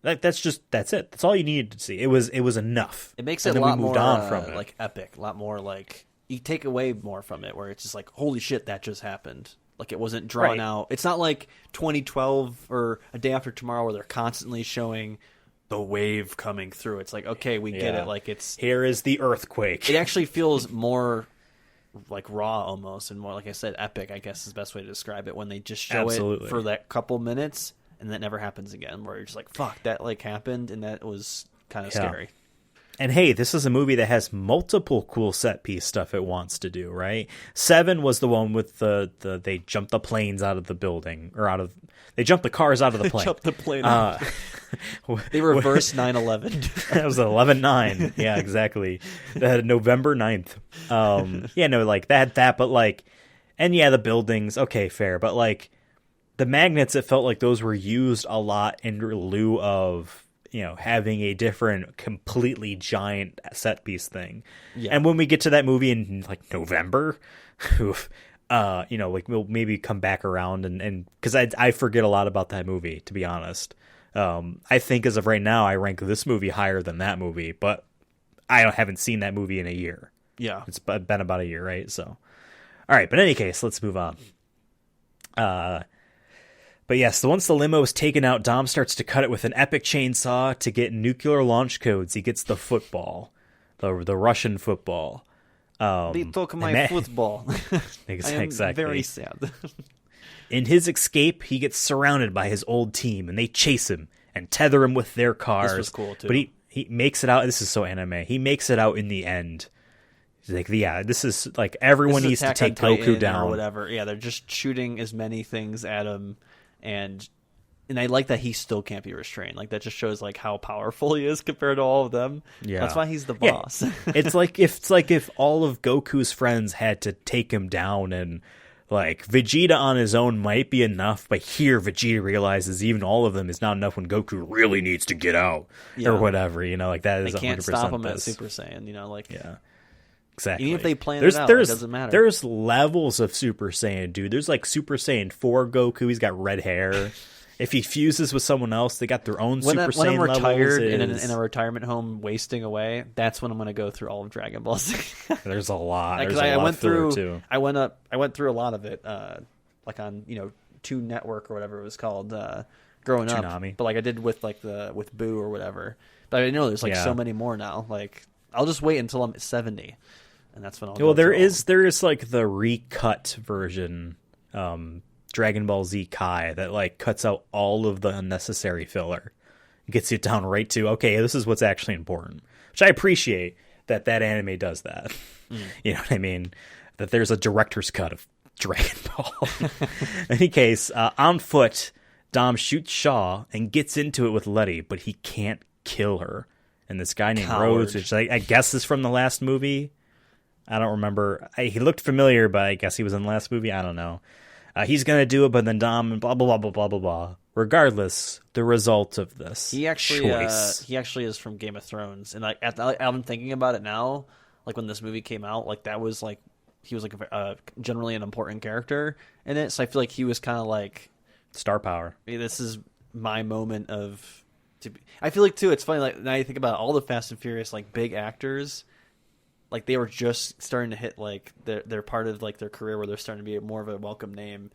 That's it. That's all you needed to see. It was enough. It makes and it a then lot we moved more on from it. like epic, a lot more like you take away more from it, where it's just like holy shit that just happened. Like it wasn't drawn Right. out. It's not like 2012 or A Day After Tomorrow where they're constantly showing the wave coming through. It's like okay, we get Yeah. it. Like it's Here is the earthquake. it actually feels more like raw almost, and more like I said, epic. I guess is the best way to describe it when they just show Absolutely. it for that couple minutes and that never happens again. Where you're just like, fuck, that like happened, and that was kind of Yeah. scary. And hey, this is a movie that has multiple cool set piece stuff it wants to do, right? 7 was the one with the they jumped the planes out of the building, or they jumped the cars out of the plane. Jump the plane out. They reversed 9/11. That was 11/9. Yeah, exactly. November 9th. Like that, but like, and yeah, the buildings, okay, fair, but like the magnets, it felt like those were used a lot in lieu of having a different, completely giant set piece thing. Yeah. And when we get to that movie in like November, like we'll maybe come back around and because I forget a lot about that movie, to be honest. I think as of right now, I rank this movie higher than that movie, but I haven't seen that movie in a year. Yeah. It's been about a year, right? So, all right. But in any case, let's move on. But yes, once the limo is taken out, Dom starts to cut it with an epic chainsaw to get nuclear launch codes. He gets the football, the Russian football. They took my football. I am Exactly. very sad. In his escape, he gets surrounded by his old team, and they chase him and tether him with their cars. This was cool, too. But he makes it out. This is so anime. He makes it out in the end. He's like, yeah, this is like everyone This is needs to Attack take on Goku Titan down. or whatever. Yeah, they're just shooting as many things at him, and I like that he still can't be restrained. Like that just shows like how powerful he is compared to all of them. Yeah. That's why he's the Yeah. boss. It's like if all of Goku's friends had to take him down, and like Vegeta on his own might be enough, but here Vegeta realizes even all of them is not enough when Goku really needs to get out or whatever. Like that is They can't 100% stop him at this. Super Saiyan. Like Yeah. Exactly. even if they plan it out, it doesn't matter. There's levels of Super Saiyan, dude. There's like Super Saiyan 4 Goku. He's got red hair. If he fuses with someone else, they got their own when Super I'm Saiyan retired levels. in a retirement home wasting away, that's when I'm going to go through all of Dragon Ball Z. There's a lot. Because There's a I lot went of filler, through too. I went through a lot of it, like on Toon Network or whatever it was called growing Toonami. up. But like I did with with Boo or whatever. But I know there's like so many more now. Like I'll just wait until I'm 70, and that's when I'll. Well, go there through is like the recut version, Dragon Ball Z Kai, that like cuts out all of the unnecessary filler, gets it down right to okay, this is what's actually important, which I appreciate that anime does that. You know what I mean? That there's a director's cut of Dragon Ball. In any case, on foot, Dom shoots Shaw and gets into it with Letty, but he can't kill her. And this guy named Coward. Rose, which I guess is from the last movie. I don't remember. He looked familiar, but I guess he was in the last movie. I don't know. He's going to do it, but then Dom and blah, blah, blah, blah, blah, blah. Regardless, the result of this He actually choice. he actually is from Game of Thrones, and like I'm thinking about it now, like when this movie came out, like that was like he was like generally an important character in it. So I feel like he was kind of like Star power. hey, this is my moment of. I feel like too. It's funny. Like now you think about it, all the Fast and Furious like big actors, like they were just starting to hit like they're part of like their career where they're starting to be more of a welcome name,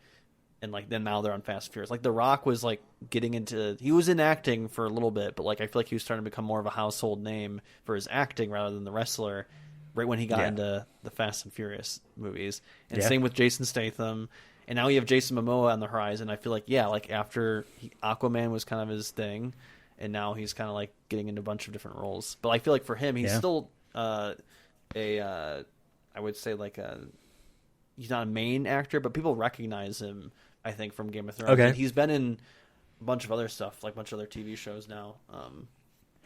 and like then now they're on Fast and Furious. Like The Rock was like getting into he was in acting for a little bit, but like I feel like he was starting to become more of a household name for his acting rather than the wrestler. Right when he got into the Fast and Furious movies, and same with Jason Statham. And now you have Jason Momoa on the horizon. I feel like like after Aquaman was kind of his thing. And now he's kind of like getting into a bunch of different roles. But I feel like for him, he's still I would say like he's not a main actor, but people recognize him, I think, from Game of Thrones. Okay. And he's been in a bunch of other stuff, like a bunch of other TV shows now.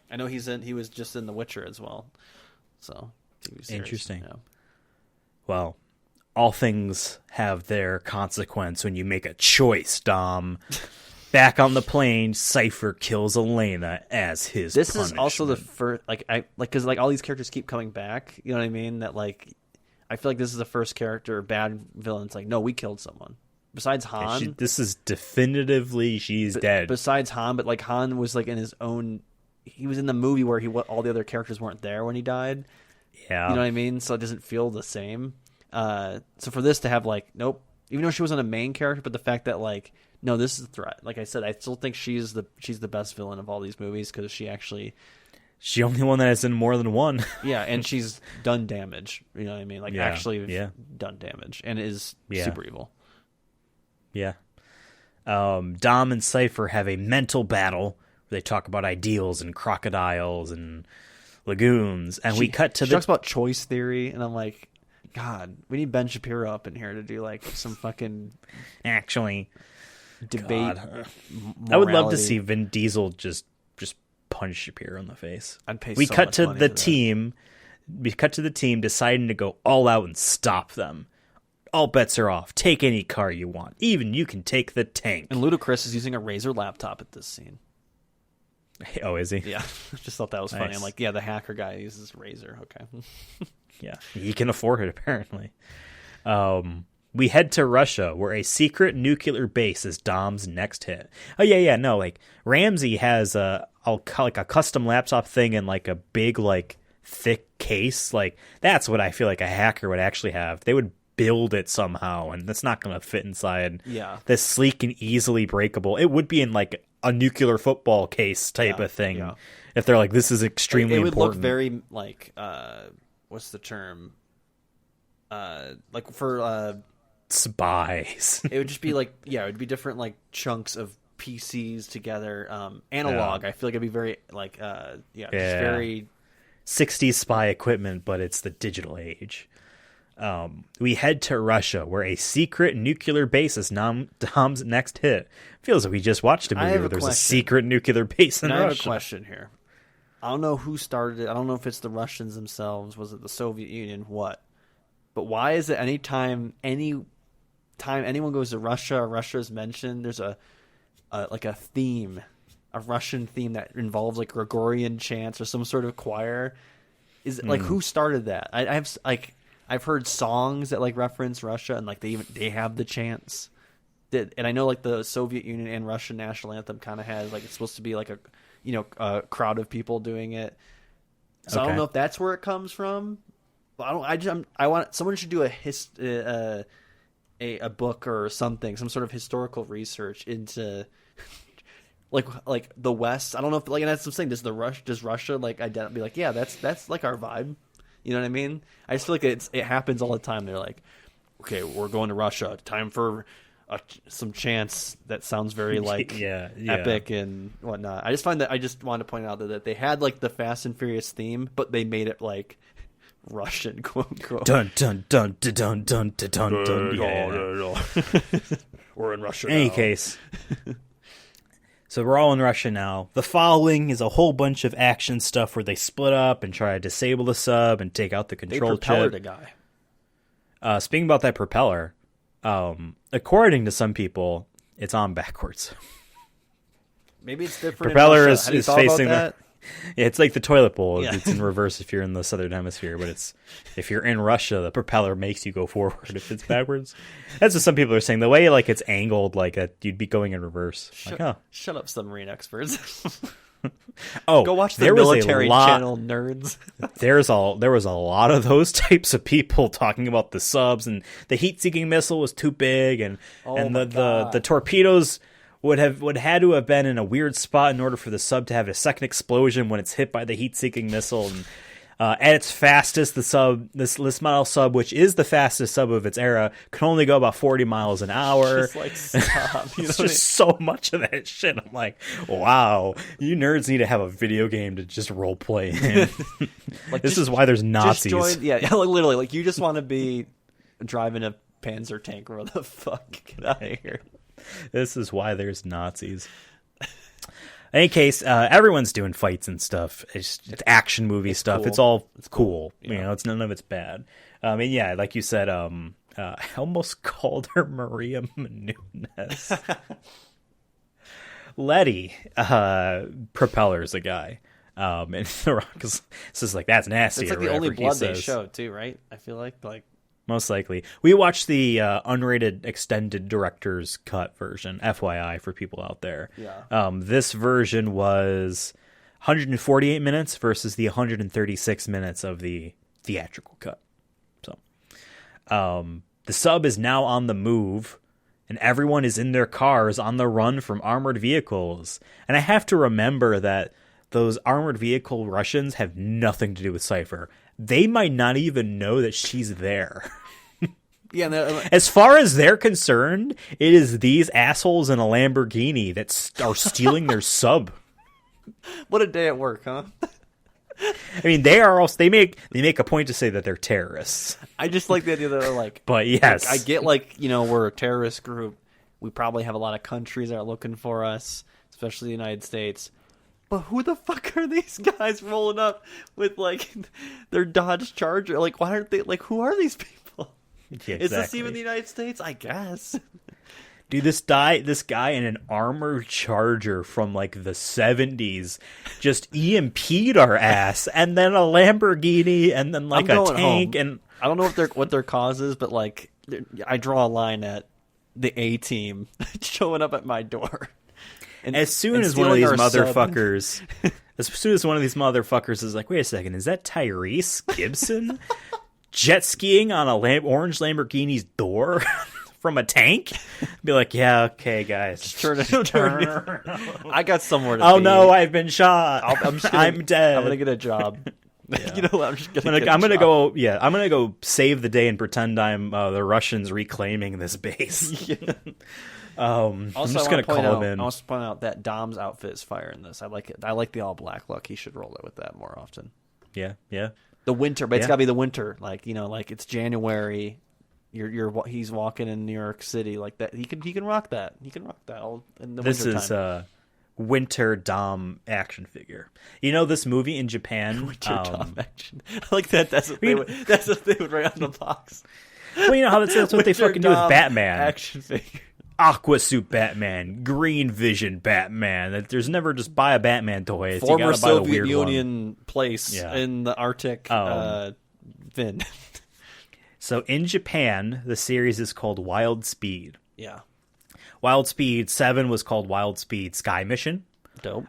I know he was just in The Witcher as well. So, TV series. Interesting. Yeah. Well, all things have their consequence when you make a choice, Dom. Back on the plane, Cypher kills Elena as his This punishment. is also the first, because all these characters keep coming back. You know what I mean? That like, I feel like this is the first character, bad villain. It's like, no, we killed someone. Besides Han, this is definitively she's dead. Besides Han, but like Han was like in his own. He was in the movie where all the other characters weren't there when he died. Yeah, you know what I mean. So it doesn't feel the same. So for this to have like, nope, even though she wasn't a main character, but the fact that like. No, this is a threat. Like I said, I still think she's the best villain of all these movies because she the only one that is in more than one. Yeah, and she's done damage. You know what I mean? Like actually done damage and is super evil. Yeah. Dom and Cypher have a mental battle where they talk about ideals and crocodiles and lagoons, and we cut to she talks about choice theory, and I'm like, God, we need Ben Shapiro up in here to do like some fucking actually. Debate. I would love to see Vin Diesel just punch Shapiro in the face. I'd pay. We so cut much to money the for team. We cut to the team deciding to go all out and stop them. All bets are off. Take any car you want. Even you can take the tank. And Ludacris is using a Razer laptop at this scene. Oh, is he? Yeah, just thought that was funny. Nice. I'm like, yeah, the hacker guy uses Razer. Okay. Yeah, he can afford it apparently. We head to Russia, where a secret nuclear base is Dom's next hit. Oh, yeah, no, like, Ramsey has a custom laptop thing and, like, a big, like, thick case. Like, that's what I feel like a hacker would actually have. They would build it somehow, and that's not going to fit inside this sleek and easily breakable. It would be in, like, a nuclear football case type of thing. Yeah. If they're like, this is extremely important. It would look very, like, what's the term? Like, for... spies. It would just be like, it would be different like chunks of PCs together. Analog. I feel like it'd be very like, just very 60s spy equipment, but it's the digital age. We head to Russia, where a secret nuclear base is Dom's next hit. Feels like we just watched a movie where there's a secret nuclear base in Russia. I have a question here. I don't know who started it. I don't know if it's the Russians themselves. Was it the Soviet Union? What? But why is it anytime anyone goes to Russia or Russia is mentioned, there's a theme, a Russian theme that involves like Gregorian chants or some sort of choir? Is like who started that? I've heard songs that like reference Russia and like they have the chants. and I know like the Soviet Union and Russian national anthem kind of has like it's supposed to be like a crowd of people doing it. So I don't know if that's where it comes from. I want someone should do a book or something, some sort of historical research into like the West. I don't know if like, and that's what I'm saying. Does Russia like be like, yeah, that's like our vibe? You know what I mean? I just feel like it happens all the time. They're like, okay, we're going to Russia. Time for some chants that sounds very like epic and whatnot. I just find that I just wanted to point out that they had like the Fast and Furious theme, but they made it like Russian, quote unquote. Dun dun dun dun dun dun dun dun. Yeah. We're in Russia. In any case, so we're all in Russia now. The following is a whole bunch of action stuff where they split up and try to disable the sub and take out the control propeller chip. the guy. Speaking about that propeller, according to some people, it's on backwards. Maybe it's different. Propeller in Russia. is facing that? Yeah, it's like the toilet bowl. Yeah. It's in reverse if you're in the southern hemisphere, but if you're in Russia, the propeller makes you go forward if it's backwards. That's what some people are saying. The way like it's angled, like you'd be going in reverse. Shut up, submarine experts. Oh, go watch the military channel, nerds. there was a lot of those types of people talking about the subs, and the heat-seeking missile was too big, and the torpedoes would had to have been in a weird spot in order for the sub to have a second explosion when it's hit by the heat-seeking missile. And at its fastest, this model sub, which is the fastest sub of its era, can only go about 40 miles an hour. Just like stop. It's just so much of that shit. I'm like, wow, you nerds need to have a video game to just role play in. Like, this is why there's Nazis. Literally, like you just want to be driving a Panzer tank. Where the fuck, get out of here. This is why there's Nazis. In any case, everyone's doing fights and stuff. It's action movie stuff. Cool. It's cool. Yeah. You know, none of it's bad. And yeah, like you said, I almost called her Maria Menounos. Letty, propellers a guy. And The Rock is like, that's nasty. It's like the only blood they show too, right? I feel like most likely. We watched the unrated extended director's cut version, FYI, for people out there. Yeah. This version was 148 minutes versus the 136 minutes of the theatrical cut. So, the sub is now on the move, and everyone is in their cars on the run from armored vehicles. And I have to remember that those armored vehicle Russians have nothing to do with Cypher. They might not even know that she's there. Yeah, as far as they're concerned, it is these assholes in a Lamborghini that are stealing their sub. What a day at work, huh? I mean, they make a point to say that they're terrorists. I just like the idea that they're like, but yes, I get like, you know, we're a terrorist group. We probably have a lot of countries that are looking for us, especially the United States. But who the fuck are these guys rolling up with like their Dodge Charger? Like, why aren't they like? Who are these people? Yeah, exactly. Is this even the United States? I guess. Dude, this guy in an armored Charger from like the 70s just EMP'd our ass, and then a Lamborghini, and then like a tank, home. And I don't know what their cause is, but like I draw a line at the A team showing up at my door. And as soon as one of these motherfuckers, is like, wait a second, is that Tyrese Gibson jet skiing on a orange Lamborghini's door from a tank? Be like, yeah, okay, guys, just turn. I got somewhere to be. Oh no, I've been shot. I'm dead. I'm gonna get a job. Yeah. You know, I'm gonna go save the day and pretend I'm the Russians reclaiming this base. Yeah. I'm just gonna call him in. I want to point out that Dom's outfit is fire in this. I like it. I like the all black look. He should roll it with that more often. Yeah. The winter, but it's gotta be the winter. Like, you know, like it's January. He's walking in New York City like that. He can rock that. He can rock that all in the winter time. This is winter Dom action figure. You know, this movie in Japan. Winter Dom action. I like that. That's what they would write on the box. Well, you know how that's what they fucking do with Batman. Action figure. Aqua suit Batman, Green Vision Batman. There's never just buy a Batman toy. Former you gotta buy the Soviet weird Union one. place in the Arctic. Vin. So in Japan, the series is called Wild Speed. Yeah. Wild Speed 7 was called Wild Speed Sky Mission. Dope.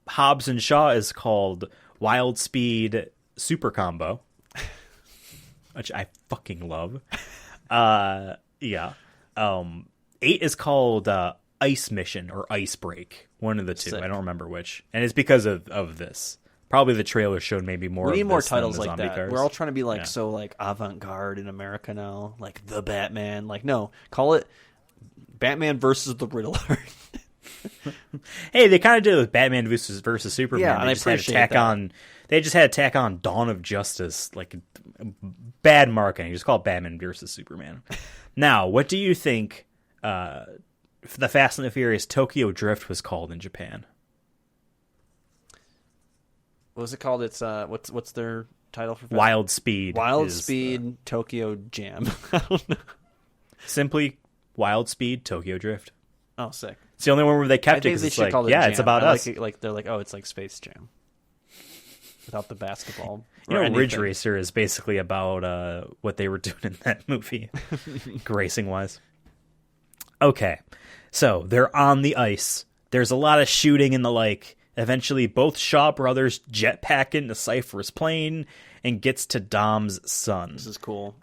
Hobbs and Shaw is called Wild Speed Super Combo, which I fucking love. Yeah. 8 is called Ice Mission or Ice Break. One of the two. Sick. I don't remember which. And it's because of this. Probably the trailer showed maybe more. We need of more this than titles the like zombie that. cars. We're all trying to be like so like avant-garde in America now, like the Batman. Like no, call it Batman versus the Riddler. Hey, they kind of did it with Batman versus Superman. Yeah, they and I just had to appreciate tack that. on. They just had to tack on Dawn of Justice, like bad marketing. Just call it Batman versus Superman. Now, what do you think? The Fast and the Furious Tokyo Drift was called in Japan. What was it called? It's what's their title for Wild Speed. Wild is, Speed Tokyo Jam. I don't know. Simply Wild Speed Tokyo Drift. Oh, sick. It's the only one where they I kept it think because they it's should like, call it yeah, Jam. it's about I us. Like, like they're like, oh, it's like Space Jam without the basketball. You or know, Ridge anything. Racer is basically about what they were doing in that movie, racing wise. Okay, so they're on the ice. There's a lot of shooting and the like. Eventually, both Shaw brothers jetpack into Cypher's plane and gets to Dom's son. This is cool.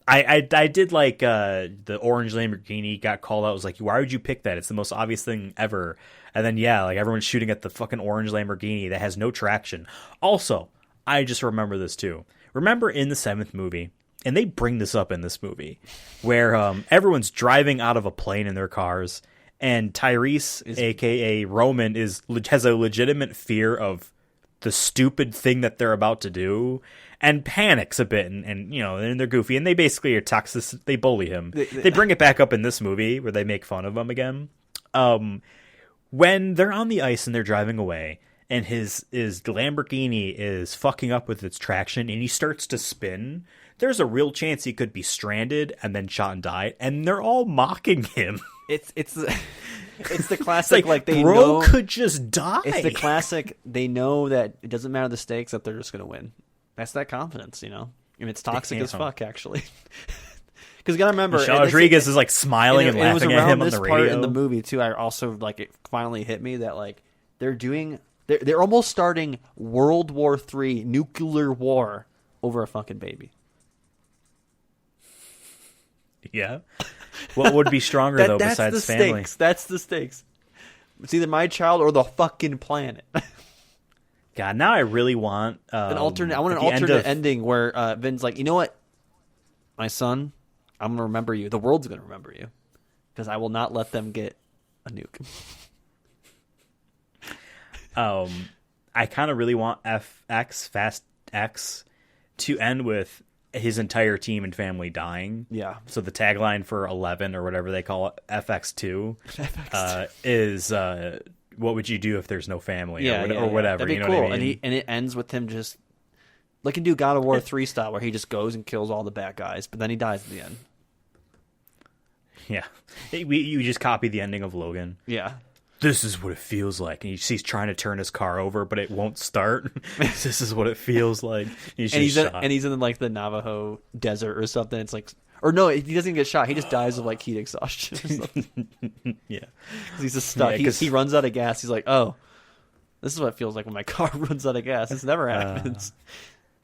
I did like the orange Lamborghini got called out. I was like, why would you pick that? It's the most obvious thing ever. And then yeah, like everyone's shooting at the fucking orange Lamborghini that has no traction. Also, I just remember this too. Remember in the 7th movie, and they bring this up in this movie, where everyone's driving out of a plane in their cars, and Tyrese, aka Roman, has a legitimate fear of the stupid thing that they're about to do, and panics a bit, and you know, and they're goofy, and they basically are toxic. They bully him. They bring it back up in this movie where they make fun of him again. When they're on the ice and they're driving away, and his Lamborghini is fucking up with its traction, and he starts to spin. There's a real chance he could be stranded and then shot and die, and they're all mocking him. It's the classic like they bro know could just die. It's the classic. They know that it doesn't matter the stakes, that they're just going to win. That's that confidence, you know. And it's toxic as fuck, actually. Because you got to remember, Michelle Rodriguez is like smiling and it was laughing around at him on this the part radio. in the movie too. I also like it finally hit me that like they're almost starting World War III nuclear war over a fucking baby. Yeah. What would be stronger though That's besides the family? stakes. That's the stakes. It's either my child or the fucking planet. God, now I really want An alternate. I want an at the end alternate of- ending where Vin's like, you know what, my son, I'm gonna remember you. The world's gonna remember you because I will not let them get a nuke. I kind of really want Fast X to end with his entire team and family dying. Yeah. So the tagline for 11 or whatever they call it, FX2, is what would you do if there's no family? Or whatever. That'd be you know cool. what I mean? And it ends with him just like, can do God of War 3 style where he just goes and kills all the bad guys, but then he dies at the end. Yeah. You just copy the ending of Logan. Yeah. This is what it feels like. And he's trying to turn his car over, but it won't start. This is what it feels like. He's in like the Navajo desert or something. It's like, or no, he doesn't get shot. He just dies of like heat exhaustion or something. Yeah. 'Cause he's just stuck. Yeah, he runs out of gas. He's like, oh, this is what it feels like when my car runs out of gas. This never happens.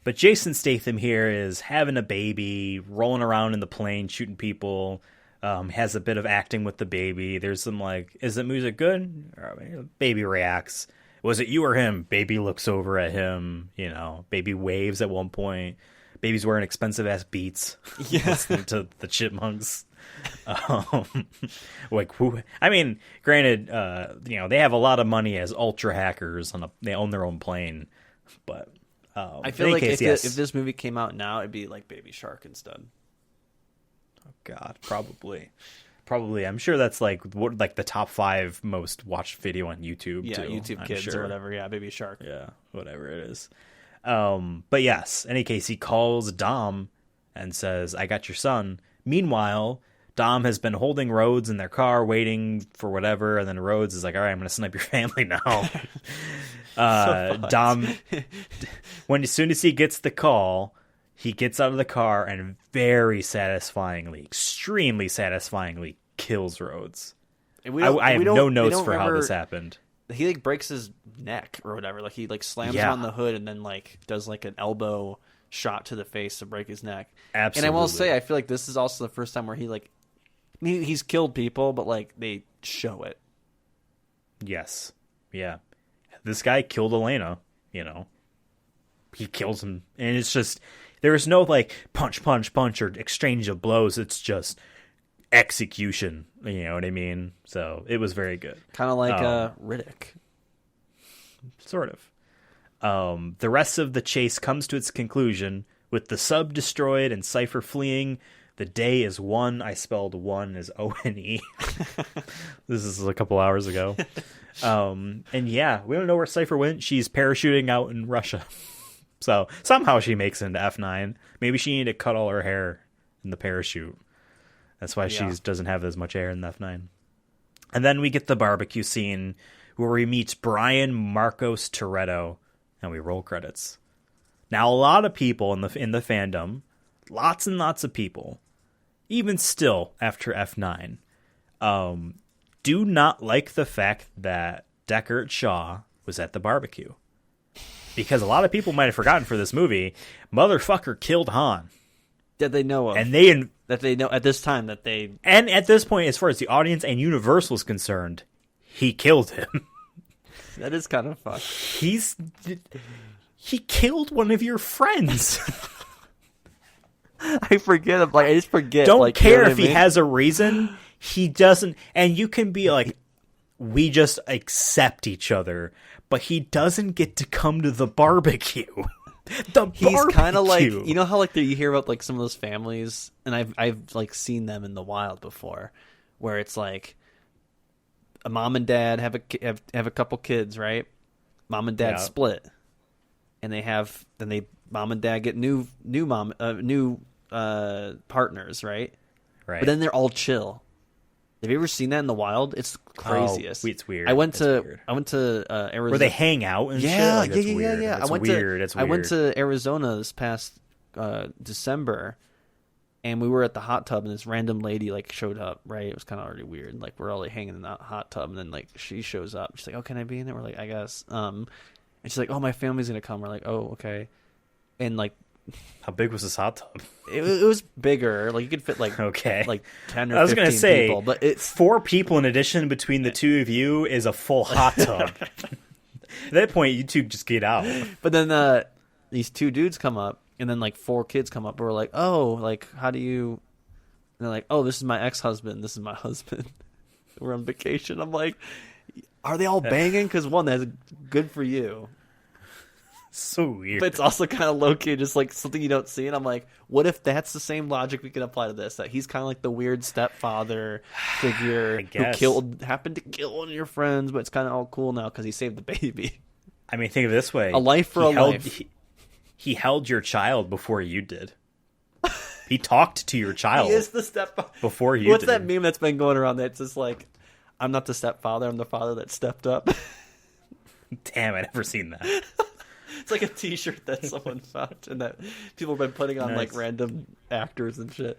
But Jason Statham here is having a baby, rolling around in the plane, shooting people. Has a bit of acting with the baby. There's some like, is the music good? Baby reacts. Was it you or him? Baby looks over at him. You know, baby waves at one point. Baby's wearing expensive ass Beats. Yeah. Listening to the Chipmunks. Like, who? I mean, granted, you know, they have a lot of money as ultra hackers. They own their own plane, but I feel like if this movie came out now, it'd be like Baby Shark instead. God, probably. I'm sure that's like the top 5 most watched video on YouTube. Yeah, too, YouTube I'm Kids sure. or whatever. Yeah, Baby Shark. Yeah, whatever it is. But yes, in any case, he calls Dom and says, "I got your son." Meanwhile, Dom has been holding Rhodes in their car, waiting for whatever, and then Rhodes is like, "All right, I'm going to snipe your family now." Dom, as soon as he gets the call, he gets out of the car and very satisfyingly, extremely satisfyingly, kills Rhodes. And I have no notes for how ever, this happened. He like breaks his neck or whatever. Like he like slams him on the hood and then like does like an elbow shot to the face to break his neck. Absolutely. And I will say, I feel like this is also the first time where he like, he's killed people, but like they show it. Yes. Yeah. This guy killed Elena, you know. He kills him. And it's just, there is no like punch, punch, punch or exchange of blows. It's just execution. You know what I mean? So it was very good. Kind of like Riddick. Sort of. The rest of the chase comes to its conclusion with the sub destroyed and Cypher fleeing. The day is won. I spelled one as O-N-E. This is a couple hours ago. And yeah, we don't know where Cypher went. She's parachuting out in Russia. So somehow she makes it into F9. Maybe she needed to cut all her hair in the parachute. That's why she doesn't have as much hair in the F9. And then we get the barbecue scene where we meet Brian Marcos Toretto, and we roll credits. Now, a lot of people in the fandom, lots and lots of people, even still after F9, do not like the fact that Deckard Shaw was at the barbecue. Because a lot of people might have forgotten for this movie, motherfucker killed Han. That they know of. And that they know at this time that they... And at this point, as far as the audience and Universal is concerned, he killed him. That is kind of fun. He killed one of your friends. I forget. Like I just forget. Don't like, care you know if he has a reason. He doesn't. And you can be like, we just accept each other. But he doesn't get to come to the barbecue. He's kind of like, you know how like you hear about like some of those families, and I've like seen them in the wild before, where it's like a mom and dad have a couple kids, right? Mom and dad split, and mom and dad get new partners, right? Right. But then they're all chill. Have you ever seen that in the wild? It's craziest. Oh, it's weird. I went to Arizona. Where they hang out and shit? Yeah, Like, yeah. It's weird. I went to Arizona this past December, and we were at the hot tub, and this random lady like showed up. Right, it was kind of already weird. Like we're all like hanging in the hot tub, and then like she shows up. She's like, "Oh, can I be in there?" We're like, "I guess." And she's like, "Oh, my family's gonna come." We're like, "Oh, okay." And like, how big was this hot tub? It was bigger. Like you could fit like 10 or 15 I was gonna say, people, but it's 4 people in addition between the two of you is a full hot tub. At that point, you two just get out. But then these 2 dudes come up, and then like 4 kids come up. And we're like, "Oh, like how do you?" And they're like, "Oh, this is my ex-husband. This is my husband. We're on vacation." I'm like, "Are they all banging?" Because one, that's good for you. So weird. But it's also kind of low-key, just like something you don't see. And I'm like, what if that's the same logic we can apply to this? That he's kind of like the weird stepfather figure who happened to kill one of your friends, but it's kind of all cool now because he saved the baby. I mean, think of it this way. A life for a life. He held your child before you did. He talked to your child. He is the stepfather. Before you What's did. that meme that's been going around that's just like, I'm not the stepfather, I'm the father that stepped up. Damn, I never seen that. It's like a T-shirt that someone found and that people have been putting on like random actors and shit.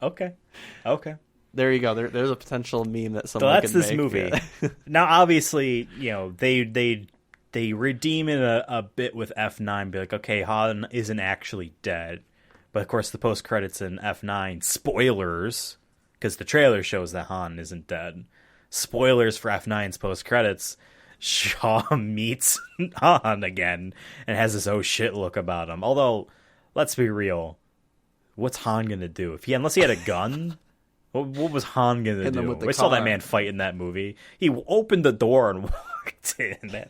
Okay. There you go. There's a potential meme that So someone that's can this make. movie. Yeah. Now, obviously, you know they redeem it a bit with F9. Be like, okay, Han isn't actually dead, but of course the post credits in F9 spoilers because the trailer shows that Han isn't dead. Spoilers for F9's post credits. Shaw meets Han again and has this oh shit look about him. Although, let's be real, what's Han gonna do unless he had a gun? What was Han gonna do? We saw that man fight in that movie. He opened the door and walked in.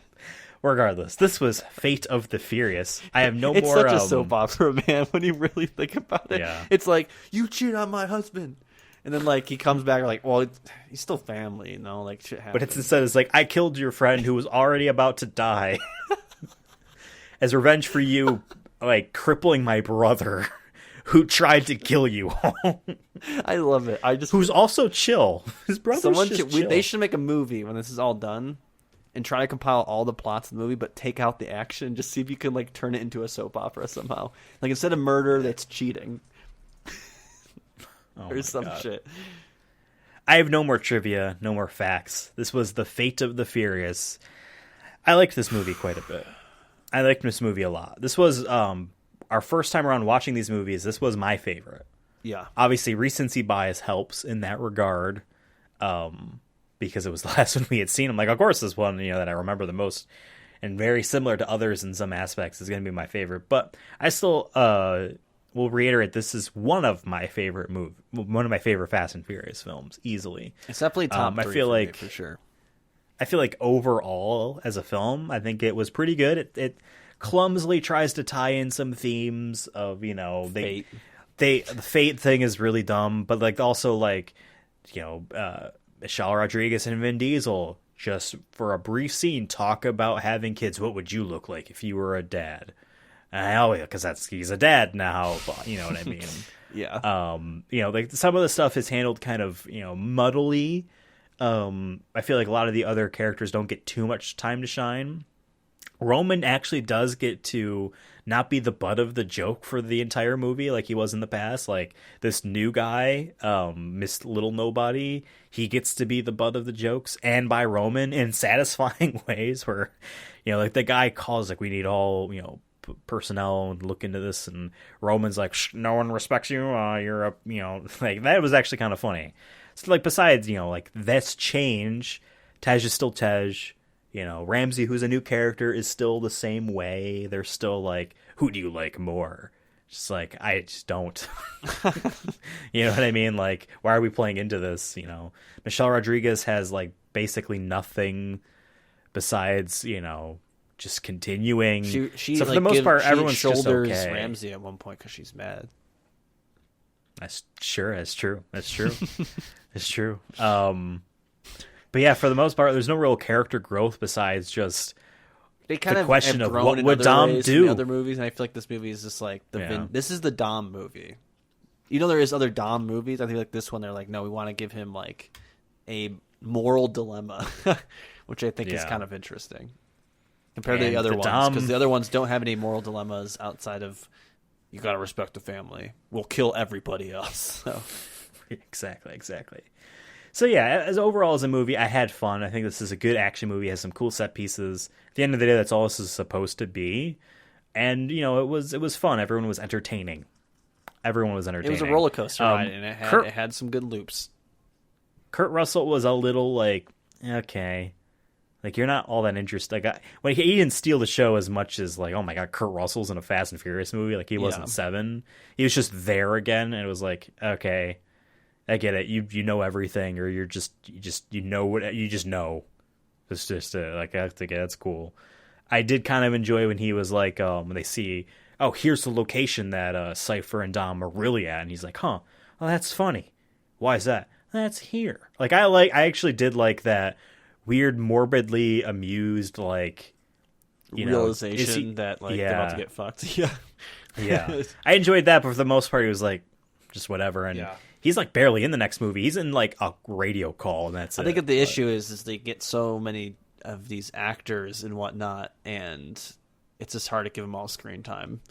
Regardless, this was Fate of the Furious. I have no it's more. It's such a soap opera, man. When you really think about it, yeah. It's like you cheat on my husband. And then, like, he comes back, like, well, he's still family, you know? Like, shit happens. But it's instead, it's like, I killed your friend who was already about to die. As revenge for you, like, crippling my brother who tried to kill you. I love it. Who's also chill. His brother's chill. They should make a movie when this is all done and try to compile all the plots of the movie, but take out the action and just see if you can, like, turn it into a soap opera somehow. Like, instead of murder, that's cheating. or my some God. shit. I have no more trivia, no more facts. This was The Fate of the Furious. I liked this movie quite a bit. I liked this movie a lot. This was our first time around watching these movies. This was my favorite. Yeah. Obviously, recency bias helps in that regard, because it was the last one we had seen. I'm like, of course, this one, that I remember the most, and very similar to others in some aspects, is going to be my favorite. But I still will reiterate, this is one of my favorite Fast and Furious films, easily. It's definitely top I three feel for like me, for sure. I feel like overall as a film, I think it was pretty good. It clumsily tries to tie in some themes of Fate. The fate thing is really dumb, but like also like Michelle Rodriguez and Vin Diesel just for a brief scene talk about having kids. What would you look like if you were a dad? Because he's a dad now. You know what I mean? Yeah. Like some of the stuff is handled kind of muddily. I feel like a lot of the other characters don't get too much time to shine. Roman actually does get to not be the butt of the joke for the entire movie like he was in the past. Like this new guy, Miss Little Nobody, he gets to be the butt of the jokes, and by Roman in satisfying ways where, like the guy calls like, we need all, personnel and look into this, and Roman's like, no one respects you. You're a, like that was actually kind of funny. So like besides, like that's change, Tej is still Tej. Ramsey, who's a new character, is still the same way. They're still like, who do you like more? Just like, I just don't. You know what I mean? Like, why are we playing into this? Michelle Rodriguez has like basically nothing besides, just continuing. She so for like, the most part, everyone's shoulders just okay. Ramsey at one point because she's mad. That's true. That's true. It's true. But yeah, for the most part, there's no real character growth besides just they kind the of question have of grown what in would other Dom ways do? in other movies, and I feel like this movie is just like Yeah. this is the Dom movie. There is other Dom movies. I think like this one, they're like, no, we want to give him like a moral dilemma, which I think is Yeah. kind of interesting compared to And the other the ones, Dom- because the other ones don't have any moral dilemmas outside of you got to respect the family. We'll kill everybody else. So. Exactly. So yeah, as overall as a movie, I had fun. I think this is a good action movie. It has some cool set pieces. At the end of the day, that's all this is supposed to be. And it was fun. Everyone was entertaining. It was a roller coaster ride, and it Kurt- had some good loops. Kurt Russell was a little like, okay, like you're not all that interested. Like when he didn't steal the show as much as like, oh my god, Kurt Russell's in a Fast and Furious movie. Like he wasn't 7. He was just there again, and it was like, okay, I get it. You know everything, or you just know what you just know. It's just like that's cool. I did kind of enjoy when he was like, when they see, oh, here's the location that Cypher and Dom are really at, and he's like, huh, well, that's funny. Why is that? That's here. Like I actually did like that weird, morbidly amused, like realization that like they're about to get fucked. Yeah. I enjoyed that, but for the most part, he was like, just whatever, and. Yeah. He's like barely in the next movie. He's in like a radio call, and that's it. I think the issue is they get so many of these actors and whatnot, and it's just hard to give them all screen time.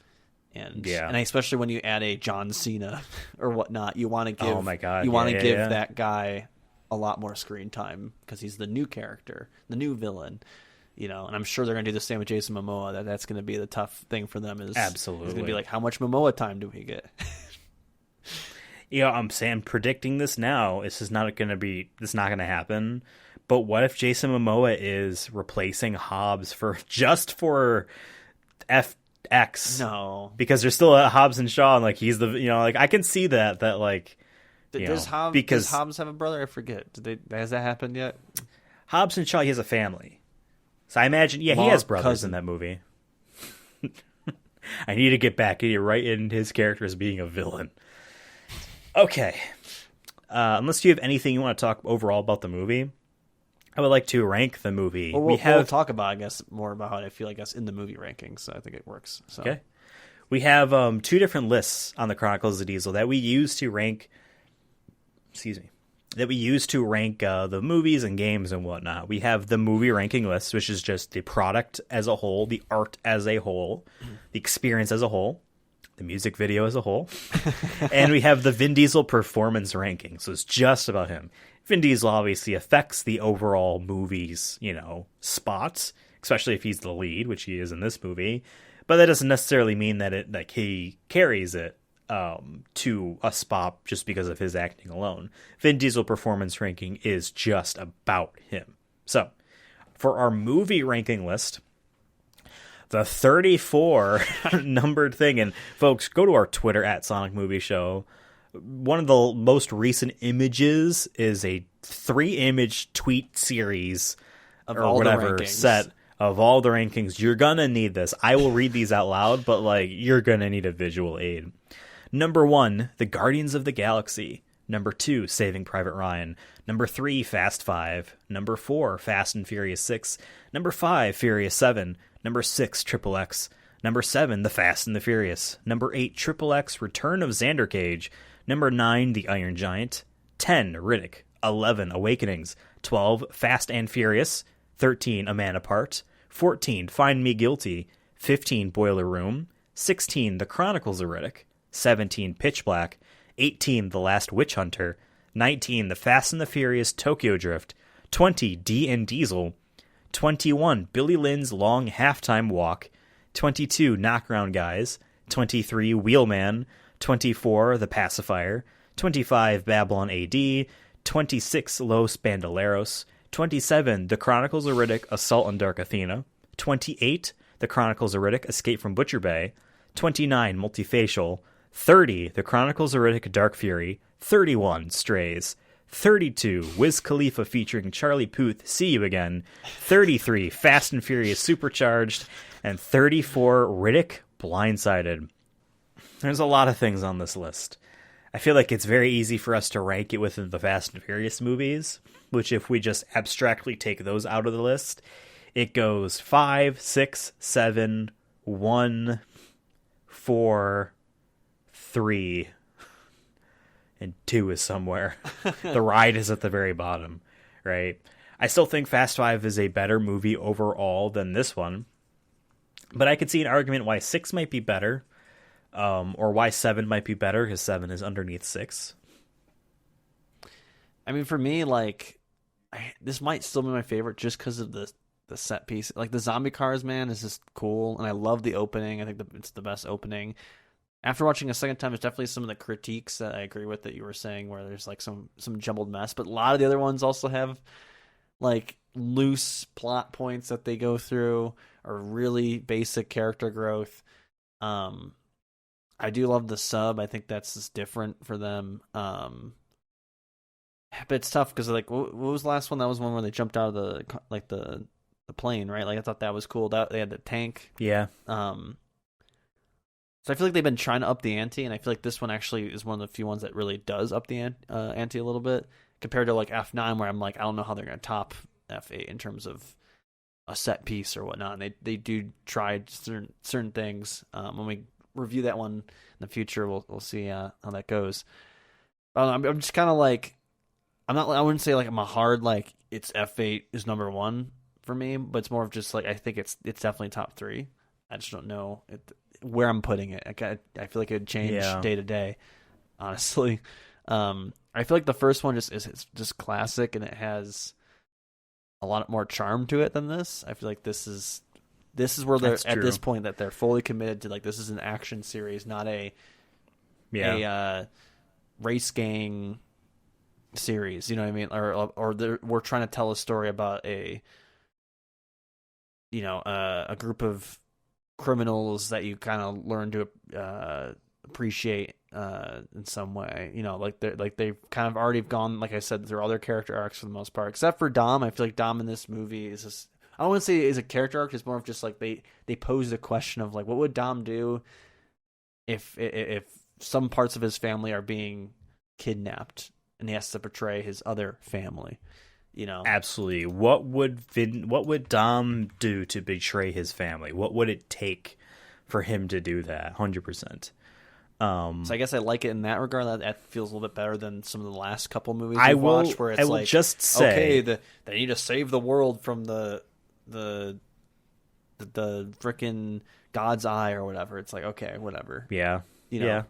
And especially when you add a John Cena or whatnot, you want to give give that guy a lot more screen time because he's the new character, the new villain. And I'm sure they're going to do the same with Jason Momoa. That's going to be the tough thing for them. Absolutely, it's going to be like, how much Momoa time do we get? I'm saying, predicting this now. This is not going to happen. But what if Jason Momoa is replacing Hobbs for FX? No, because there's still a Hobbs and Shaw, and like he's the like I can see that like. Does Hobbs have a brother? I forget. Has that happened yet? Hobbs and Shaw, he has a family. So I imagine, he has brothers in that movie. I need to get back right in his character as being a villain. Okay. Unless you have anything you want to talk overall about the movie, I would like to rank the movie. Well, we'll talk about, I guess, more about how I feel, I guess, in the movie rankings. So I think it works. So. Okay. We have 2 different lists on the Chronicles of Diesel that we use to rank. The movies and games and whatnot. We have the movie ranking list, which is just the product as a whole, the art as a whole, the experience as a whole. the music video as a whole. And we have the Vin Diesel performance ranking. So it's just about him. Vin Diesel obviously affects the overall movie's, spots, especially if he's the lead, which he is in this movie. But that doesn't necessarily mean that he carries it to a spot just because of his acting alone. Vin Diesel performance ranking is just about him. So, for our movie ranking list, the 34 numbered thing, and folks, go to our Twitter at Sonic Movie Show. One of the most recent images is a 3-image tweet series Of or all the whatever rankings. set of all the rankings. You're gonna need this. I will read these out loud, but you're gonna need a visual aid. Number 1, The Guardians of the Galaxy. Number 2, Saving Private Ryan. Number 3, Fast 5. Number 4, Fast and Furious 6. Number 5, Furious 7. Number 6, Triple X. Number 7, The Fast and the Furious. Number 8, Triple X, Return of Xander Cage. Number 9, The Iron Giant. 10, Riddick. 11, Awakenings. 12, Fast and Furious. 13, A Man Apart. 14, Find Me Guilty. 15, Boiler Room. 16, The Chronicles of Riddick. 17, Pitch Black. 18, The Last Witch Hunter. 19, The Fast and the Furious Tokyo Drift. 20, D and Diesel. 21, Billy Lynn's Long Halftime Walk. 22, Knockaround Guys. 23, Wheelman. 24, The Pacifier. 25, Babylon AD. 26, Los Bandoleros. 27, The Chronicles of Riddick, Assault on Dark Athena. 28, The Chronicles of Riddick, Escape from Butcher Bay. 29, Multifacial. 30, The Chronicles of Riddick, Dark Fury. 31, Strays. 32, Wiz Khalifa featuring Charlie Puth, See You Again. 33, Fast and Furious Supercharged. And 34, Riddick, Blindsided. There's a lot of things on this list. I feel like it's very easy for us to rank it within the Fast and Furious movies, which if we just abstractly take those out of the list, it goes 5, 6, 7, 1, 4, 3, and 2 is somewhere. The Ride is at the very bottom, right? I still think Fast 5 is a better movie overall than this one, but I could see an argument why 6 might be better, or why 7 might be better, because 7 is underneath 6. I mean, for me, this might still be my favorite just because of the set piece. Like, the zombie cars, man, is just cool, and I love the opening. I think it's the best opening. After watching a second time, there's definitely some of the critiques that I agree with that you were saying, where there's some jumbled mess. But a lot of the other ones also have loose plot points that they go through, or really basic character growth. I do love the sub. I think that's just different for them. But it's tough because what was the last one? That was one where they jumped out of the plane, right? I thought that was cool. That they had the tank. Yeah. So I feel like they've been trying to up the ante, and I feel like this one actually is one of the few ones that really does up the ante a little bit compared to F9, where I'm I don't know how they're going to top F8 in terms of a set piece or whatnot. And they do try certain things. When we review that one in the future, we'll see how that goes. I'm just kind of I'm not. I wouldn't say I'm a hard it's F8 is number 1 for me, but it's more of just I think it's definitely top 3. I just don't know where I'm putting it. I feel like it would change day to day, honestly. I feel like the first one it's just classic, and it has a lot more charm to it than this. I feel like this is where they're at this point, that they're fully committed to this is an action series, not a race gang series. You know what I mean? Or we're trying to tell a story about a group of criminals that you kind of learn to appreciate in some way. They've kind of already gone, like I said, through all their character arcs for the most part, except for Dom. I feel like Dom in this movie is just, I don't want to say is a character arc. It's more of just they pose the question of what would Dom do if some parts of his family are being kidnapped and he has to portray his other family. Absolutely. What would Dom do to betray his family? What would it take for him to do that? 100%. So I guess I like it in that regard. That feels a little bit better than some of the last couple movies I we've will watched, where it's just say, okay, they need to save the world from the the frickin' God's Eye or whatever. It's like, okay, whatever. Yeah. You know? Yeah.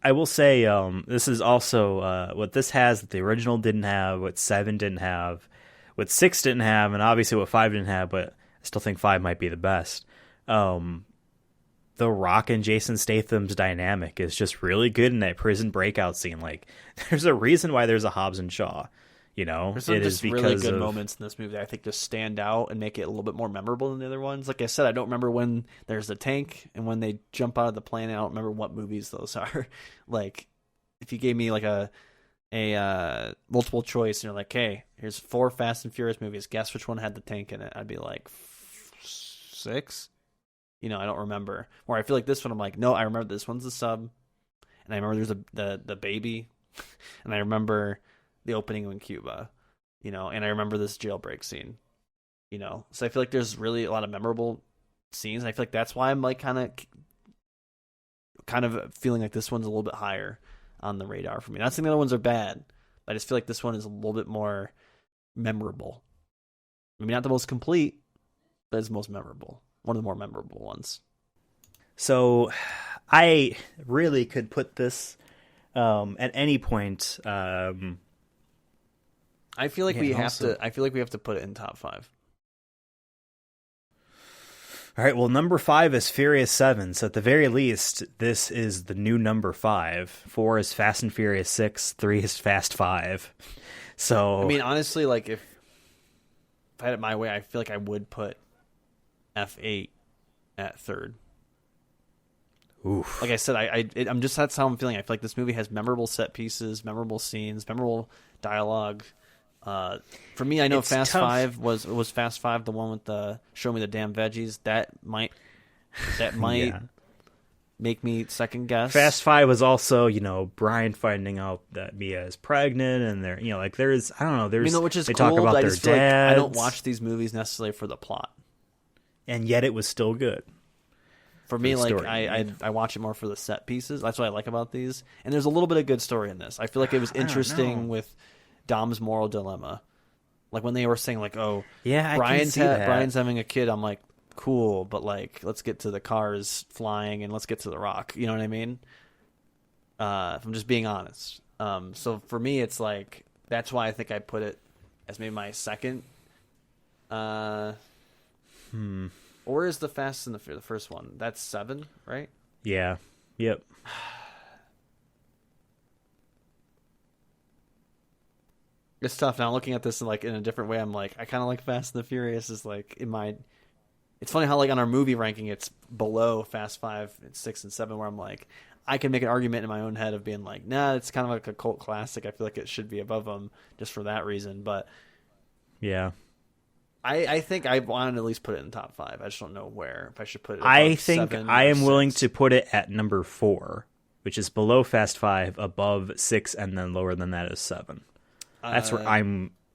I will say this is also what this has that the original didn't have, what 7 didn't have, what 6 didn't have, and obviously what 5 didn't have, but I still think 5 might be the best. The Rock and Jason Statham's dynamic is just really good in that prison breakout scene. Like, there's a reason why there's a Hobbs and Shaw. There's some just really good moments in this movie that I think just stand out and make it a little bit more memorable than the other ones. Like I said, I don't remember when there's the tank and when they jump out of the plane. I don't remember what movies those are. Like, if you gave me like a multiple choice and you're like, hey, here's 4 Fast and Furious movies, guess which one had the tank in it? I'd be like 6. I don't remember. Or I feel like this one, I'm like, no, I remember this one's the sub, and I remember there's the baby, and I remember the opening in Cuba, and I remember this jailbreak scene, So I feel like there's really a lot of memorable scenes, and I feel like that's why I'm like kind of feeling like this one's a little bit higher on the radar for me. Not saying the other ones are bad, but I just feel like this one is a little bit more memorable. Maybe not the most complete, but it's the most memorable. One of the more memorable ones. So I really could put this at any point. I feel like we have to. I feel like we have to put it in top 5. All right. Well, number 5 is Furious 7. So at the very least, this is the new number 5. 4 is Fast and Furious 6. 3 is Fast 5. So I mean, honestly, like if I had it my way, I feel like I would put F8 at 3rd. Oof. Like I said, I'm just, that's how I'm feeling. I feel like this movie has memorable set pieces, memorable scenes, memorable dialogue. For me, I know It's Fast tough. 5 was Fast 5, the one with the show me the damn veggies. That might Yeah. make me second guess. Fast 5 was also, Brian finding out that Mia is pregnant, and there's I don't know, there's which is they cool, talk about but I their just feel like I don't dads, watch these movies necessarily for the plot. and yet it was still good. For me, the like story. I watch it more for the set pieces. That's what I like about these. And there's a little bit of good story in this. I feel like it was I don't interesting know. with Dom's moral dilemma. Like when they were saying like, "Oh, Yeah, I can Brian's see that. Brian's having a kid." I'm like, "Cool, but like let's get to the cars flying and let's get to the Rock." You know what I mean? If I'm just being honest. So for me, it's like that's why I think I put it as maybe my second. Or is the Fast and the first one? That's 7, right? Yeah. Yep. It's tough now. Looking at this in a different way, I'm like, I kind of like Fast and the Furious. Is like in my. It's funny how like on our movie ranking, it's below Fast 5, it's 6 and 7. Where I'm like, I can make an argument in my own head of being like, nah, it's kind of like a cult classic. I feel like it should be above them just for that reason. But Yeah. I think I want to at least put it in top 5. I just don't know where. If I should put it. I above think 7 I or am willing 6. to put it at number 4, which is below Fast 5, above 6, and then lower than that is 7. That's where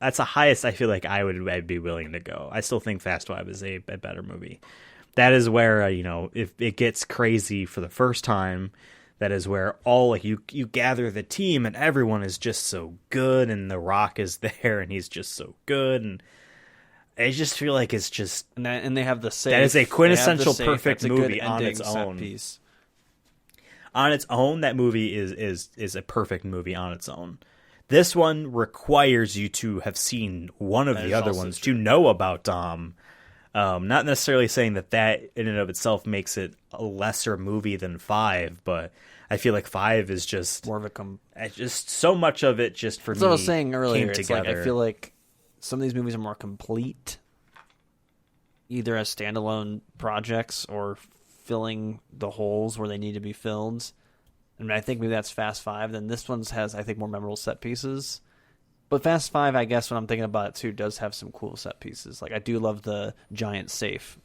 that's the highest I feel like I'd be willing to go. I still think Fast 5 is a better movie. That is where, if it gets crazy for the first time, that is where all you gather the team and everyone is just so good, and The Rock is there and he's just so good, and I just feel like it's just and they have the safe. that is a quintessential They have the safe. perfect That's a good movie on its ending set own. piece. On its own, that movie is a perfect movie on its own. This one requires you to have seen one of That the is other also ones true. to know about Dom. Not necessarily saying that in and of itself makes it a lesser movie than 5, but I feel like 5 is just More of just so much of it just for That's me. what I was saying earlier. came It's together. like I feel like some of these movies are more complete, either as standalone projects or filling the holes where they need to be filled. And I think maybe that's Fast 5. Then this one has, I think, more memorable set pieces. But Fast 5, I guess, when I'm thinking about it too, does have some cool set pieces. Like I do love the giant safe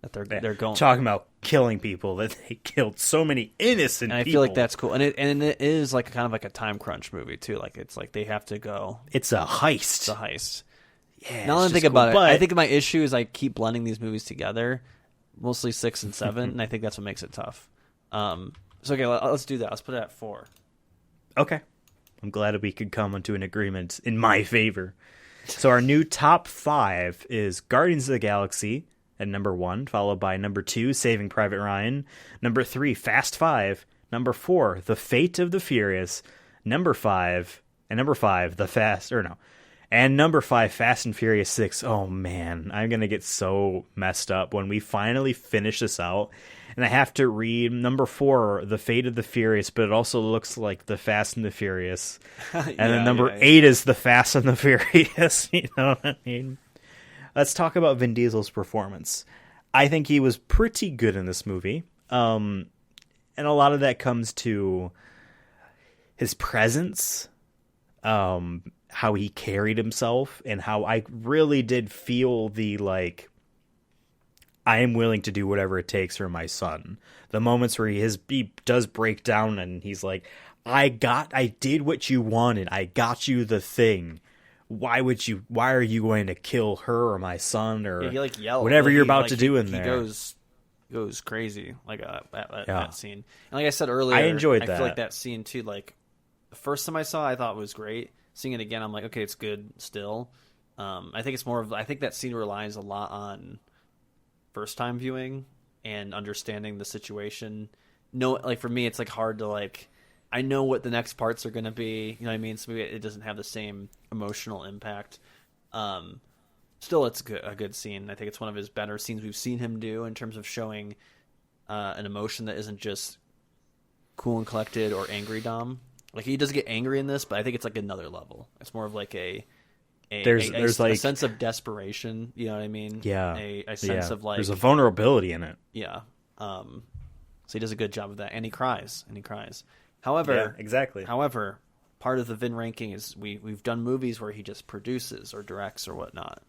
that they're going. talking about killing people, that they killed so many innocent And I people. feel like that's cool. And it is like kind of like a time crunch movie too. Like it's like they have to go. It's a heist. It's a heist. Yeah, Now that I it's think just about cool. it, I But- think my issue is I keep blending these movies together, mostly 6 and 7, and I think that's what makes it tough. So okay, let's do that. Let's put it at 4. Okay. I'm glad that we could come into an agreement in my favor. So our new top 5 is Guardians of the Galaxy, at number 1, followed by number 2, Saving Private Ryan, number 3, Fast 5, number 4, The Fate of the Furious, number 5, number 5, Fast and Furious 6. Oh man, I'm going to get so messed up when we finally finish this out. And I have to read number 4, The Fate of the Furious, but it also looks like The Fast and the Furious. And then number 8 is The Fast and the Furious. You know what I mean? Let's talk about Vin Diesel's performance. I think he was pretty good in this movie. And a lot of that comes to his presence, how he carried himself, and how I really did feel the, like, I am willing to do whatever it takes for my son. The moments where he does break down and he's like, I did what you wanted. I got you the thing. Why are you going to kill her or my son or he like yelled, whatever like, you're about to do in he there? Goes crazy like that scene. And like I said earlier, I enjoyed that. I feel like that scene too, like the first time I saw it, I thought it was great. Seeing it again, I'm like, okay, it's good still. I think it's more of, I think that scene relies a lot on first time viewing and understanding the situation. No, like for me, it's like hard to like, I know what the next parts are going to be, you know what I mean? So maybe it doesn't have the same emotional impact. Still, it's a good scene. I think it's one of his better scenes we've seen him do in terms of showing an emotion that isn't just cool and collected or angry Dom. Like he does get angry in this, but I think it's like another level. It's more of like a sense of desperation. You know what I mean? Yeah. A sense of like there's a vulnerability in it. Yeah. So he does a good job of that, and he cries. However, yeah, exactly. However, part of the Vin ranking is we've done movies where he just produces or directs or whatnot.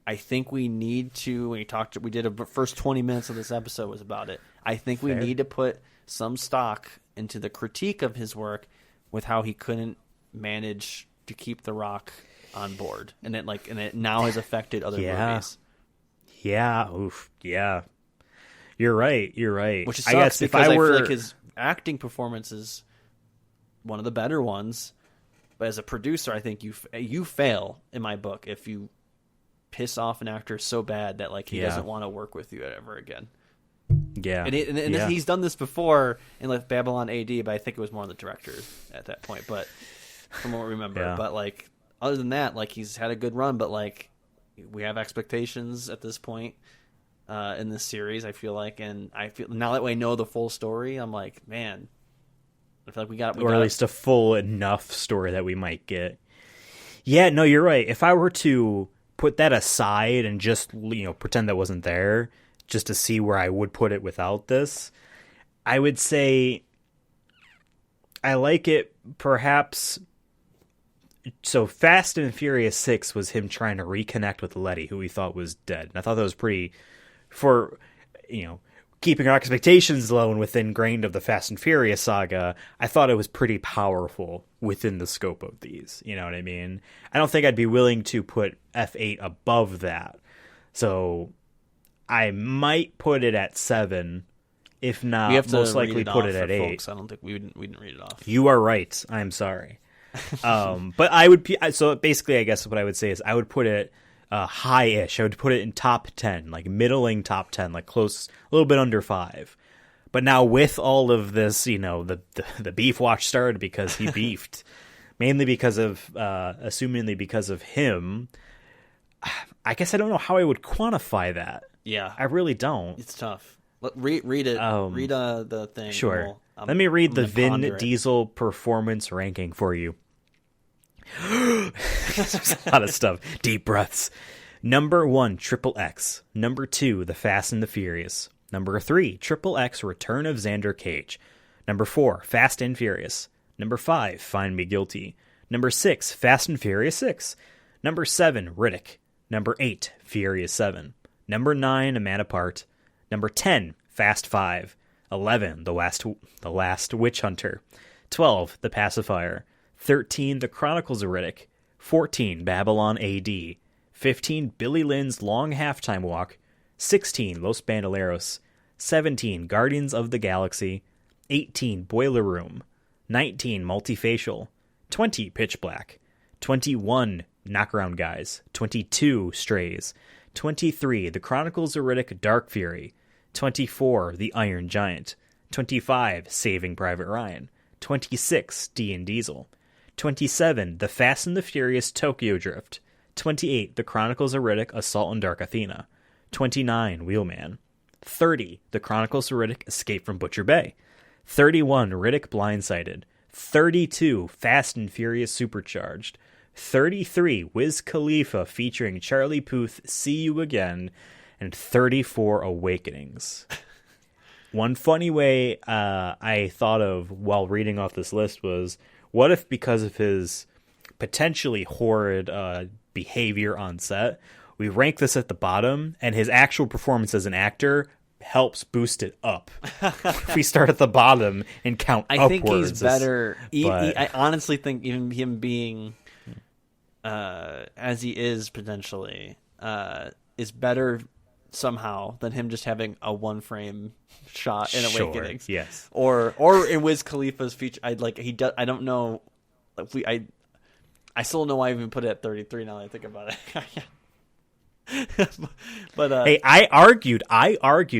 I think we need to. We did a first 20 minutes of this episode was about it. I think we need to put some stock into the critique of his work with how he couldn't manage to keep The Rock on board, and it now has affected other movies. Yeah. Oof. Yeah. You're right. Which sucks, I guess because I feel like his acting performance is one of the better ones, but as a producer, I think you fail in my book if you piss off an actor so bad that like he doesn't want to work with you ever again. Yeah, and he's done this before in like Babylon AD, but I think it was more on the director at that point. But from what I remember, but like other than that, like he's had a good run, but like we have expectations at this point in this series. I feel like, and I feel now that I know the full story, I'm like, man, I feel like we got at least a full enough story that we might get. Yeah, no, you're right. If I were to put that aside and just pretend that wasn't there, just to see where I would put it without this, I would say I like it perhaps. So Fast and Furious 6 was him trying to reconnect with Letty, who he thought was dead. And I thought that was pretty, for, keeping our expectations low and within grained of the Fast and Furious saga, I thought it was pretty powerful within the scope of these. You know what I mean? I don't think I'd be willing to put F8 above that. So I might put it at 7, if not, we have to most likely put it at 8. Folks. I don't think we didn't read it off. You are right. I'm sorry. But I would, so basically I guess what I would say is I would put it high-ish. I would put it in top 10, like middling top 10, like close, a little bit under 5. But now with all of this, the beef watch started because he beefed, mainly because of, assumingly because of him. I guess I don't know how I would quantify that. Yeah. I really don't. It's tough. Read it. Read the thing. Sure. Let me read the Vin Diesel performance ranking for you. There's a lot of stuff. Deep breaths. Number 1, Triple X. Number 2, The Fast and the Furious. Number 3, Triple X Return of Xander Cage. Number 4, Fast and Furious. Number 5, Find Me Guilty. Number 6, Fast and Furious 6. Number 7, Riddick. Number 8, Furious 7. Number 9, A Man Apart. Number 10, Fast 5. 11, The Last Witch Hunter. 12, The Pacifier. 13, The Chronicles of Riddick. 14, Babylon AD. 15, Billy Lynn's Long Halftime Walk. 16, Los Bandoleros. 17, Guardians of the Galaxy. 18, Boiler Room. 19, Multifacial. 20, Pitch Black. 21, Knockaround Guys. 22, Strays. 23, The Chronicles of Riddick Dark Fury. 24, The Iron Giant. 25, Saving Private Ryan. 26, Vin Diesel. 27, The Fast and the Furious Tokyo Drift. 28, The Chronicles of Riddick Assault on Dark Athena. 29, Wheelman. 30, The Chronicles of Riddick Escape from Butcher Bay. 31, Riddick Blindsided. 32, Fast and Furious Supercharged. 33, Wiz Khalifa featuring Charlie Puth, See You Again. And 34, Awakenings. One funny way I thought of while reading off this list was, what if because of his potentially horrid behavior on set, we rank this at the bottom, and his actual performance as an actor helps boost it up. If we start at the bottom and count upwards. I think he's better. I honestly think even him being, as he is potentially, is better somehow than him just having a one frame shot in Awakenings. Sure, yes. Or in Wiz Khalifa's feature. I don't know. I still don't know why I even put it at 33 now that I think about it. But hey, I argued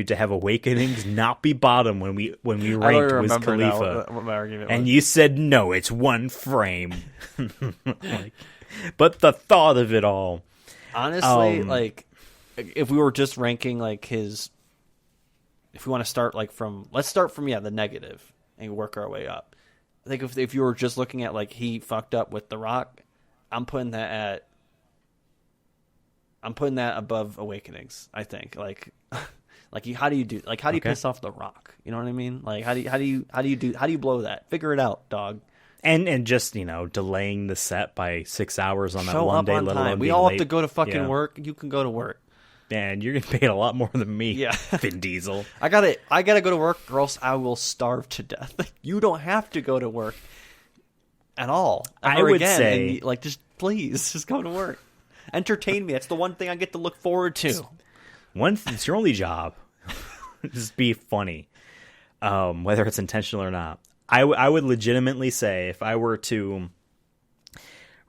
to have Awakenings not be bottom when we ranked Wiz Khalifa. What my argument and was. you said no, it's one frame. But the thought of it all, honestly, if we were just ranking if we want to start let's start from the negative and work our way up. I think if you were just looking at he fucked up with The Rock, I'm putting that above Awakenings. I think how do you piss off The Rock? You know what I mean? How do you blow that? Figure it out, dog. And just delaying the set by 6 hours on that Show one up day. on Let time. alone We being all late. have to go to fucking work. You can go to work. And you're getting paid a lot more than me. Yeah. Vin Diesel. I gotta go to work, or else I will starve to death. You don't have to go to work at all. I would again. say, and just go to work. Entertain me. That's the one thing I get to look forward to. It's your only job. Just be funny, whether it's intentional or not. I would legitimately say, if I were to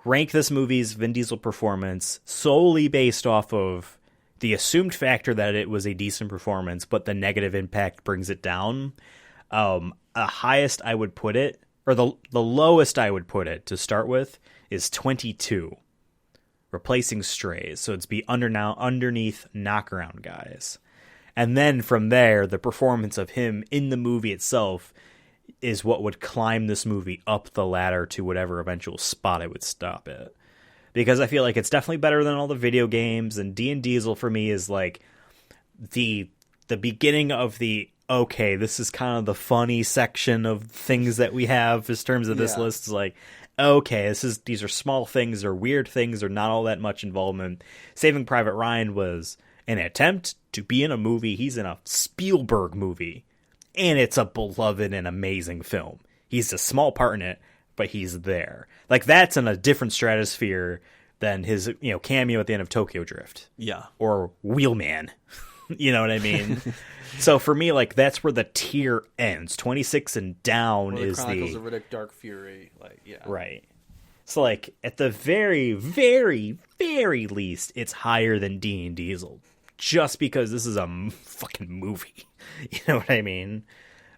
rank this movie's Vin Diesel performance solely based off of the assumed factor that it was a decent performance, but the negative impact brings it down, the highest I would put it, or the lowest I would put it to start with, is 22, replacing Strays. So it's be underneath Knockaround Guys. And then from there, the performance of him in the movie itself is what would climb this movie up the ladder to whatever eventual spot it would stop at. Because I feel like it's definitely better than all the video games, and Vin Diesel for me is the beginning of okay, this is kind of the funny section of things that we have in terms of this list. Is okay, these are small things or weird things or not all that much involvement. Saving Private Ryan was an attempt to be in a movie. He's in a Spielberg movie, and it's a beloved and amazing film. He's a small part in it, but he's there. That's in a different stratosphere than his cameo at the end of Tokyo Drift. Yeah. Or Wheelman. You know what I mean? So for me, that's where the tier ends. 26 and down is the Chronicles of Riddick Dark Fury. Right. So at the very, very, very least, it's higher than Vin Diesel. Just because this is a fucking movie. You know what I mean?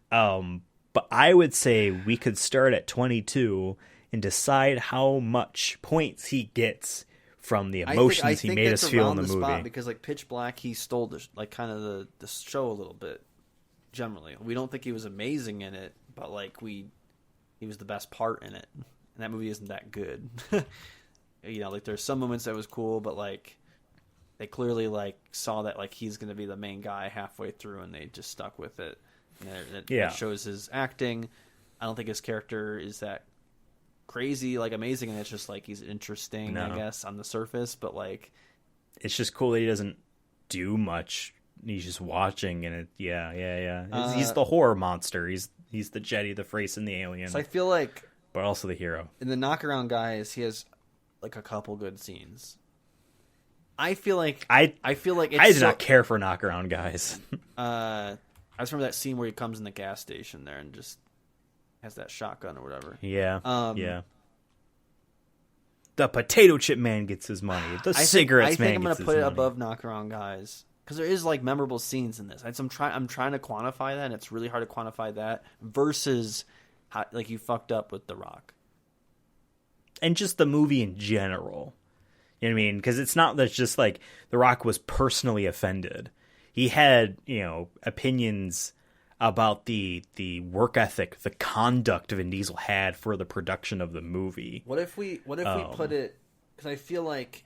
But I would say we could start at 22 and decide how much points he gets from the emotions he made us feel in the movie. Spot because Pitch Black, he stole the show a little bit. Generally, we don't think he was amazing in it, but he was the best part in it. And that movie isn't that good. There's some moments that was cool, but they clearly saw that he's going to be the main guy halfway through, and they just stuck with it. And it shows his acting. I don't think his character is that crazy, amazing, and it's just he's interesting, I guess, on the surface, but it's just cool that he doesn't do much. He's just watching, and he's the horror monster. He's the Jetty, the Frace, and the alien. So I feel but also the hero. In the Knockaround Guys, he has a couple good scenes. I feel like I did not care for Knockaround Guys. I just remember that scene where he comes in the gas station there and just has that shotgun or whatever. Yeah. Yeah. the potato chip man gets his money. The cigarettes man I'm gets gonna his put it money. above Knock Around Guys because there is like memorable scenes in this. I'm trying to quantify that, and it's really hard to quantify that versus how, like you fucked up with The Rock. And just the movie in general. You know what I mean? Because it's not that it's just like The Rock was personally offended. He had, opinions about the work ethic, the conduct Vin Diesel had for the production of the movie. What if we put it? Because I feel like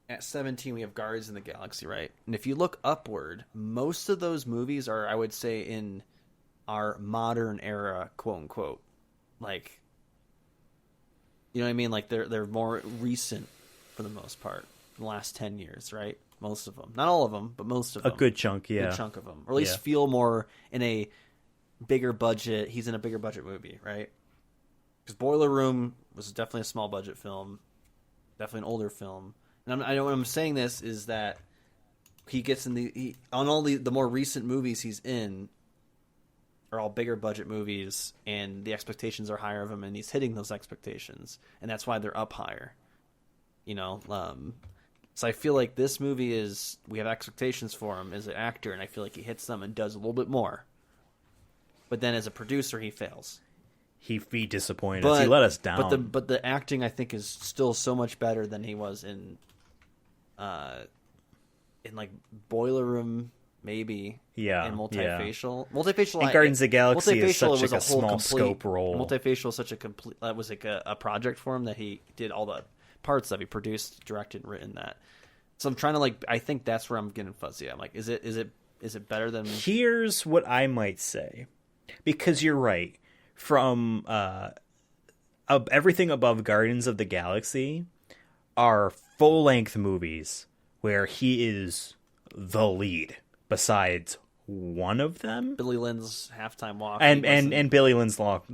at 17 we have Guardians in the Galaxy, right? And if you look upward, most of those movies are, I would say, in our modern era, quote unquote. Like, you know what I mean? Like they're more recent for the most part, in the last 10 years, right? Most of them, not all of them, but most of them. A good chunk, yeah. A good chunk of them, or at least feel more in a bigger budget. He's in a bigger budget movie, right? Because Boiler Room was definitely a small budget film, definitely an older film. And I know when I'm saying this is that he gets in on all the more recent movies he's in are all bigger budget movies, and the expectations are higher of him, and he's hitting those expectations, and that's why they're up higher. So I feel like this movie we have expectations for him as an actor, and I feel like he hits them and does a little bit more. But then as a producer, he fails. He disappointed us. He let us down. But the acting, I think, is still so much better than he was in like Boiler Room, maybe. Yeah. And Multifacial. Yeah. Multifacial. And Guardians of the Galaxy is such was like a small scope role. Multifacial was such a complete. That was like a project for him that he did all the parts of. He produced, directed, and written that. So I'm trying to I think that's where I'm getting fuzzy. I'm like, is it better than? Here's what I might say, because you're right. From everything above Guardians of the Galaxy are full length movies where he is the lead. Besides one of them, Billy Lynn's Halftime Walk, and Billy Lynn's Walk,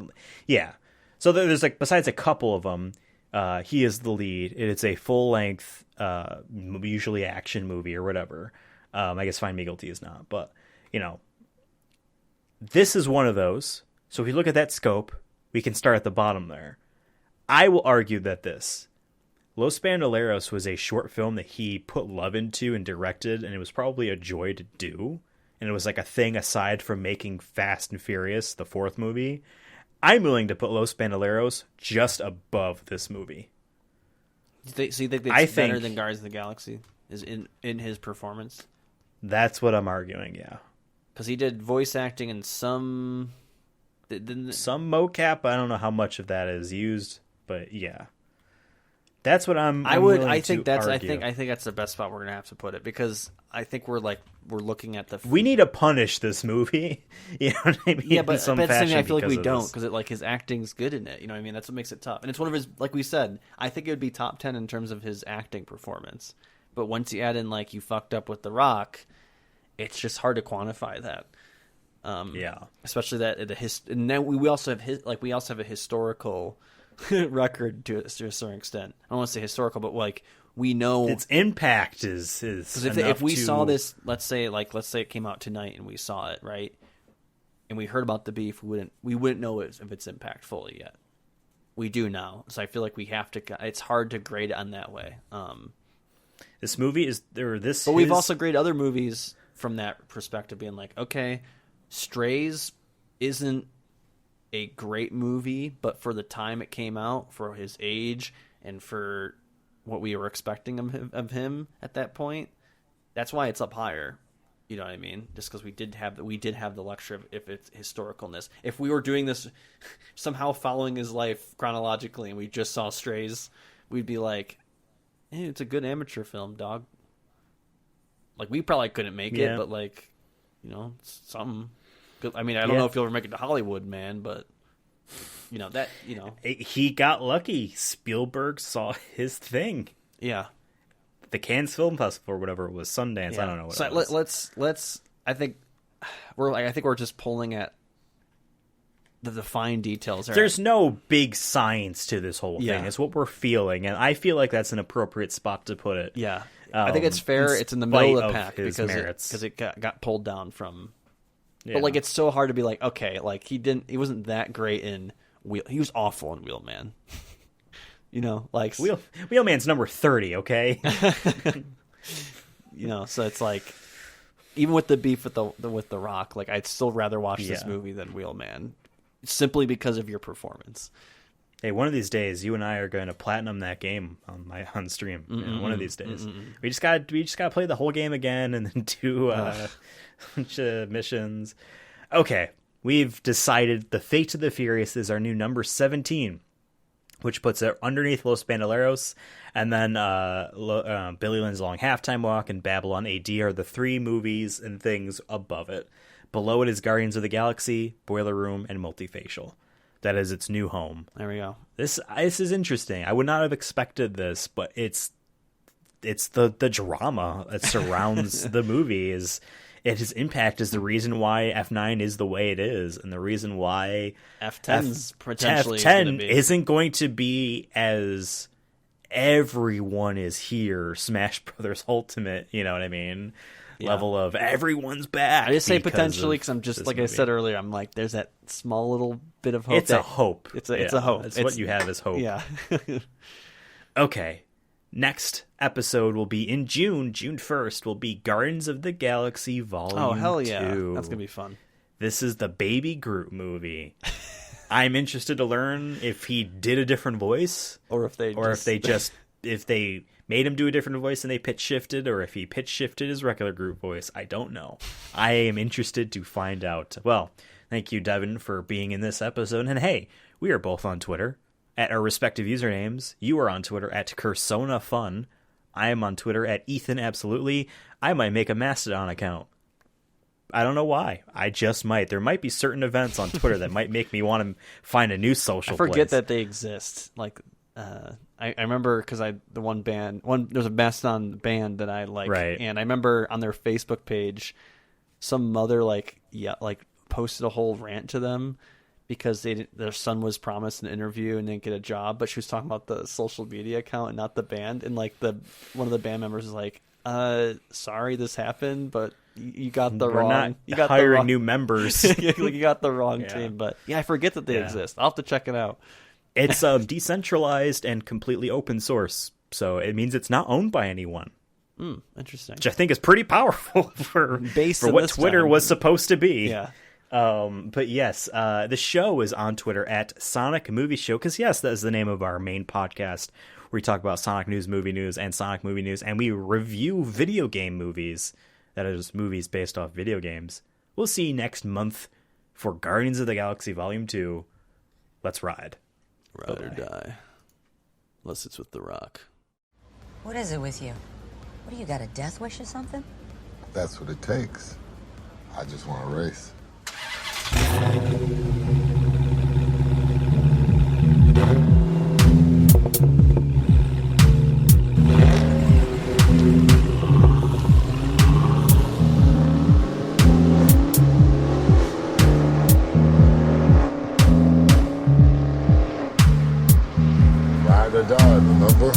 yeah. So there's besides a couple of them. He is the lead. It's a full-length, usually action movie or whatever. I guess Find Me Guilty is not. But, this is one of those. So if you look at that scope, we can start at the bottom there. I will argue that Los Bandoleros was a short film that he put love into and directed, and it was probably a joy to do. And it was like a thing aside from making Fast and Furious, the fourth movie. I'm willing to put Los Bandoleros just above this movie. So you think it's better than Guardians of the Galaxy is in his performance? That's what I'm arguing, yeah. Because he did voice acting in some mocap. I don't know how much of that is used, but yeah. That's what I think that's the best spot we're gonna have to put it, because I think we're looking at we need to punish this movie. You know what I mean? Yeah, but at the same time, I feel like we don't, because his acting's good in it. You know what I mean? That's what makes it tough, and it's one of his. Like we said, I think it would be top 10 in terms of his acting performance. But once you add in you fucked up with The Rock, it's just hard to quantify that. Yeah, especially that and then we also have a historical record to a certain extent. I don't want to say historical, but we know its impact is because if we saw this, let's say it came out tonight and we saw it, right, and we heard about the beef, we wouldn't know of its impact fully yet. We do now, so I feel like we have to. It's hard to grade it on that way. This movie is there. But we've also graded other movies from that perspective, being like, okay, Strays isn't a great movie, but for the time it came out, for his age, and for what we were expecting of him at that point, that's why it's up higher. You know what I mean? Just because we did have the luxury of if it's historicalness. If we were doing this somehow following his life chronologically and we just saw Strays, we'd be like, hey, it's a good amateur film, dog. We probably couldn't make it, but it's something. I mean, I don't know if you'll ever make it to Hollywood, man, but he got lucky. Spielberg saw his thing. Yeah, the Cannes Film Festival or whatever it was, Sundance. Yeah. I don't know what. So it was. let's. I think we're just pulling at the fine details. There's no big science to this whole thing. It's what we're feeling, and I feel like that's an appropriate spot to put it. Yeah, I think it's fair. It's in the middle of the pack because it got pulled down from. Yeah. But it's so hard to be okay, he wasn't that great in Wheel. He was awful in Wheelman. You know, like Wheelman's number 30. Okay. You know, so it's like, even with the beef with the Rock, like I'd still rather watch this movie than Wheelman, simply because of your performance. Hey, one of these days, you and I are going to platinum that game on stream. You know, one of these days, we just got to play the whole game again and then do a bunch of missions. Okay, we've decided the Fate of the Furious is our new number 17, which puts it underneath Los Bandoleros, and then Billy Lynn's Long Halftime Walk and Babylon AD are the 3 movies and things above it. Below it is Guardians of the Galaxy, Boiler Room, and Multifacial. That is its new home. There we go. This is interesting. I would not have expected this, but it's the drama that surrounds the movie. Its impact is the reason why F9 is the way it is, and the reason why F10's potentially F10 isn't going to be as everyone is here, Smash Brothers Ultimate. You know what I mean? Yeah. Level of everyone's back. I just say potentially because I'm just like movie. I said earlier. I'm like, there's that small little bit of hope. It's a hope. It's a hope. It's what you have is hope. Yeah. Okay. Next episode will be in June 1st. Will be Guardians of the Galaxy Volume 2. Oh hell yeah, that's gonna be fun. This is the Baby Groot movie. I'm interested to learn if he did a different voice, or if they made him do a different voice and they pitch shifted, or if he pitch shifted his regular Groot voice. I don't know. I am interested to find out. Well, thank you, Devin, for being in this episode. And hey, we are both on Twitter at our respective usernames. You are on Twitter at CursonaFun. I am on Twitter at EthanAbsolutely. I might make a Mastodon account. I don't know why. I just might. There might be certain events on Twitter that might make me want to find a new social place. I forget that they exist. Like, I remember because there's a Mastodon band that I like, right. And I remember on their Facebook page, some mother posted a whole rant to them because their son was promised an interview and didn't get a job, but she was talking about the social media account and not the band, and like one of the band members was like, sorry this happened, but you got the wrong. Not you got hiring the wrong, new members. you got the wrong team, but yeah, I forget that they exist. I'll have to check it out. It's decentralized and completely open source, so it means it's not owned by anyone. Interesting. Which I think is pretty powerful for what Twitter was supposed to be. Yeah. But yes, the show is on Twitter at Sonic Movie Show, because yes, that is the name of our main podcast where we talk about Sonic news, movie news, and Sonic movie news, and we review video game movies. That is movies based off video games. We'll see you next month for Guardians of the Galaxy Volume 2. Let's ride. Ride or die. Unless it's with The Rock. What is it with you? What do you got, a death wish or something? That's what it takes. I just want to race. Ride or die, remember?